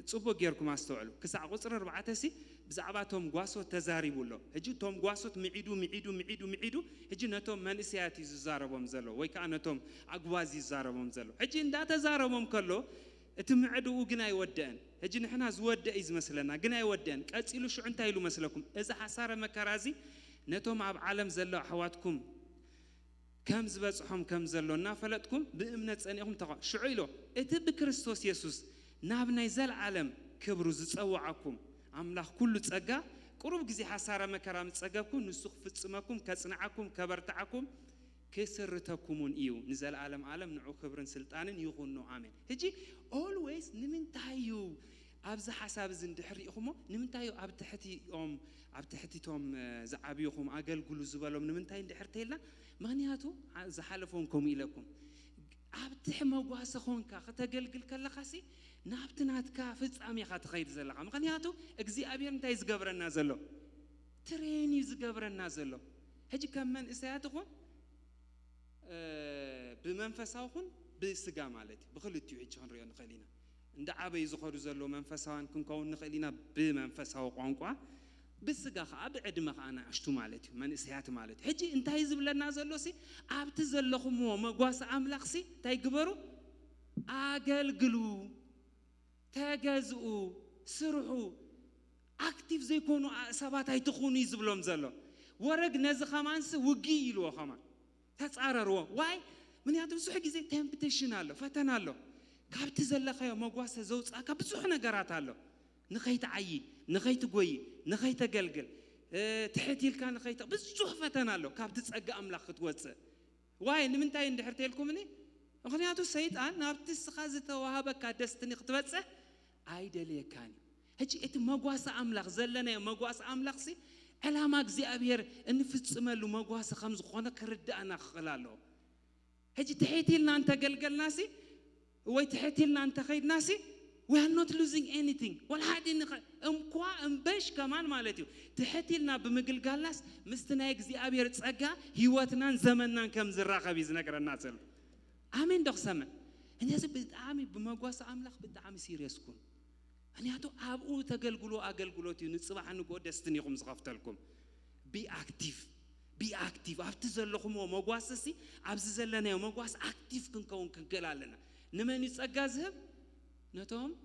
صبوا غيركم استوعلوا كساع قصر ربعته سي بزعباتهم قاسو تزاريبو له هجي توم قاسو معيدو هجي نتوم من إسهات يزاربهم زلوا ويكانتهم أقوازي يزاربهم زلوا هجي إن دا تزاربهم كله اتمعدو جنا يودن هجي نحنا زود إز مثلنا جنا يودن قصيلو شو أنت يلو مثلكم إذا حصار مكرازي نتوم عب عالم زلوا حواتكم كم زبصحهم كم زلونا فلتكم بأمنة أنهم تقع شعيلو اتب كريستوس يسوس نابنا يزال عالم كبروا زتصوعكم أملاح كل تسقى قرب جزي حصار مكرام تسقاكم نسخ في سماكم كصنعكم كبرتعكم كسرتكمون إيو نزل عالم نعو خبرن سلطان يغنو آمين هجي always نمنتايو أبز حساب زندحريهم نمنتايو أبتحتي توم زعابيهم أقل قلوا زبالهم نمنتاي ندحرتيلا مغنياتو زحالفونكم إليكم أبتحموا قواسخون كا ختقلقل كلا خاسي نابتنات كا فز أمي خات خير زلقا مغنياتو اكزي أبير نتاي زقبر النازلو تريني زقبر النازلو هجي كمان إسياتكم بمنفساوخن بسقا مالتي بخلتو يحجان ريان خلينا عند عبي زخرو زلو منفساوان كنكون نخلينا بمنفساو قوانقوا بسقا أبعد ما أنا أشتو مالتي من إسيات مالتي هجي انت هيزب لنا زلو سي أبت زلخم ومقواس أملاق سي تايقبرو أقل قلو تاقزقو سرحو أكتيف زي كونو سبات هاي تخوني يزب لهم زلو ورق نزي خمانس وقي يلو خمان تتصارروا واي من يادم سوح جزء تمبتيشن الله فتن الله كابت زلخا يا مقواس زوج كابت نقرات الله نخيت عيي نخيت قوي نخيت قلقل تحتي الكان نخيت بس فتن الله كابت تسقى أملاخ توصل واي من تاين دحرت لكم مني أخنياتو سيد أنا نابت السخازة وهابك كدستني توصل عيدلي كان هجي إت مقواس أملاخ زلنا يا مقواس أملاخ سي ألا ما جزي أبير إن في تسملوا مقواس خمس خانة كرد أنا خلاله هجي تحيتي لنا أنت قلقل ناسي ويتحيتي لنا أنت خير ناسي we are not losing anything ولا حد أمكوا أمبش كمان مالتيو تحيتي لنا بمقلقل ناس مستنا يجزي أبير تسقى هيواتنا زمننا كم زراقة بيزنا كرا الناس آمين دخ سمع هني هذا بدعامي بمقواس أملاخ بدعامي سيريس كون هني هاتو أبو أقلقلو تيو نتصبح نقول دستني خمس غفتلكم be active أفتزلكم ومقواسسي أبزلنا ومقواس active كنكون كنكلالنا نمن يتسقازهم نتوم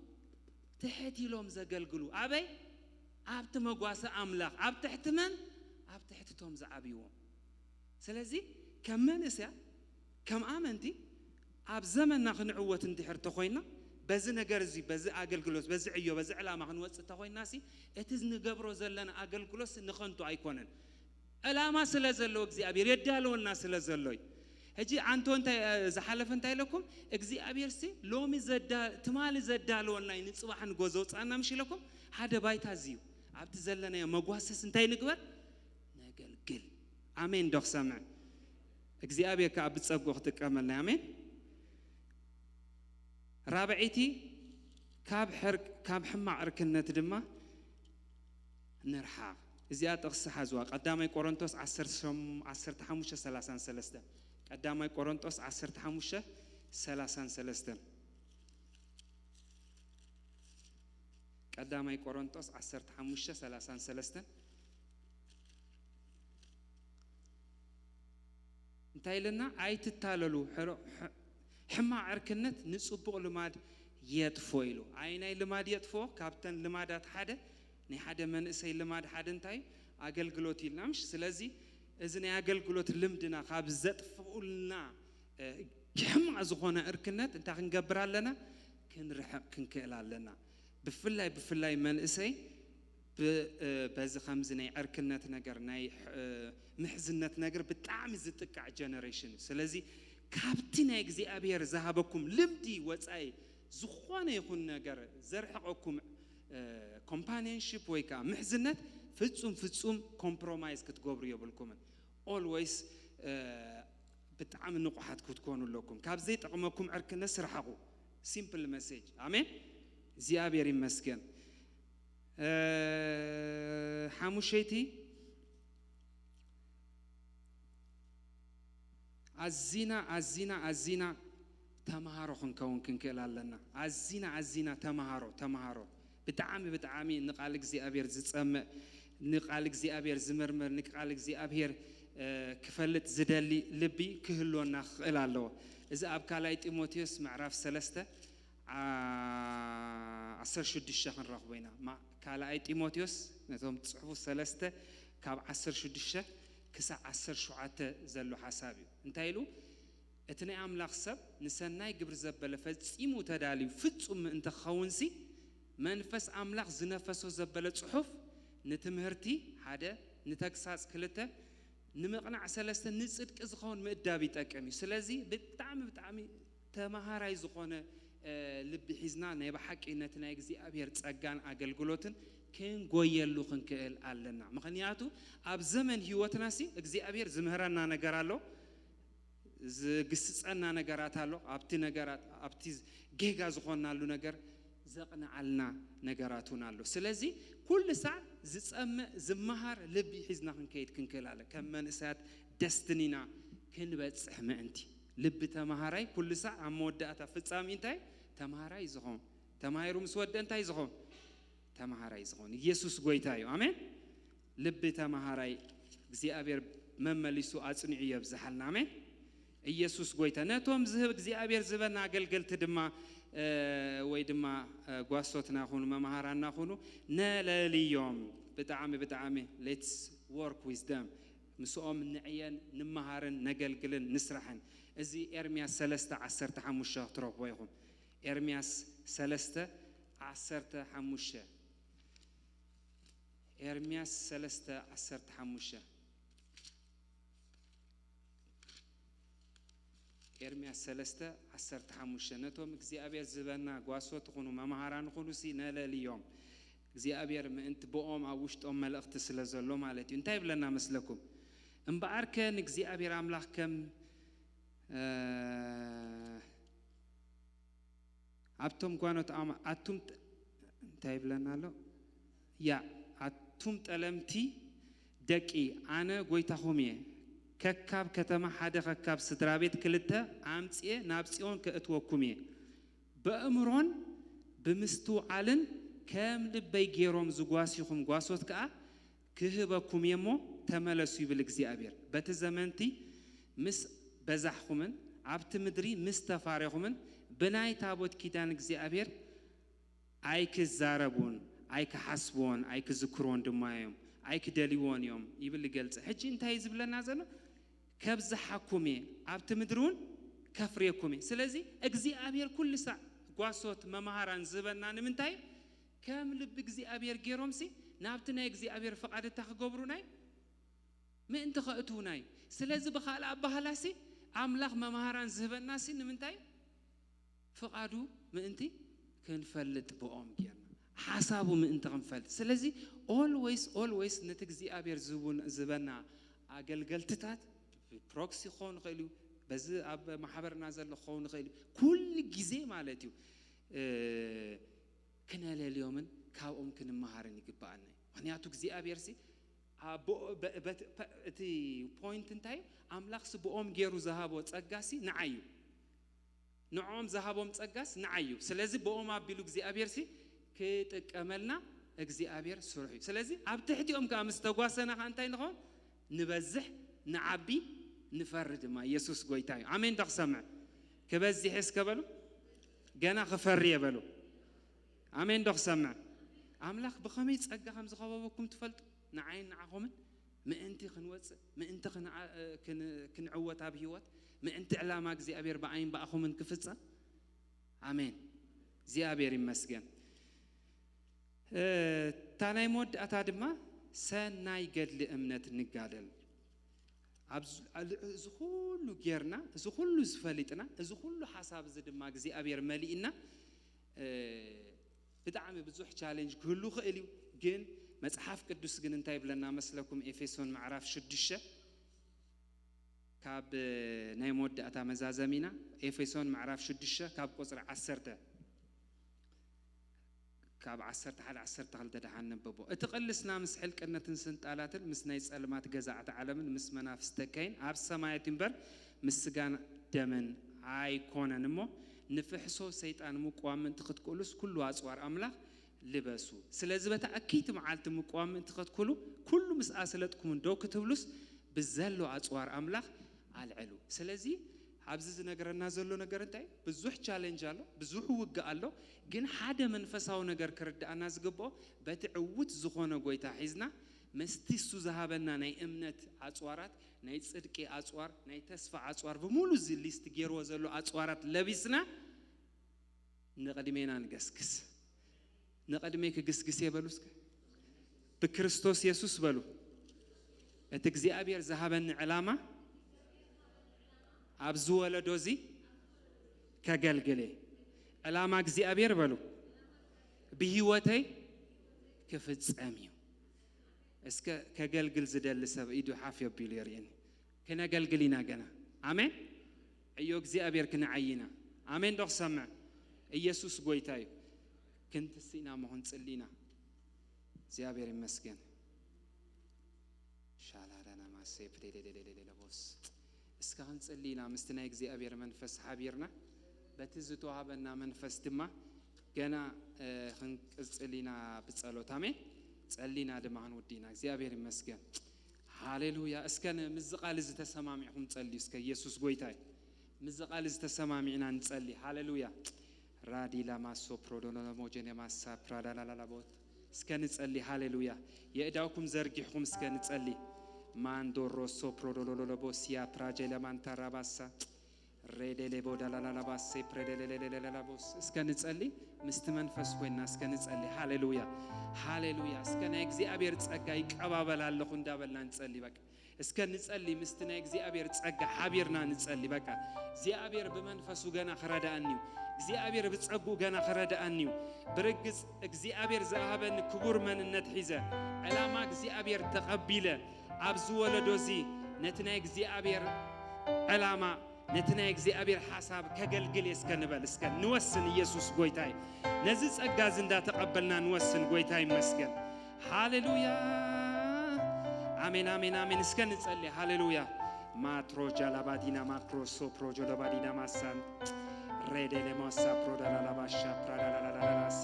تحتي لهم زقلقلو أبي أبت مقواس أملاخ أبت تحتمن أبت تحتهم زعابيوم سلازي كم من إسيا كم آمنتي أب زمن ناخن عوة انتحر تخوينا بزنا جرزي بز أقل جلوس بز عيو بز علامة خنوات تخوي ناسي اتزن قبرو زلنا أقل جلوس نخنتو أيقونن ألا ما سلزلو إجزي أبير يدالو الناس سلزلوي هجي عنتو أنت زحلف أنت لكم إجزي أبير سي لومي زدال تمالي زدالو الناي نتصبح نجوزوت أنا مشي لكم هذا بايت هزيو عبد زلنا يا مقواسس أنت نقبل نقل قل آمين دخ سمع إجزي أبير كعبد سبق وقتك عملنا آمين رابعتي كاب حمع أركنة دمه نرحى زيادة الصحة زواج قدامي كورنثوس 10:33 قدامي كورنثوس 10:33 ቀዳማይ ቆሮንቶስ 15:33 እንታይልና አይትታለሉ ሕማቅ ዕርክነት ንጽቡቕ ልማድ የጥፎ ኢሉ አይናይ ልማድ የጥፎ ካብተን ልማዳት ሓደ ናይ ሓደ መንእሰይ ልማድ ሓደ እንታይ አገልግሎት ይልናምሽ ስለዚህ እዝነ አገልግሎት ልምድና ካብ ዘጥፎልና ሕማቅ ዝኾነ ዕርክነት እንታይ ክንገብር ኣለና ክንርሕቕ ክንክእል ኣለና ብፍላይ መንእሰይ በዚ ከምዚ ናይ ዕርክነት ነገር ናይ ምሕዝነት ነገር ብጣዕሚ ዝጥቃዕ ጀነሬሽን ስለዚህ ካብቲ ናይ እግዚአብሔር ዝሃበኩም ልምዲ ወፃይ ዝኾነ ይኹን ነገር ዘርሕቐኩም ኮምፓኒየንሺፕ ወይ ከዓ ምሕዝነት ፍጹም ኮምፕሮማይዝ ክትገብሩ የብልኩምን always ብጣዕሚ ንቑሓት ክትኮኑ ኣለኩም ካብ ዘይጠቕመኩም ዕርክነት ስርሓቑ ሲምፕል መሴጅ አሜን እግዚአብሔር ይመስገን ሓሙሸይቲ አዚና ተማሃሮ ክንከውን ክንክእል ኣለና አዚና ተማሃሮ ብጣዕሚ ንቃል እግዚአብሔር ዝጸምዕ ንቃል እግዚአብሔር ዝመርመር ንቃል እግዚአብሔር ክፈልጥ ዝደሊ ልቢ ክህልወና ክእል ኣለዎ እዚ ኣብ ካልኣይ ጢሞቴዎስ ምዕራፍ 3:16 ክንረኽቦ ኢና ካልኣይ ጢሞቴዎስ ነቶም ጽሑፉ 3 ካብ 16 ክሳብ 17 ዘሎ ሓሳብ እዩ እንታይ ኢሉ እቲ ናይ ኣምላኽ ሰብ ንሰናይ ግብሪ ዘበለ ፈጺሙ ተዳልዩ ፍጹም እንትኸውንሲ መንፈስ ኣምላኽ ዝነፈሶ ዘበለ ጽሑፍ ንትምህርቲ ሓደ ንተግሳጽ ክልተ ንምቕናዕ ሰለስተ ንጽድቂ ዝኾን ምእዳብ ይጠቅም እዩ ስለዚ ብጣዕሚ ተማሃራይ ዝኾነ ልቢ ሒዝና ናይ ብሓቂነት ናይ እግዚአብሔር ጸጋን አገልግሎትን ክንጎየሉ ክንክእል ኣለና ምክንያቱ ኣብ ዘመን ህይወትናሲ እግዚአብሔር ዝምህረና ነገር ኣሎ ዝግስጸና ነገራት ኣሎ ኣብቲ ነገራት ኣብቲ ጌጋ ዝኾናሉ ነገር ዘቕናዓልና ነገራቱን ኣሎ ስለዚ ኩሉ ሰዓት ዝጸምዕ ዝመሃር ልቢ ሒዝና ክንከይድ ክንክእል ኣለ ከም መንእሰያት ደስትኒና ክንበጽሕ ምእንቲ ልቢ ተማሃራይ ኩሉ ሰዓት ኣብ መወዳእታ ፍጻሚ እንታይ ተማሃራይ ዝኾን ተማሂሩ ምስ ወደ እንታይ ዝኾን ተማሃራይ ዝኾን ኢየሱስ ጎይታ እዩ አሜን ልቢ ተማሃራይ እግዚአብሔር መመሊሱ አጽኒዑ ይብዛሐልና አሜን ኢየሱስ ጎይታ ነቶም ዝህብ እግዚአብሔር ዝበና አገልገልት ድማ ወይ ድማ ጓሶትና ኹኑ መማሃራና ኹኑ ነለልዮም ብጣዕሚ ሌትስ ወርክ ዊዝ them ምስኦም ንዕየን ንመሃርን ነገልግልን ንስራሕን እዚ ኤርምያስ 3:15 ትረኽቦ ይኹም ኤርምያስ 3:15 ኤርምያስ 3:15 ኤርምያስ 3:15 ነቶም እግዚአብሔር ዝበና ጓሶት ኹኑ መማሃራን ኹኑ ሲ ነለልዮም እግዚአብሔር ምእንቲ ብኦም ኣብ ውሽጦም መልእኽቲ ስለ ዘሎ ማለት እዩ እንታይ ብለና መስለኩም እምበኣር ከን እግዚአብሔር ኣምላኽ ከም ኣብቶም ጓኖት ኣቱም እንታይ ብለና ኣሎ ኣቱም ጠለምቲ ደቂ ኣነ ጎይታኹም እየ ከካብ ከተማ ሓደ ከካብ ስድራ ቤት ክልተ ኣምጽኤ ናብ ጽዮን ከእትወኩም እየ በእምሮን ብምስትውዓልን ከም ልበይ ገይሮም ዝጓሲኹም ጓሶት ከዓ ክህበኩም እሞ ተመለሱ ይብል እግዚአብሔር በቲ ዘመንቲ ምስ በዛሕኹምን ኣብቲ ምድሪ ምስ ተፋሪኹምን ብናይ ታቦት ኪዳን እግዚአብሔር ኣይክዛረቡን ኣይክሓስብዎን ኣይክዝክሮን ድማ እዮም ኣይክደልይዎን እዮም ይብል ገልጽ ሕጂ እንታይ ዝብለና ዘሎ ከብዛሓኩም እየ ኣብቲ ምድሪውን ከፍርየኩም እየ ስለዚ እግዚአብሔር ኩሉ ሰዓት ጓሶት መማሃራን ዝበና ንምንታይ ከም ልብ እግዚአብሔር ገይሮምሲ ናብቲ ናይ እግዚአብሔር ፍቃድ ተኽገብሩ ናይ ምእንቲ ኸእቱ ናይ ስለዚ በኻል ኣባህላሲ ኣምላኽ መማሃራን ዝህበናሲ ንምንታይ ፍቃዱ ምእንቲ ክንፈልጥ ብኦም ጌርና ሓሳቡ ምእንቲ ክንፈልጥ ስለዚ always ነቲ እግዚአብሔር ዝበና አገልገልትታት ፕሮክሲ ኾን ኸይሉ በዚ ኣብ ማሕበርና ዘሎ ኾን ኸይሉ ኩሉ ግዜ ማለት እዩ ክነለልዮምን ካብኦም ክንመሃርን ይግባአና ምክንያቱ እግዚአብሔር ሲ እቲ ፖይንት እንታይ ኣምላኽ ብኦም ገይሩ ዝሃቦ ጸጋሲ ንዓዩ ንዖም ዝሃቦም ጸጋስ ንዓዩ ስለዚ ብኦም ኣቢሉ እግዚአብሔር ሲ ክጥቀመልና እግዚአብሔር ስሩሕ ስለዚህ ኣብ ትሕቲኦም ከዓ ምስ ተጓሰና እንታይ ንኾን ንበዝሕ ንዓቢ ንፈርድማ ኢየሱስ ጎይታ እዩ ኣሜን ተኽሰምዕ ክበዝሕ እስከበሉ ገና ክፈሪ የበሉ ኣሜን ተኽሰምዕ ኣምላኽ ብኸመይ ጸጋ ከም ዝኸበበኩም ትፈልጡ ንዓይን ንዓኹምን ምእንቲ ክንወፅእ ምእንቲ ክንዕወት ኣብ ህይወት ምእንቲ ዕላማ እግዚአብሔር ብዓይን ብኣኹምን ክፍጸም ኣሜን እግዚአብሔር ይመስገን ታናይ መወዳእታ ድማ ሰናይ ገድሊ እምነት ንጋደል እዚ ኩሉ ጌርና እዚ ኩሉ ዝፈሊጥና እዚ ኩሉ ሓሳብ እዚ ድማ እግዚአብሔር መሊእና ብጣዕሚ ብዙሕ ቻሌንጅ ክህሉ ክእል እዩ ግን መጽሐፍ ቅዱስ ግን እንታይ ብለና መስለኩም ኤፌሶን ምዕራፍ 6 ካብ ናይ መወዳእታ መዛዘሚና ኤፌሶን ምዕራፍ 6 ካብ ቁጽሪ 10 ካብ 11-12 ደሓንበቦ እቲ ቅልስና ምስ ሕልቅነትን ስንጣላትን ምስ ናይ ጸልማት ገዛዕቲ ዓለምን ምስ መናፍስተካይን ኣብ ሰማያት እምበር ምስ ስጋን ደምን ኣይኮነን እሞ ንፍሕሶ ሰይጣን ምቋምን ትኽትቆሉስ ኩሉ ኣጽዋር ኣምላኽ ልበሱ ስለዚህ በተአኪት መዓልት ምቋምን ትኽትቆሉ ኩሉ ምስ ኣስለጥኩም እንደው ክትብሉስ ብዘሎ ኣጽዋር ኣምላኽ አልዕሉ ስለዚህ ኣብዚ ዝነገረና ዘሎ ነገር እንታይ ብዙሕ ቻሌንጅ አሎ ብዙሕ ውጋ አሎ ግን ሓደ መንፈሳዊ ነገር ክርዳእና ዝግብኦ በትዕውት ዝኾነ ጎይታ ሒዝና መስቲሱ ዝሃበና ናይ እምነት ኣጽዋራት ናይ ጽድቂ ኣጽዋር ናይ ተስፋ ኣጽዋር በሙሉ እዚ ሊስት ገይርዎ ዘሎ ኣጽዋራት ለቢስና ንቀድሜና ንገስግስ ንቀድሜ ክግስግስ የበሉስ በክርስቶስ ኢየሱስ በሉ እቲ እግዚአብሔር ዝሃበን ዕላማ ኣብዚ ወለዶዚ ከገልግለ ዕላማ እግዚአብሔር በሉ ብህይወተይ ክፍጸም እዩ እስከ ከገልግል ዝደል ሰብ ኢዱ ሓፍ የቢሉ የርየኒ ከነገልግሊና ገና አሜን እዮ እግዚአብሔር ክንዓይና አሜን ዶኽ ሰምዕ ኢየሱስ ጎይታ እዩ ክንትሲና መሆን ጽሊና እግዚአብሔር ይመስገን ሻላዳና ማሴፕ ለለለለለለቦስ እስካሁን ጽሊና ምስትና እግዚአብሔር መንፈስ ሓቢርና በትዝተዋሃበና መንፈስ ድማ ገና ክንቅጽሊና ብጸሎት አሜን ጸሊና ድማ ወዲና እግዚአብሔር ይመስገን ሃሌሉያ እስከነ ምዝቃል ዝተሰማሚዕኩም ጸልዩ እስከ ኢየሱስ ጎይታ ምዝቃል ዝተሰማሚዕና እንጸሊ ሃሌሉያ ራዲ ላማሶ ፕሮዶኖ ሞጀኔ ማሳ ፕራዳላላቦት እስከ ንጸሊ ሃሌሉያ የእዳውኩም ዘርጊሕኩም እስከ ንጸሊ ማንዶሮሶ ፕሮዶሎሎቦሲያ ፕራጀለ ማንታራባሳ ሬዴሌ ቦዳላላባሴ ፕሬዴሌሌሌላቦስ እስከ ንጸሊ ምስት መንፈስ ኮይና እስከ ንጸሊ ሃሌሉያ ሃሌሉያ እስከ ናይ እግዚአብሔር ጸጋ ይቀባበላለሁ እንዳበልና እንጸሊ በቃ እስከ ንጸሊ ምስት ናይ እግዚአብሔር ጸጋ ሓቢርና እንጸሊ በቃ እግዚአብሔር በመንፈሱ ገና خረዳአኒው እግዚአብሔር በጸጉ ገና خረዳአኒው ብርግጽ እግዚአብሔር ዘሃበን ክቡር መንነት ሒዘ ዕላማ እግዚአብሔር ተቀቢለ ኣብዚ ወለዶዚ ነትና እግዚአብሔር ዕላማ ነትና እግዚአብሔር ሐሳብ ከገልግል እስከንበል እስከ ንወስን ኢየሱስ ጎይታይ ነዚ ጸጋ ዝንዳ ተቀበልና ንወስን ጎይታይ መስገን ሃሌሉያ አሜን አሜን አሜን እስከ ንጸልይ ሃሌሉያ ማትሮጃ ላባዲና ማክሮሶ ፕሮጆ ላባዲና ማሳን ሬዴሌ ማሳ ፕሮዳላባሻ ፕራዳላላላሴ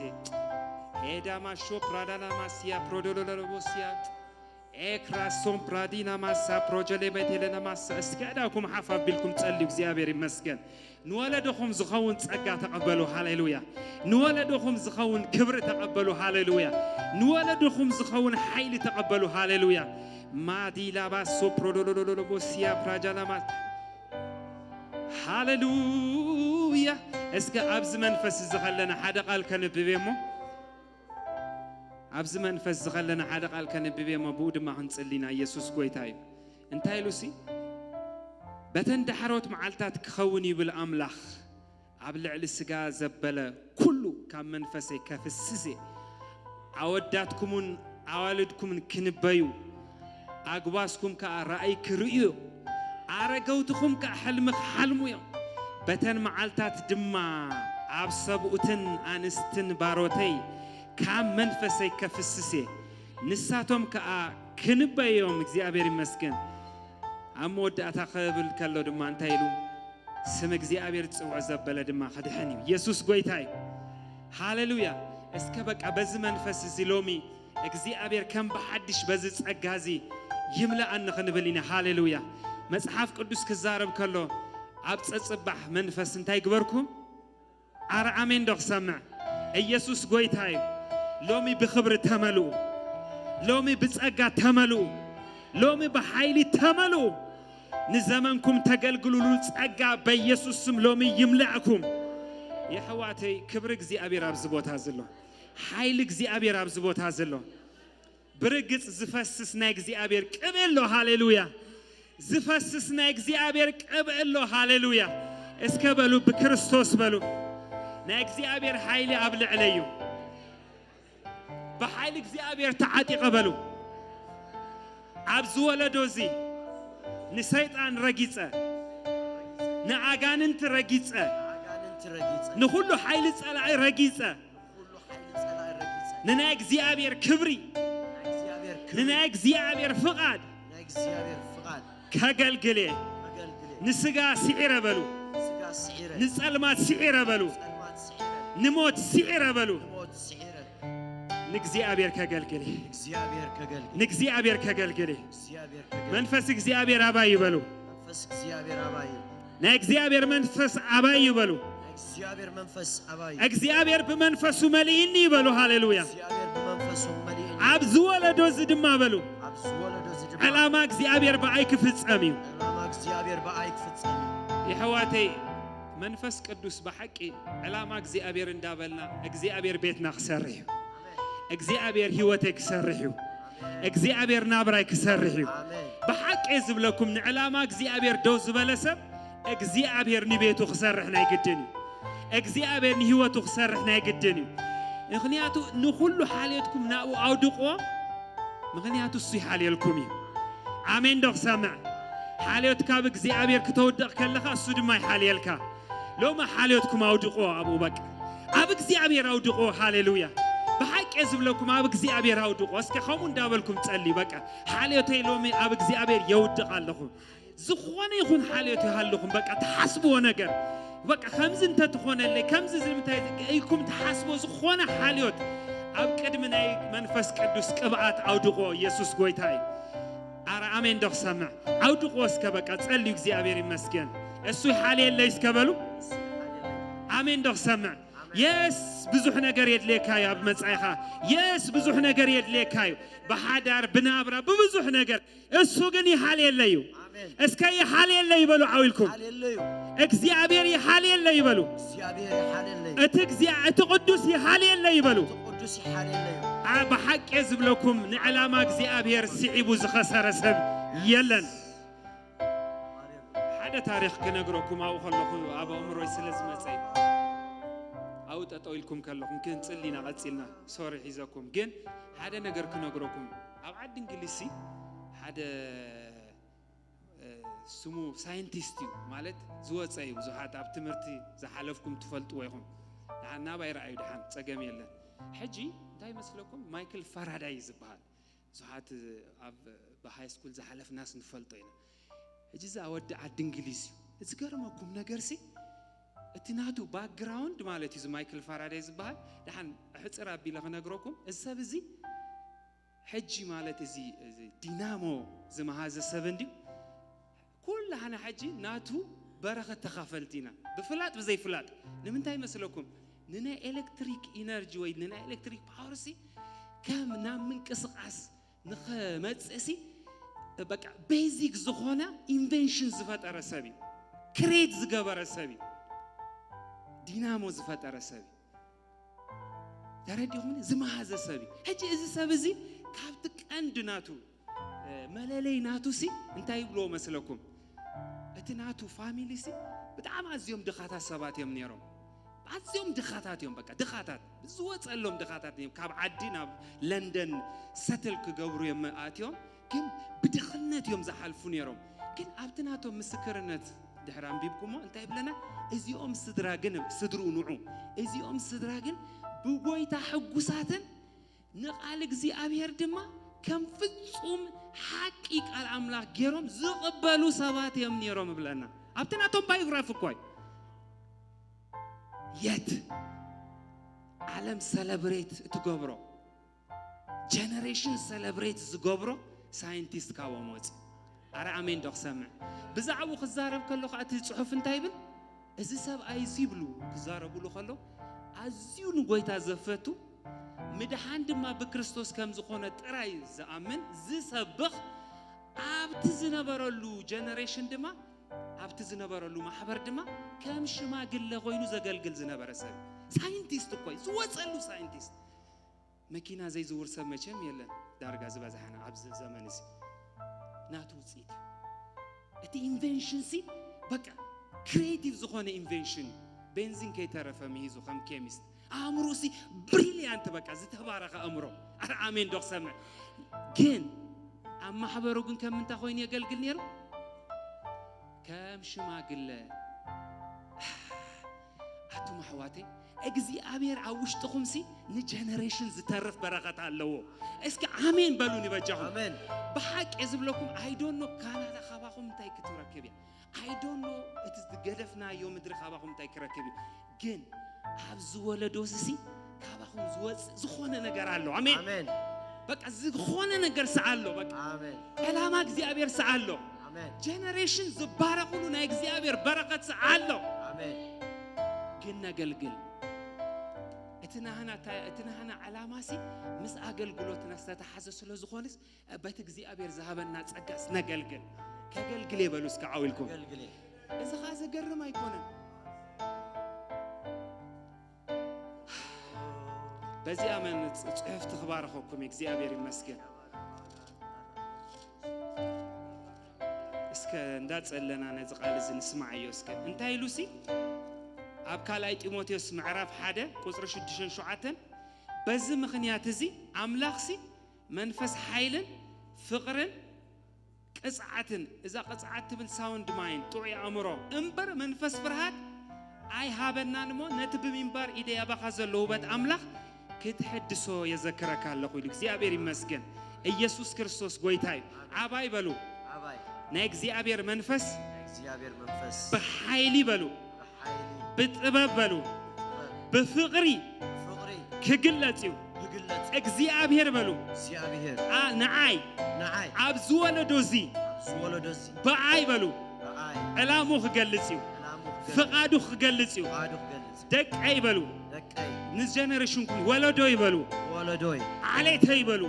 ኤዳማሾ ፕራዳላማሲያ ፕሮዶሎሎቦሲያ ኤክራሶን ፕራዲና ማሳ ፕሮጀሌ በቴለና ማሳ እስከዳኩም ሓፋብ ቢልኩም ጸልዩ እግዚአብሔር ይመስገን ንወለደኹም ዝኸውን ጸጋ ተቀበሉ ሃሌሉያ ንወለደኹም ዝኸውን ክብር ተቀበሉ ሃሌሉያ ንወለደኹም ዝኸውን ኃይል ተቀበሉ ሃሌሉያ ማዲላ ባሶ ፕሮዶሎሎሎቦሲያ ፕራጃላማ ሃሌሉያ እስከ ኣብዚ መንፈስ ዝኸለና ሓደ ቃል ከንብቤሞ ኣብዚ መንፈስ ዝኸለና ሓደ ቃል ከንብቤሞ ብኡ ድማ ክንጽሊና ኢየሱስ ጎይታ እዩ እንታይ ሉሲ በተንዳሕሮት መዓልታት ክኸውን ይብል ኣምላኽ ኣብ ልዕሊ ስጋ ዘበለ ኩሉ ካብ መንፈሰይ ከፍስሴ ኣወዳትኩምን ኣዋልድኩምን ክንበዩ ኣግባስኩም ከዓ ራእይ ክርእዩ ኣረገውትኩም ከዓ ሕልሚ ክሓልሙ እዮም በተን መዓልታት ድማ ኣብ ሰብኡትን ኣንስትን ባሮተይ ካብ መንፈሰይ ከፍስሴ ንሳቶም ከዓ ክንበዮም እግዚአብሔር ይመስገን ኣብ መወዳእታ ክብል ከሎ ድማ እንታይ ኢሉ ስም እግዚአብሔር ጽውዕ ዘበለ ድማ ክድሕን እዩ ኢየሱስ ጎይታ እዩ ሃሌሉያ اسكا بقى بز منفس زلومي እግዚአብሔር ከም በሐድሽ በዝ ጸጋዚ ይምላ አንኸንበሊና ሃሌሉያ መጽሐፍ ቅዱስ ክዛረብ ከሎ አብ ጸጽባህ መንፈስ እንታይ ግበርኩም አረ አሜን ዶክ ሰምዕ ኢየሱስ ጎይታይ ሎሚ በክብር ተመሉ ሎሚ በጸጋ ተመሉ ሎሚ በኃይል ተመሉ ንዘመንኩም ተገልግሉሉ ጸጋ በኢየሱስ ስም ሎሚ ይምላአኩም የሐዋቴ ክብር እግዚአብሔር አብዝቦታ ዘሎ ኃይል እግዚአብሔር አብዝቦታ ዘሎ ብርግጽ ዝፈስስና እግዚአብሔር ቅበሎ ሃሌሉያ ዝፈስስና እግዚአብሔር ቅበሎ ሃሌሉያ እስከ በሉ በክርስቶስ በሉ ና እግዚአብሔር ኃይል አብልዕለዩ በኃይል እግዚአብሔር ተዓጢቀ በሉ አብዝ ወለዶዚ ንሰይጣን ረጊጸ ንአጋንንት ረጊጸ ንሁሉ ኃይል ጸላኢ ረጊጸ ننا እግዚአብሔር ክብሪ ننا እግዚአብሔር ፍቃድ ከገልግሌ ንስጋ ሲዕረ በሉ ንጸልማት ሲዕረ በሉ ንሞት ሲዕረ በሉ ንግዚአብሔር ከገልግሌ ንግዚአብሔር ከገልግሌ መንፈስ እግዚአብሔር አባይ በሉ ንግዚአብሔር መንፈስ አባይ በሉ እግዚአብሔር መንፈስ አባይ እግዚአብሔር በመንፈሱ መልኢኒ በሉ ሃሌሉያ እግዚአብሔር በመንፈሱ መልኢኒ አብዝ ወለዶ ዝድማ በሉ አብዝ ወለዶ ዝድማ ዓላማ እግዚአብሔር በአይክ ፍጻሜው ዓላማ እግዚአብሔር በአይክ ፍጻሜው ይሐዋቴ መንፈስ ቅዱስ በሐቂ ዓላማ እግዚአብሔር እንዳበልና እግዚአብሔር ቤትና ክሰርሕ እግዚአብሔር ህይወቴ ክሰርሕ እግዚአብሔር ናብራይ ክሰርሕ በሐቂ ዝብለኩም ንዓላማ እግዚአብሔር ደው ዝበለሰብ እግዚአብሔር ንቤቱ ክሰርሕ ናይ ግድን እግዚአብሔር ንህይወቱ ክሰርሕ ናይ ግድን ምክንያቱ ንኹሉ ሓልየትኩም ናኡ አውድቆ ምክንያቱ እሱ ይሓልየልኩም እዩ አሜን ዶክ ሰምዕ ሓልየትካ ብእግዚአብሔር ክትወድቕ ከለኻ እሱ ድማ ይሓልየልካ ሎማ ሓልየትኩም አውድቆ አቡ በቃ አብ እግዚአብሔር አውድቆ ሃሌሉያ በሐቂ ዝብለኩም አብ እግዚአብሔር አውድቆ እስከ ኸሙ እንዳበልኩም ጸልይ በቃ ሓልየተይ ሎሚ አብ እግዚአብሔር የውድቕ ኣለኹ ዝኾነ ይኹን ሓልየት ይሃለኹም በቃ ተሓስብዎ ነገር በቃ ከምዝ እንተ ትኾነለይ ከምዝ ዝምታይ ኢኩም ተሓስቦ ዝኾነ ሓልዮት ኣብ ቅድሚ ናይ መንፈስ ቅዱስ ቅብኣት አውድቆ ኢየሱስ ጎይታይ አረ አሜን ዶክ ሰምዕ አውድቆ እስከ በቃ ጸልዩ እግዚአብሔር ይመስገን እሱ ሓልየለይ እስከ በሉ አሜን ዶክ ሰምዕ የስ ብዙሕ ነገር የድልየካዩ ኣብ መጻኢኻ የስ ብዙሕ ነገር የድልየካዩ በሓዳር ብናብራ ብብዙሕ ነገር እሱ ግን ይሓልየለዩ እስከ ይሓልየለይ በሉ ዓዊልኩም እግዚአብሔር ይሓልየለይ በሉ እቲ ቅዱስ ይሓልየለይ በሉ በሐቂ ዝብለኩም ንዕላማ እግዚአብሔር ስዒቡ ዝኸሰረ ሰብ የለን ሓደ ታሪክ ክነግረኩም ኣብኡ ከለኹ ኣብ ኣእምሮይ ስለ ዝመፀይ ኣብኡ ጠጠው ኢልኩም ከለኹም ክንፅሊና ቀፂልና ሶሪ ሒዘኩም ግን ሓደ ነገር ክነግረኩም ኣብ ዓዲ እንግሊዝ ሓደ ስሙ ሳይንቲስት እዩ ማለት ዝወፀ እዩ ብዙሓት ኣብ ትምህርቲ ዝሓለፍኩም ትፈልጥዎ ኢኹም ናባይ ረኣዩ ድሓን ፀገም የለን ሕጂ እንታይ መስለኩም ማይክል ፋራዳይ ዝበሃል ብዙሓት ኣብ ብሃይ ስኩል ዝሓለፍናስ ንፈልጦ ኢና ሕጂ እዛ ወዲ ዓዲ እንግሊዝ እዩ ዝገርመኩም ነገርሲ እቲ ናቱ ባክግራውንድ ማለት እዩ ማይክል ፋራዳይ ዝበሃል ድሓን ሕፅር ኣቢለ ክነግረኩም እዚ ሰብ እዚ ሕጂ ማለት እዚ ዲናሞ ዝመሃዘ ሰብ እንድዩ كل هنا حجي ناتو بركة تخافلتينا بفلات بزي فلات نمنتاي مسلكم ننا إلكتريك إنرجي ويد ننا إلكتريك باورسي كم نام من كسقاس نخ متسسي بقى بيزيك زخونة invention زفات أرسابي كريت زجبر أرسابي دينامو زفات أرسابي ترى هون زما هذا سابي حجي إذا سابزي كابتك عند ناتو ملالي ناتو سي انتاي بلو مسلكم اتناتو فاميلي سي بتعام عزيوم دخاتات سبات يوم نيروم عزيوم دخاتات يوم بقى دخاتات بزوات قالهم دخاتات يوم كاب عدينا لندن ستل كجبرو يوم آتيوم كن بدخلنات يوم زحلفون يروم كن عبتناتو مسكرنات دحرام بيبكم انتاي بلنا ازيوم صدراجن صدرو نوعو ازيوم صدراجن بويتا حقوساتن نقالك زي أبير دما كم فتصوم حقيق الأملاك جيروم زقبلوا سبات يوم نيروم بلنا أبتنا توم بايوغراف كوي يت ዓለም ሰለብሬት ትገብሮ ጀነሬሽን ሰለብሬት ዝገብሮ ሳይንቲስት ካቦ ሞጽ አረ አሜን ዶክሰም ብዛዕቡ ክዛረብ ከሎ እቲ ጽሑፍ እንታይ ይብል እዚ ሰብ አይሲብሉ ክዛረብሉ ከሎ አዝዩ ንጎይታ ዘፈቱ ምድሓን ድማ በክርስቶስ ከም ዝኾነ ጥራይ ዝኣምን ዝሰብኽ ኣብቲ ዝነበረሉ ጀነሬሽን ድማ ኣብቲ ዝነበረሉ ማሕበር ድማ ከም ሽማግለ ኮይኑ ዘገልግል ዝነበረ ሰብ ሳይንቲስት እኮ ዝወፀሉ ሳይንቲስት መኪና ዘይዝውር ሰብ መቼም የለን ዳርጋ ዝበዛሕና ኣብዚ ዘመን እዚ ናቱ ውፅኢት እቲ ኢንቨንሽን ሲ በቃ ክሪኤቲቭ ዝኾነ ኢንቨንሽን ቤንዚን ከይተረፈ ሚሂዙ ከም ኬሚስት አእምሮ ሲ ብሪሊያንት በቃ ዝተባረኸ አእምሮ አረ አሜን ዶክሰም ግን ኣብ ማሕበሩ ግን ከም እንታ ኮይኑ የገልግል ነይሩ ከም ሽማግለ አቱ ማሕዋቴ እግዚአብሔር አውሽጥኹም ሲ ንጀነሬሽን ዝተርፍ በረከት ኣለዎ እስኪ አሜን በሉን ይበጃኹም አሜን በሐቅ የዝብለኩም አይ ዶንት ኖ ካናዳ ኻባኹም እንታይ ክትረከብ አይ ዶንት ኖ እትስ ገደፍና ዮ ምድር ኻባኹም እንታይ ክረከብ ግን ኣብዚ ወለዶስ ሲ ካባኹም ዝወፅ ዝኾነ ነገር ኣሎ አሜን አሜን በቃ ዝኾነ ነገር ሰዓሎ በቃ አሜን ዕላማ እግዚአብሔር ሰዓሎ አሜን ጀነሬሽን ዝባረኹሉ ናይ እግዚአብሔር በረከት ሰዓሎ አሜን ግን ነገልግል እትናህና ዓላማሲ ምስ አገልግሎትና ዝተተሓዘ ስለ ዝኾነስ በቲ እግዚአብሔር ዝሃበና ጸጋስ ነገልግል ከገልግል የበሉስ ከዓውልኩም ገልግል እዚ ኻ ዘገርም አይኮነን በዚህ አመን ጽሕፍ ተخبارخኩም እግዚአብሔር ይመስገን እስከ እንዳጸለና ነዚ ቃል እዚ ንስማዕ እስከ እንታይ ሉሲ ኣብ ካልኣይ ጢሞቴዎስ ምዕራፍ 1 ቁጥሪ 6-7 በዚ ምኽንያት እዚ አምላኽሲ መንፈስ ኃይልን ፍቅርን ቅጽዓትን እዛ ቅጽዓት ትብል ሳውንድ ማይንድ ጥዑይ አእምሮ እምበር መንፈስ ፍርሃት አይ ሃበናን ሞ ነቲ ብምንባር ኢደ ያባኻ ዘሎ ውበት አምላኽ ክትሕድሶ የዘክረካ ኣለኹ ኢሉ እግዚአብሔር ይመስገን ኢየሱስ ክርስቶስ ጎይታይ አባይ በሉ አባይ ናይ እግዚአብሔር መንፈስ በኃይሊ በሉ በጥበብ በሉ በፍቅሪ ክግለጽዩ እግዚአብሔር በሉ እግዚአብሔር ነዓይ ኣብዚ ወለዶዚ በአይ በሉ ዕላሙ ክገልጽዩ ፍቃዱ ክገልጽዩ ደቀይ በሉ ንጀነሬሽንኩም ወለዶ ይበሉ ወለዶይ ዓሌተ ይበሉ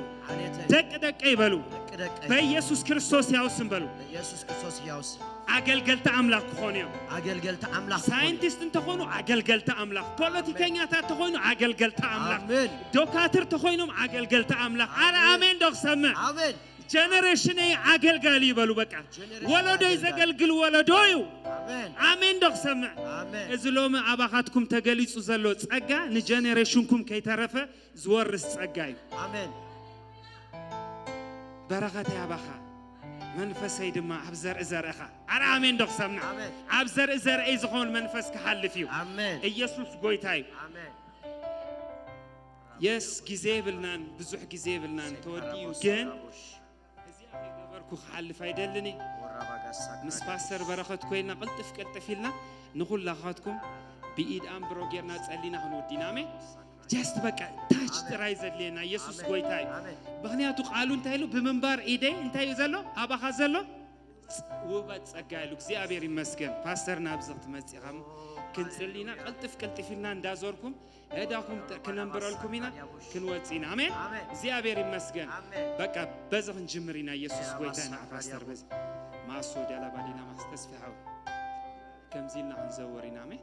ደቅ ይበሉ በኢየሱስ ክርስቶስ ያውስም በሉ ኢየሱስ ክርስቶስ ያውስም አገልገልተ አምላክ ሆነው አገልገልተ አምላክ ሳይንቲስት እንተሆኑ አገልገልተ አምላክ ፖለቲከኛታት ተሆኑ አገልገልተ አምላክ አሜን ዶክተር ተሆኑም አገልገልተ አምላክ አረ አሜን ዶክሰም አሜን ጀነሬሽን አገልጋሊ ይበሉ በቃ ወለዶይ ዘገልግል ወለዶዩ አሜን አሜን ዶክሰም አሜን እዝሎም አባኻትኩም ተገሊጹ ዘሎ ጸጋ ንጀነሬሽንኩም ከይተረፈ ዝወርስ ጸጋዩ አሜን በረከት ያባኻ መንፈሰይ ድማ አብዘር ዘርአኻ አረ አሜን ዶክሰምና አሜን አብዘር ዘርአይ ዝኾን መንፈስ ክሓልፍ እዩ አሜን ኢየሱስ ጎይታይ አሜን የስ ጊዜ ብልናን ብዙሕ ጊዜ ብልናን ተወዲዩ ግን እዚ ገበርኩ ክሓልፍ አይደልኒ ምስ ፓስተር በረከት ኮይና ቅልጥፍ ኢልና ንኹላኻትኩም ብኢድ ኣንብሮ ጌርና ጸሊና ክንወዲና አሜን ጀስት በቃ ታች ጥራይ ዘድለና ኢየሱስ ጎይታይ ምክንያቱ ቃሉ እንታይ ኢሉ ብምንባር ኢደ እንታይ ዘሎ አባኻ ዘሎ ውበት ጸጋ ኢሉ እግዚአብሔር ይመስገን ፓስተርና ኣብዝኽት መጽኻም ክንጽሊና ቅልጥፍ ኢልና እንዳዞርኩም እዳኩም ክነንብረልኩም ኢና ክንወጽና አሜን እግዚአብሔር ይመስገን በቃ በዚህ እንጅምሪና ኢየሱስ ጎይታይና ፓስተር በዚ ማሶ ዳላ ባዲና ማስተስፋው ከምዚልና እንዘወሪና አሜን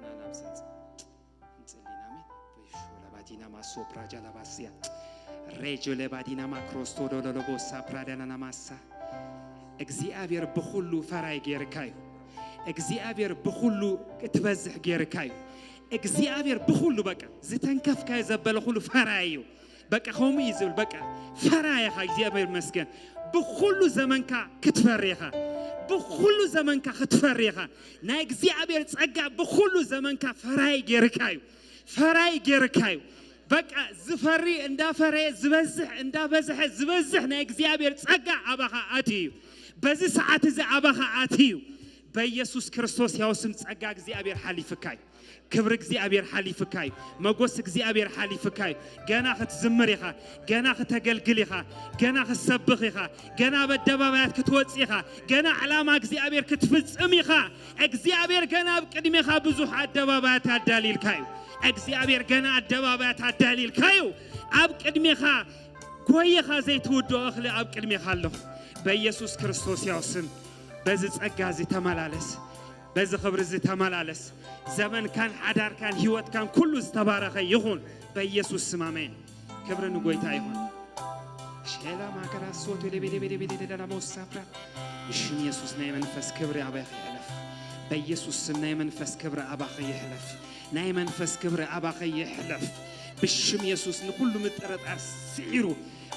ናናብሰጽ እንጽሊና አሜን በሾላ ባዲና ማሶ ፕራጃ ላባሲያ ሬጆ ለባዲና ማክሮስቶ ዶሎቦሳ ፕራዳና ማሳ እግዚአብሔር በሁሉ ፈራይ ጌርካዩ እግዚአብሔር በሁሉ ክትበዝሕ ጌርካዩ እግዚአብሔር በሁሉ በቃ ዝተንከፍካ የዘበለ ሁሉ ፈራዩ በቃ ሆሙ ይዝብል በቃ ፈራይኻ እግዚአብሔር መስገን በሁሉ ዘመንካ ክትፈሪኻ በሁሉ ዘመንካ ክትፈሪኻ ናይ እግዚአብሔር ጸጋ በሁሉ ዘመንካ ፈራይ ጌርካዩ በቃ ዝፈሪ እንዳፈረ ዝበዝሕ እንዳበዝሕ ዝበዝሕ ናይ እግዚአብሔር ጸጋ አባኻ አትዩ በዚ ሰዓት እዚ አባኻ አትዩ በኢየሱስ ክርስቶስ ያው ስም ጸጋ እግዚአብሔር ሐሊፍካይ ክብር እግዚአብሔር ሐሊፍካይ መጎስ እግዚአብሔር ሐሊፍካይ ገና ክትዝምር ኢኻ ገና ከተገልግል ኢኻ ገና ክትሰብኽ ኢኻ ገና በደባባያት ክትወጽ ኢኻ ገና ዓላማ እግዚአብሔር ክትፍጽም ኢኻ እግዚአብሔር ገና በቅድሜኻ ብዙሕ አደባባያት አዳሊልካዩ እግዚአብሔር ገና አደባባያት አዳሊልካዩ አብ ቅድሜኻ ጎይኻ ዘይትውዶ እኽሊ አብ ቅድሜኻ አለሁ በኢየሱስ ክርስቶስ ያው ስም በዚህ ጸጋ እዚህ ተመላለስ በዚህ ክብር እዚህ ተመላለስ ዘመን ካን አዳር ካን ህይወት ካን ሁሉ ተባረከ ይሁን በኢየሱስ ስም አሜን ክብርን ጎይታ ይሁን ሼላ ማከራሶት ለቤሌቤሌቤሌላ ሞሳፍራ እሺን ኢየሱስ ናይ መንፈስ ክብር አባህ ይحلف በኢየሱስ ስም ናይ መንፈስ ክብር አባህ ይحلف ናይ መንፈስ ክብር አባህ ይحلف ብሽም ኢየሱስ ለሁሉ መጠረጣር ሲሩ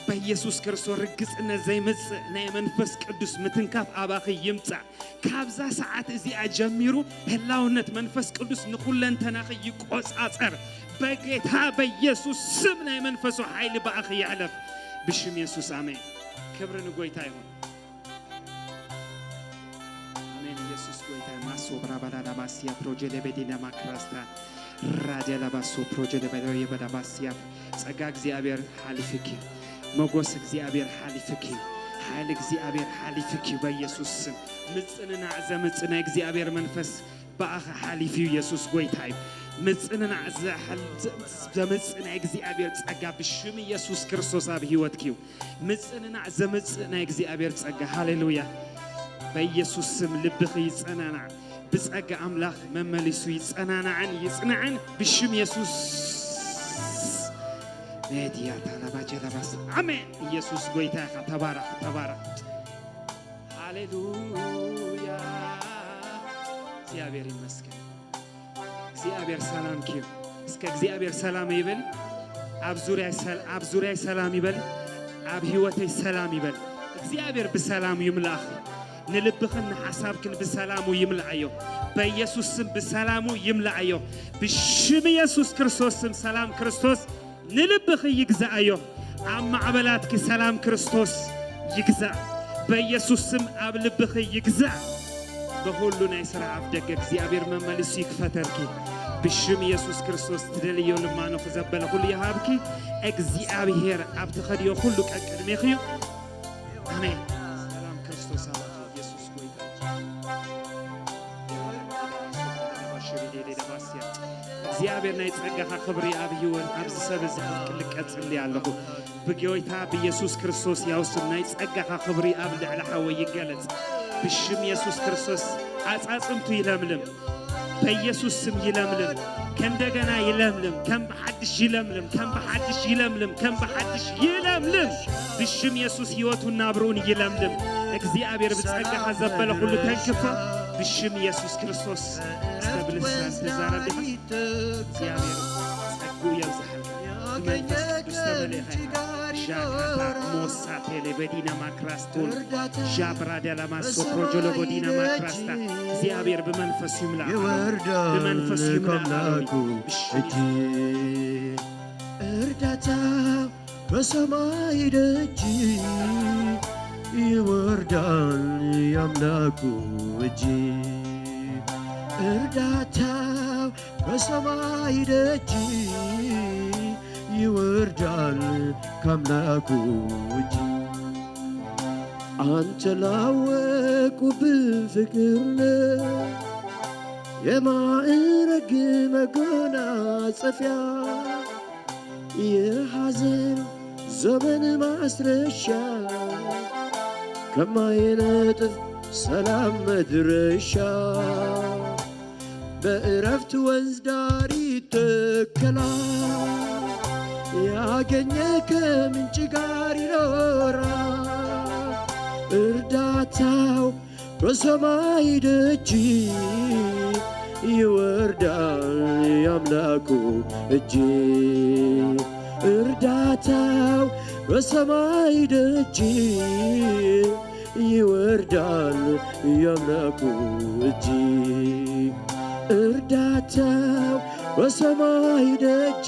በኢየሱስ ክርስቶስ ርግጽነ ዘይመጽ ናይ መንፈስ ቅዱስ ምትንካፍ አባኺ ይምጻ ካብዛ ሰዓት እዚ አጀሚሩ ህላውነት መንፈስ ቅዱስ ንኹለንተናኺ ይቆጻጸር በጌታ በኢየሱስ ስም ናይ መንፈሱ ኃይል ባኺ ያለፍ ብሽም ኢየሱስ አሜን ክብርን ጎይታ ይሁን አሜን ኢየሱስ ጎይታ ማሶ ብራባላላ ማሲያ ፕሮጀክት ለበዲና ማክራስታ ራዲያላ ባሶ ፕሮጀክት ለበዲና በዳባሲያ ጸጋ እግዚአብሔር ሐሊፍኪ መጎስ እግዚአብሔር ሐሊፍኪ ኃይል እግዚአብሔር ሐሊፍኪ በኢየሱስ ስም ምጽንና ዘምጽና እግዚአብሔር መንፈስ ባአኸ ሐሊፊ ኢየሱስ ጎይታይ ምጽንና ዘምጽና እግዚአብሔር ጸጋ ብሽም ኢየሱስ ክርስቶስ አብ ህይወትኪው ምጽንና ዘምጽና እግዚአብሔር ጸጋ ሃሌሉያ በኢየሱስ ስም ልብኺ ይጸናና በጸጋ አምላክ መመልሱ ይጸናናን ይጽናን ብሽም ኢየሱስ ነዲያ ታላባጀላ ባስ አሜን ኢየሱስ ጎይታ ተባረክ ተባረክ ሃሌሉያ እግዚአብሔር ይመስገን እግዚአብሔር ሰላም ኪው እስከ እግዚአብሔር ሰላም ይበል አብ ዙሪያ ሰላም ይበል አብ ህይወቴ ሰላም ይበል እግዚአብሔር በሰላም ይምላህ ንልብኽን ሐሳብክን በሰላሙ ይምላአዮ በኢየሱስ ስም በሰላሙ ይምላአዮ በሽም ኢየሱስ ክርስቶስ ስም ሰላም ክርስቶስ ንልብኽ ይግዛአዮ አብ ማዕበላትክ ሰላም ክርስቶስ ይግዛ በኢየሱስ ስም አብ ልብኽ ይግዛ በሁሉ ናይ ሥራ አፍ ደገ እግዚአብሔር መመልሱ ይክፈተርኪ ብሽም ኢየሱስ ክርስቶስ ትደልዮ ልማኖ ዘበለ ሁሉ ይሃብኪ እግዚአብሔር አብ ተኸዲዮ ሁሉ ቀቅድሜኺዮ አሜን ሰላም ክርስቶስ አብ ኢየሱስ ጎይታ እግዚአብሔር ናይ ጸጋኻ ክብሪ አብ ይወን አብ ሰበዝ ልቀጽል ያለሁ በጌታ በኢየሱስ ክርስቶስ ያውስም ናይ ጸጋኻ ክብሪ አብ ልዕላኻ ወይገለጽ ብሽም ኢየሱስ ክርስቶስ አጻጽምቱ ይለምልም በኢየሱስ ስም ይለምልም ከእንደገና ይለምልም ከም በሐድሽ ይለምልም ከም በሐድሽ ይለምልም ከም በሐድሽ ይለምልም ብሽም ኢየሱስ ሕይወቱና አብሮን ይለምልም እግዚአብሔር በጸጋኻ ዘበለ ሁሉ ተንክፈ ብሽም ኢየሱስ ክርስቶስ استبلسان تزارب እግዚአብሔር ጸጉ ያብዛል መንፈስ ቅዱስ ተመለኸ ጃካታ ሞሳቴ ለበዲና ማክራስቶን ጃብራዳ ለማሶ ፕሮጆሎ በዲና ማክራስታ እግዚአብሔር በመንፈሱ ይምላ በመንፈሱ ይምላ እጂ እርዳታ በሰማይ ደጅ ይወርዳል ያምላኩ እጂ እርዳታው በሰማይ ደጅ ይወርዳል ካምላኩ እጅ አንተ ላወቁብህ ፍቅር የማዕረግ መጎናጸፊያ የሐዘን ዘመን ማስረሻ ከማይነጥፍ ሰላም መድረሻ በእረፍት ወንዝ ዳር ይተከላል ያገኘ ከምንጭ ጋር ይኖራል እርዳታው በሰማይ ደጅ ይወርዳል ያምላኩ እጅ እርዳታው በሰማይ ደጅ ይወርዳል ያምላኩ እጅ እርዳታው በሰማይ ደጅ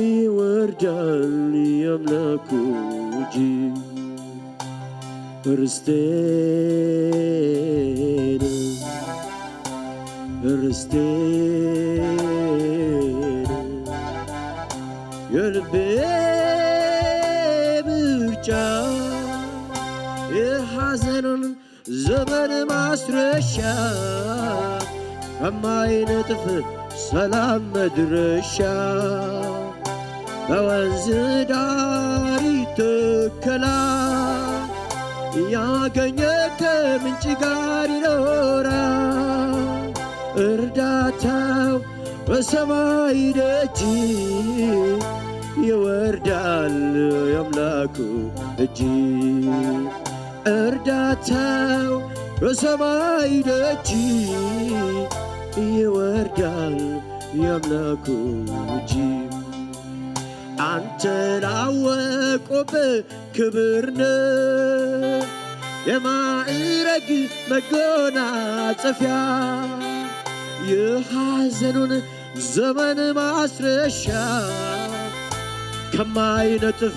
ይወርዳል ያምላኩ እጅ ርስቴን የልቤ ምርጫ የሐዘኑን ዘመን ማስረሻ ከማይነጥፍ ሰላም መድረሻ በወንዝ ዳር ይተከላል ያገኘ ከምንጭ ጋር ይኖራል እርዳታው በሰማይ ደጅ ይወርዳል የአምላኩ እጅ እርዳታው በሰማይ ደጅ ይወርዳል የአምላኩ እጅ አንተ ላወቁብህ ክብርነ የማዕረግ መጎናጸፊያ የሐዘኑን ዘመን ማስረሻ ከማይነጥፍ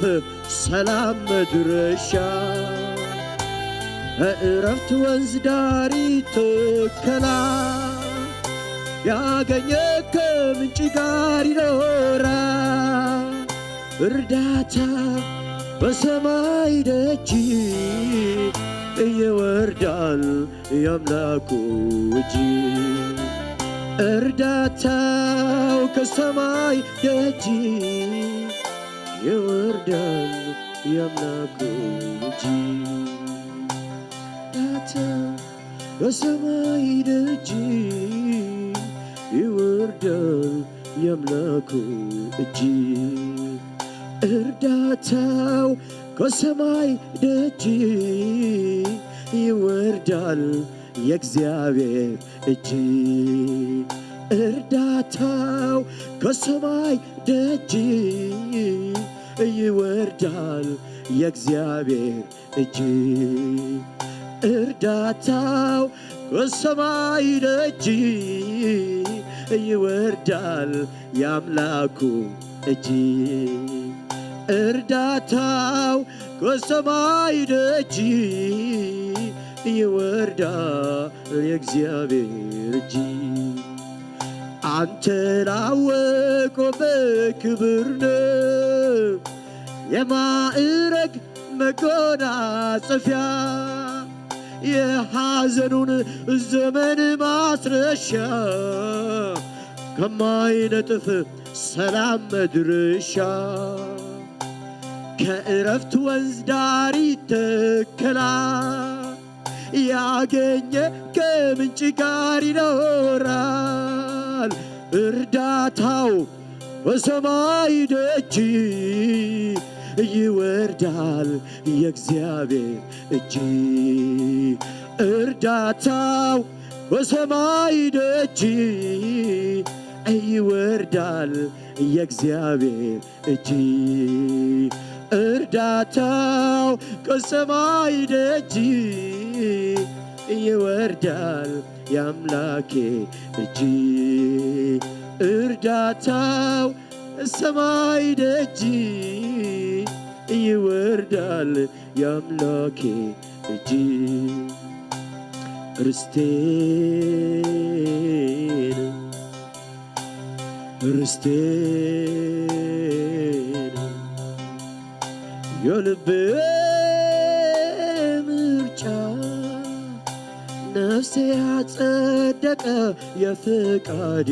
ሰላም መድረሻ በዕረፍት ወንዝ ዳር ይተከላል ያገኘ ከምንጭ ጋር ይኖራል እርዳታ በሰማይ ደጅ ይወርዳል የአምላኩ እጅ እርዳታው ከሰማይ ደጅ ይወርዳል የአምላኩ እጅ እርዳታው በሰማይ ደጅ ይወርዳል የአምላኩ እጅ እርዳታው ከሰማይ ደጅ ይወርዳል የእግዚአብሔር እጅ እርዳታው ከሰማይ ደጅ ይወርዳል የእግዚአብሔር እጅ እርዳታው ከሰማይ ደጅ ይወርዳል የአምላኩ እጅ እርዳታው ከሰማይ ደጅ ይወርዳል የእግዚአብሔር እጅ አንተ ላወቀው በክብር ነው የማዕረግ መጎናጸፊያ የሐዘኑን ዘመን ማስረሻ ከማይነጥፍ ሰላም መድረሻ ከዕረፍት ወንዝ ዳር ይተከላል ያገኘ ከምንጭ ጋር ይኖራል እርዳታው በሰማይ ደጅ ይወርዳል የእግዚአብሔር እጅ እርዳታው በሰማይ ደጅ ይወርዳል የእግዚአብሔር እጅ እርዳታው ከሰማይ ደጅ ይወርዳል የአምላኬ እጅ እርዳታው ሰማይ ደጅ ይወርዳል የአምላኬ እጅ ርስቴን የልቤ ምርጫ ነፍሴ ያጸደቀ የፍቃዴ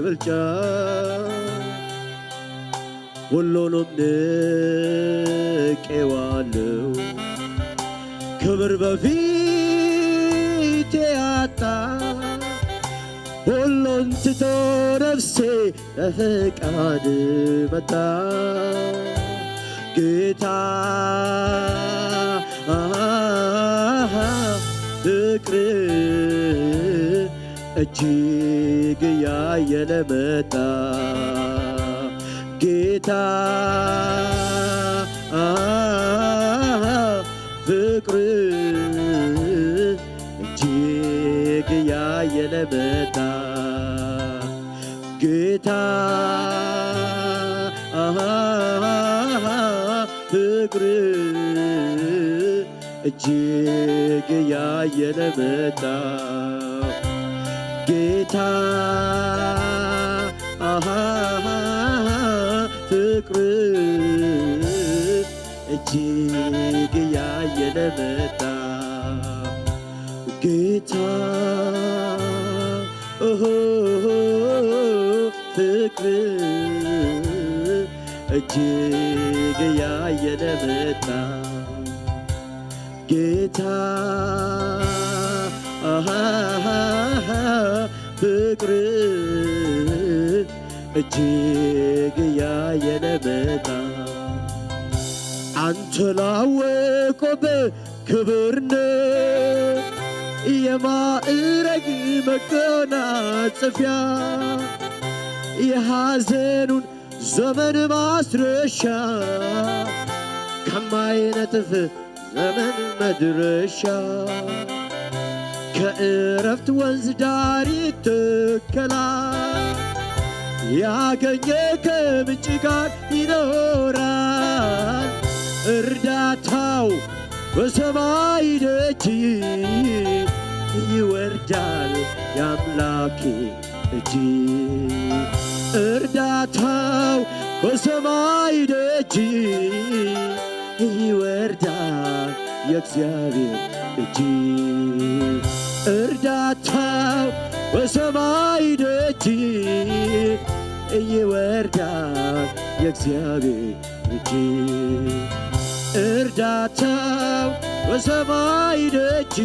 ብልጫ ሁሉንም ንቄዋለሁ ክብር በፊቴ ያጣ ሁሉን ትቶ ነፍሴ ለፍቃድ መጣ ጌታ ፍቅር እጅግ ያየለ መጣ ጌታ ፍቅር እጅግ ያየለ መጣ ጌታ ፍቅር እጅግ ያየለ መጣ ጌታ ፍቅር እጅግ ያየለ መጣ ጌታ ፍቅር እጅግ ያየለ መጣ ጌታ ፍቅር እጅግ ያየለ መጣ አንተ ላወቅኩብህ ክብርነ የማዕረግ መጎናጸፊያ የሐዘኑን ዘመን ማስረሻ ከማይነጥፍ ዘመን መድረሻ ከእረፍት ወንዝ ዳር ይተከላል ያገኘ ከምንጭ ጋር ይኖራል እርዳታው በሰማይ ደጅ ይወርዳል የአምላኬ እጅ እርዳታው በሰማይ ደጅ ይወርዳል የእግዚአብሔር እጅ እርዳታው በሰማይ ደጅ ይወርዳል የእግዚአብሔር እጅ እርዳታው በሰማይ ደጅ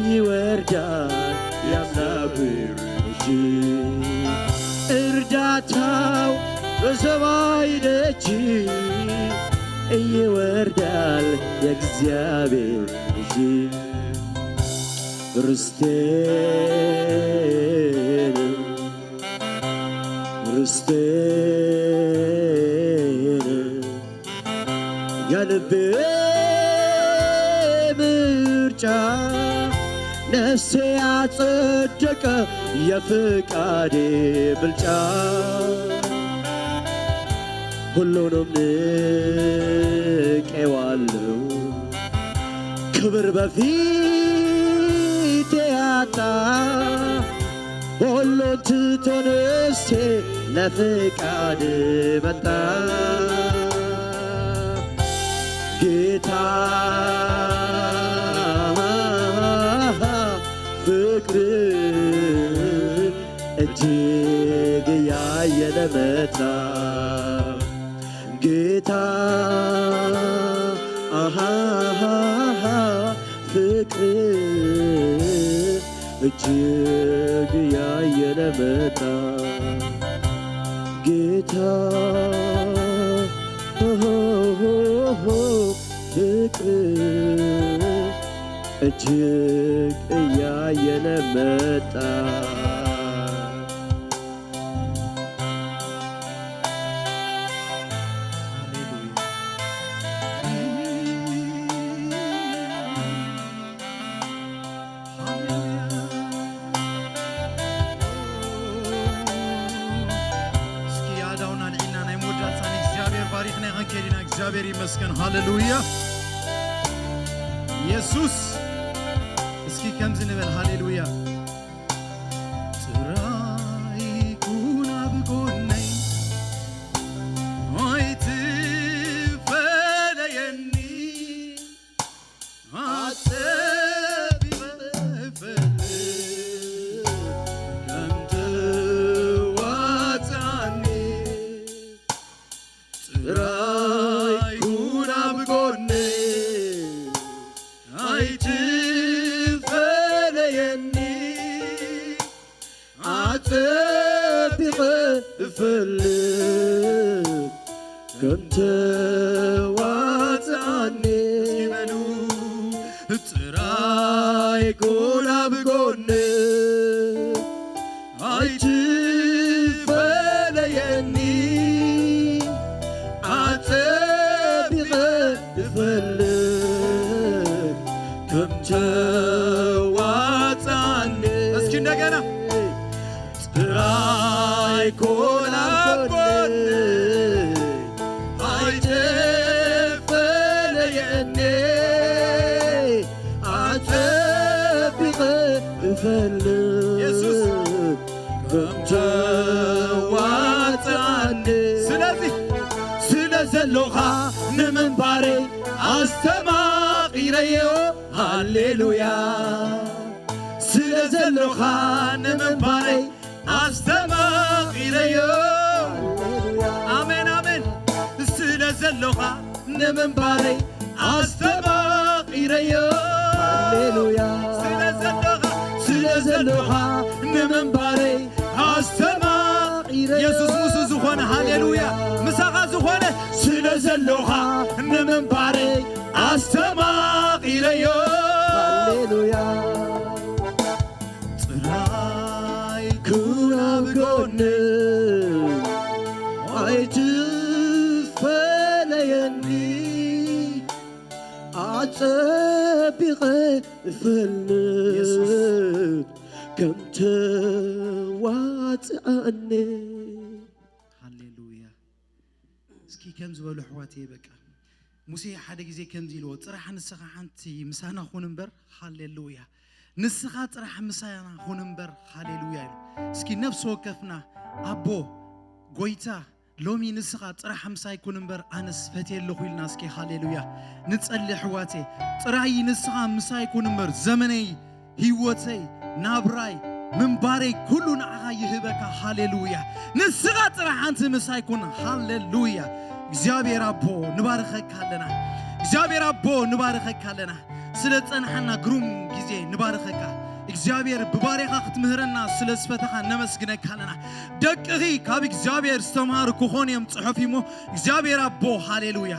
ይወርዳል የእግዚአብሔር እጅ እርዳታው በሰማይ ደጅ ይወርዳል የእግዚአብሔር እጅ ርስቴን የልቤ ምርጫ ነፍሴ ያጸደቀ የፍቃዴ ብልጫ ሁሉንም ንቄዋለሁ ክብር በፊቴ ያጣ ሁሉን ትቶ ነፍሴ ለፍቃድ መጣ ጌታ ፍቅር እጅግ ያየለ መጣ ጌታ ፍቅር እጅግ ያየለ መጣ ጌታ ፍቅር እጅግ ያየለ መጣ እግዚአብሔር ይመስገን ሃሌሉያ ኢየሱስ እስኪ ከምዝ ንበል ሃሌሉያ ጥራይ ኩና ብጎነይ ሆይት ፈለየኒ አሰብ ይበፈል ከምት ዋጻኒ ጥራይ ኩና ብጎነይ ፍልግ ከምተ ዋጻኔ ሲበሉ ጥራይ ጎና ብጎነ አይትፈለየኒ አጸቢቐ ፍልግ ከምተ ዋጻኔ እስኪ እንደገና ጥራይ ጎና ብጎነ አይትፈለየኒ زلوخا نمنباري أستماقيريو هاليلويا سلا زلوخا نمنباري أستماقيريو آمين آمين سلا زلوخا نمنباري أستماقيريو هاليلويا سلا زلوخا نمنباري أستماقيريو يسوس موسى زخونة هاليلويا مساقا زخونة سلا زلوخا نمنباري أستماقيريو هاليلويا تراي كونا بقوني ويتفليني أعتبق فلنت كم تواتعني هاليلويا اسكي كم زبالو حواتي بكا موسى حدا غزي كم زيلو صراحه نسخه حنتي مسانا خوننبر هاليلويا نسخه صراحه مسانا خوننبر هاليلويا اسكي نفس وكفنا ابو غويتا لومي نسخه صراحه مساي كوننبر انس فتي لخويلنا اسكي هاليلويا نصلي حواتي صراحي نسخه مساي كوننبر زمني هيوتي نابراي منباري كلنا نعها يهبك هاليلويا نسخه صراحه انت مساي كون هاليلويا እግዚአብሔር አቦ ንባርከካለና እግዚአብሔር አቦ ንባርከካለና ስለጸንሐና ግሩም ጊዜ ንባርከካ እግዚአብሔር በባሪያኻ ክትምህረና ስለስፈተኻ ነመስግነካለና ደቅኺ ካብ እግዚአብሔር ዝተማሃሩ ክኾንዮም ጽሑፊሞ እግዚአብሔር አቦ ሃሌሉያ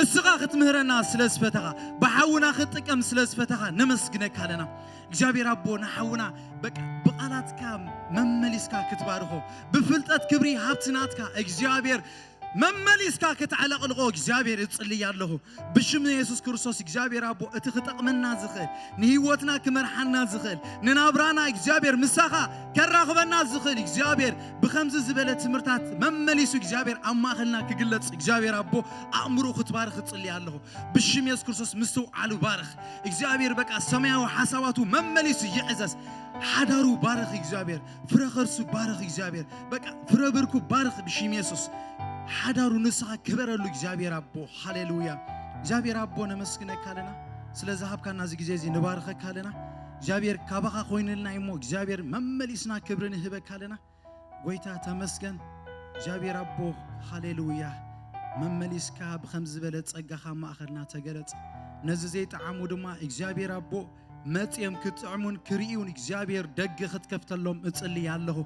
እስኻ ክትምህረና ስለስፈተኻ በሐውና ክትጥቀም ስለስፈተኻ ነመስግነካለና እግዚአብሔር አቦ ናሐውና በቃላትካ መመሊስካ ክትባርኾ በፍልጠት ክብሪ ሀብትናትካ እግዚአብሔር መመሊስካ ከተዓለቅልቆ እግዚአብሔር ይጽልይ ያለሁ በሽም ኢየሱስ ክርስቶስ እግዚአብሔር አቦ እትኽጠቅመና ዝኽል ንህይወትና ክመርሐና ዝኽል ንናብራና እግዚአብሔር ምሳኻ ከራኽበና ዝኽል እግዚአብሔር በከምዝ ዝበለ ትምርታት መመሊሱ እግዚአብሔር አማኸልና ክግለጽ እግዚአብሔር አቦ አእምሮ ክትባርኽ ጽልይ ያለሁ በሽም ኢየሱስ ክርስቶስ ምስተው አሉ ባርኽ እግዚአብሔር በቃ ሰማያዊ ሐሳባቱ መመሊሱ ይዕዘዝ ሓዳሩ ባርኽ እግዚአብሔር ፍረኸርሱ ባርኽ እግዚአብሔር በቃ ፍረብርኩ ባርኽ በሽም ኢየሱስ ሓዳሩ ንስኻ ክበረሉ እግዚአብሔር አቦ ሃሌሉያ እግዚአብሔር አቦ ነመስግነካለና ስለዚህ ሀብካና እዚ ጊዜ እዚ ንባርከካለና እግዚአብሔር ካባኻ ኮይንልና ይሞ እግዚአብሔር መመሊስና ክብርን ህበካለና ጎይታ ተመስገን እግዚአብሔር አቦ ሃሌሉያ መመሊስካ በከምዝ ዝበለ ጸጋኻ ማእኸልና ተገለጽ ነዚ ዘይጣዓሙ ድማ እግዚአብሔር አቦ መጽየም ክትዕሙን ክሪኡን እግዚአብሔር ደግ ክትከፍተሎም እጽልይ ያለሁ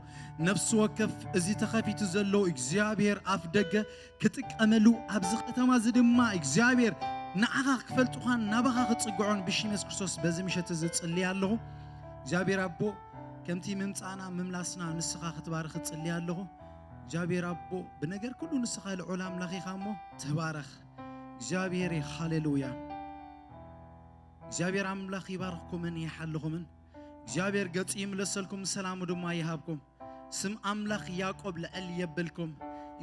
ነፍስ ወከፍ እዚ ተኸፊቱ ዘሎ እግዚአብሔር አፍ ደገ ክትቀመሉ አብዚ ከተማ ዝድማ እግዚአብሔር ንዓኻ ክፈልጡኻን ናባኻ ክጽግዑን ብሽም ኢየሱስ ክርስቶስ በዚ ምሸት ዝጽልይ ያለሁ እግዚአብሔር አቦ ከምቲ ምምጻና ምምላስና ንስኻ ክትባርኽ እጽልይ ያለሁ እግዚአብሔር አቦ በነገር ኩሉ ንስኻ ልዑል አምላኺኻሞ ተባረኽ እግዚአብሔር ሃሌሉያ እግዚአብሔር አምላኽ ይባርክኩምን ይሐልኹምን እግዚአብሔር ገጽ ይምለሰልኩም ሰላም ድማ ይሃብኩም ስም አምላኽ ያዕቆብ ለዕል ይብልኩም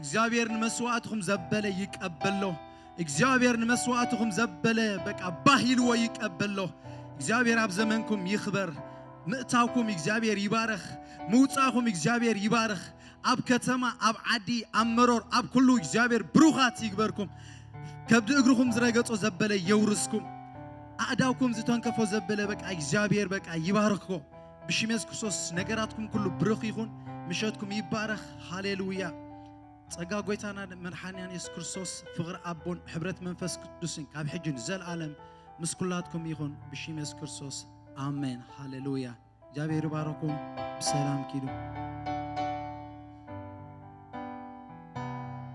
እግዚአብሔር ንመስዋዕትኩም ዘበለ ይቀበሎ እግዚአብሔር ንመስዋዕትኩም ዘበለ በቃ ባሂልዎ ይቀበሎ እግዚአብሔር አብ ዘመንኩም ይኽበር ምእታውኩም እግዚአብሔር ይባርኽ ምውጻእኩም እግዚአብሔር ይባርኽ አብ ከተማ አብ ዓዲ አብ መሮር አብ ኩሉ እግዚአብሔር ብሩኻት ይግበርኩም ከብድ እግሩኩም ዝረገጾ ዘበለ የውርስኩም አዳውኩም ዝተንከፎ ዘበለ በቃ እግዚአብሔር በቃ ይባርክኮ ብሽም ኢየሱስ ክርስቶስ ነገራትኩም ኩሉ ብሩኽ ይኹን ምሸትኩም ይባረኽ ሃሌሉያ ጸጋ ጎይታና መድኃኒያና ኢየሱስ ክርስቶስ ፍቅር አቦን ሕብረት መንፈስ ቅዱስን ካብ ሕጅን ዘለዓለም ምስ ኩላትኩም ይኹን ብሽም ኢየሱስ ክርስቶስ አሜን ሃሌሉያ እግዚአብሔር ይባርኩም በሰላም ኪዱ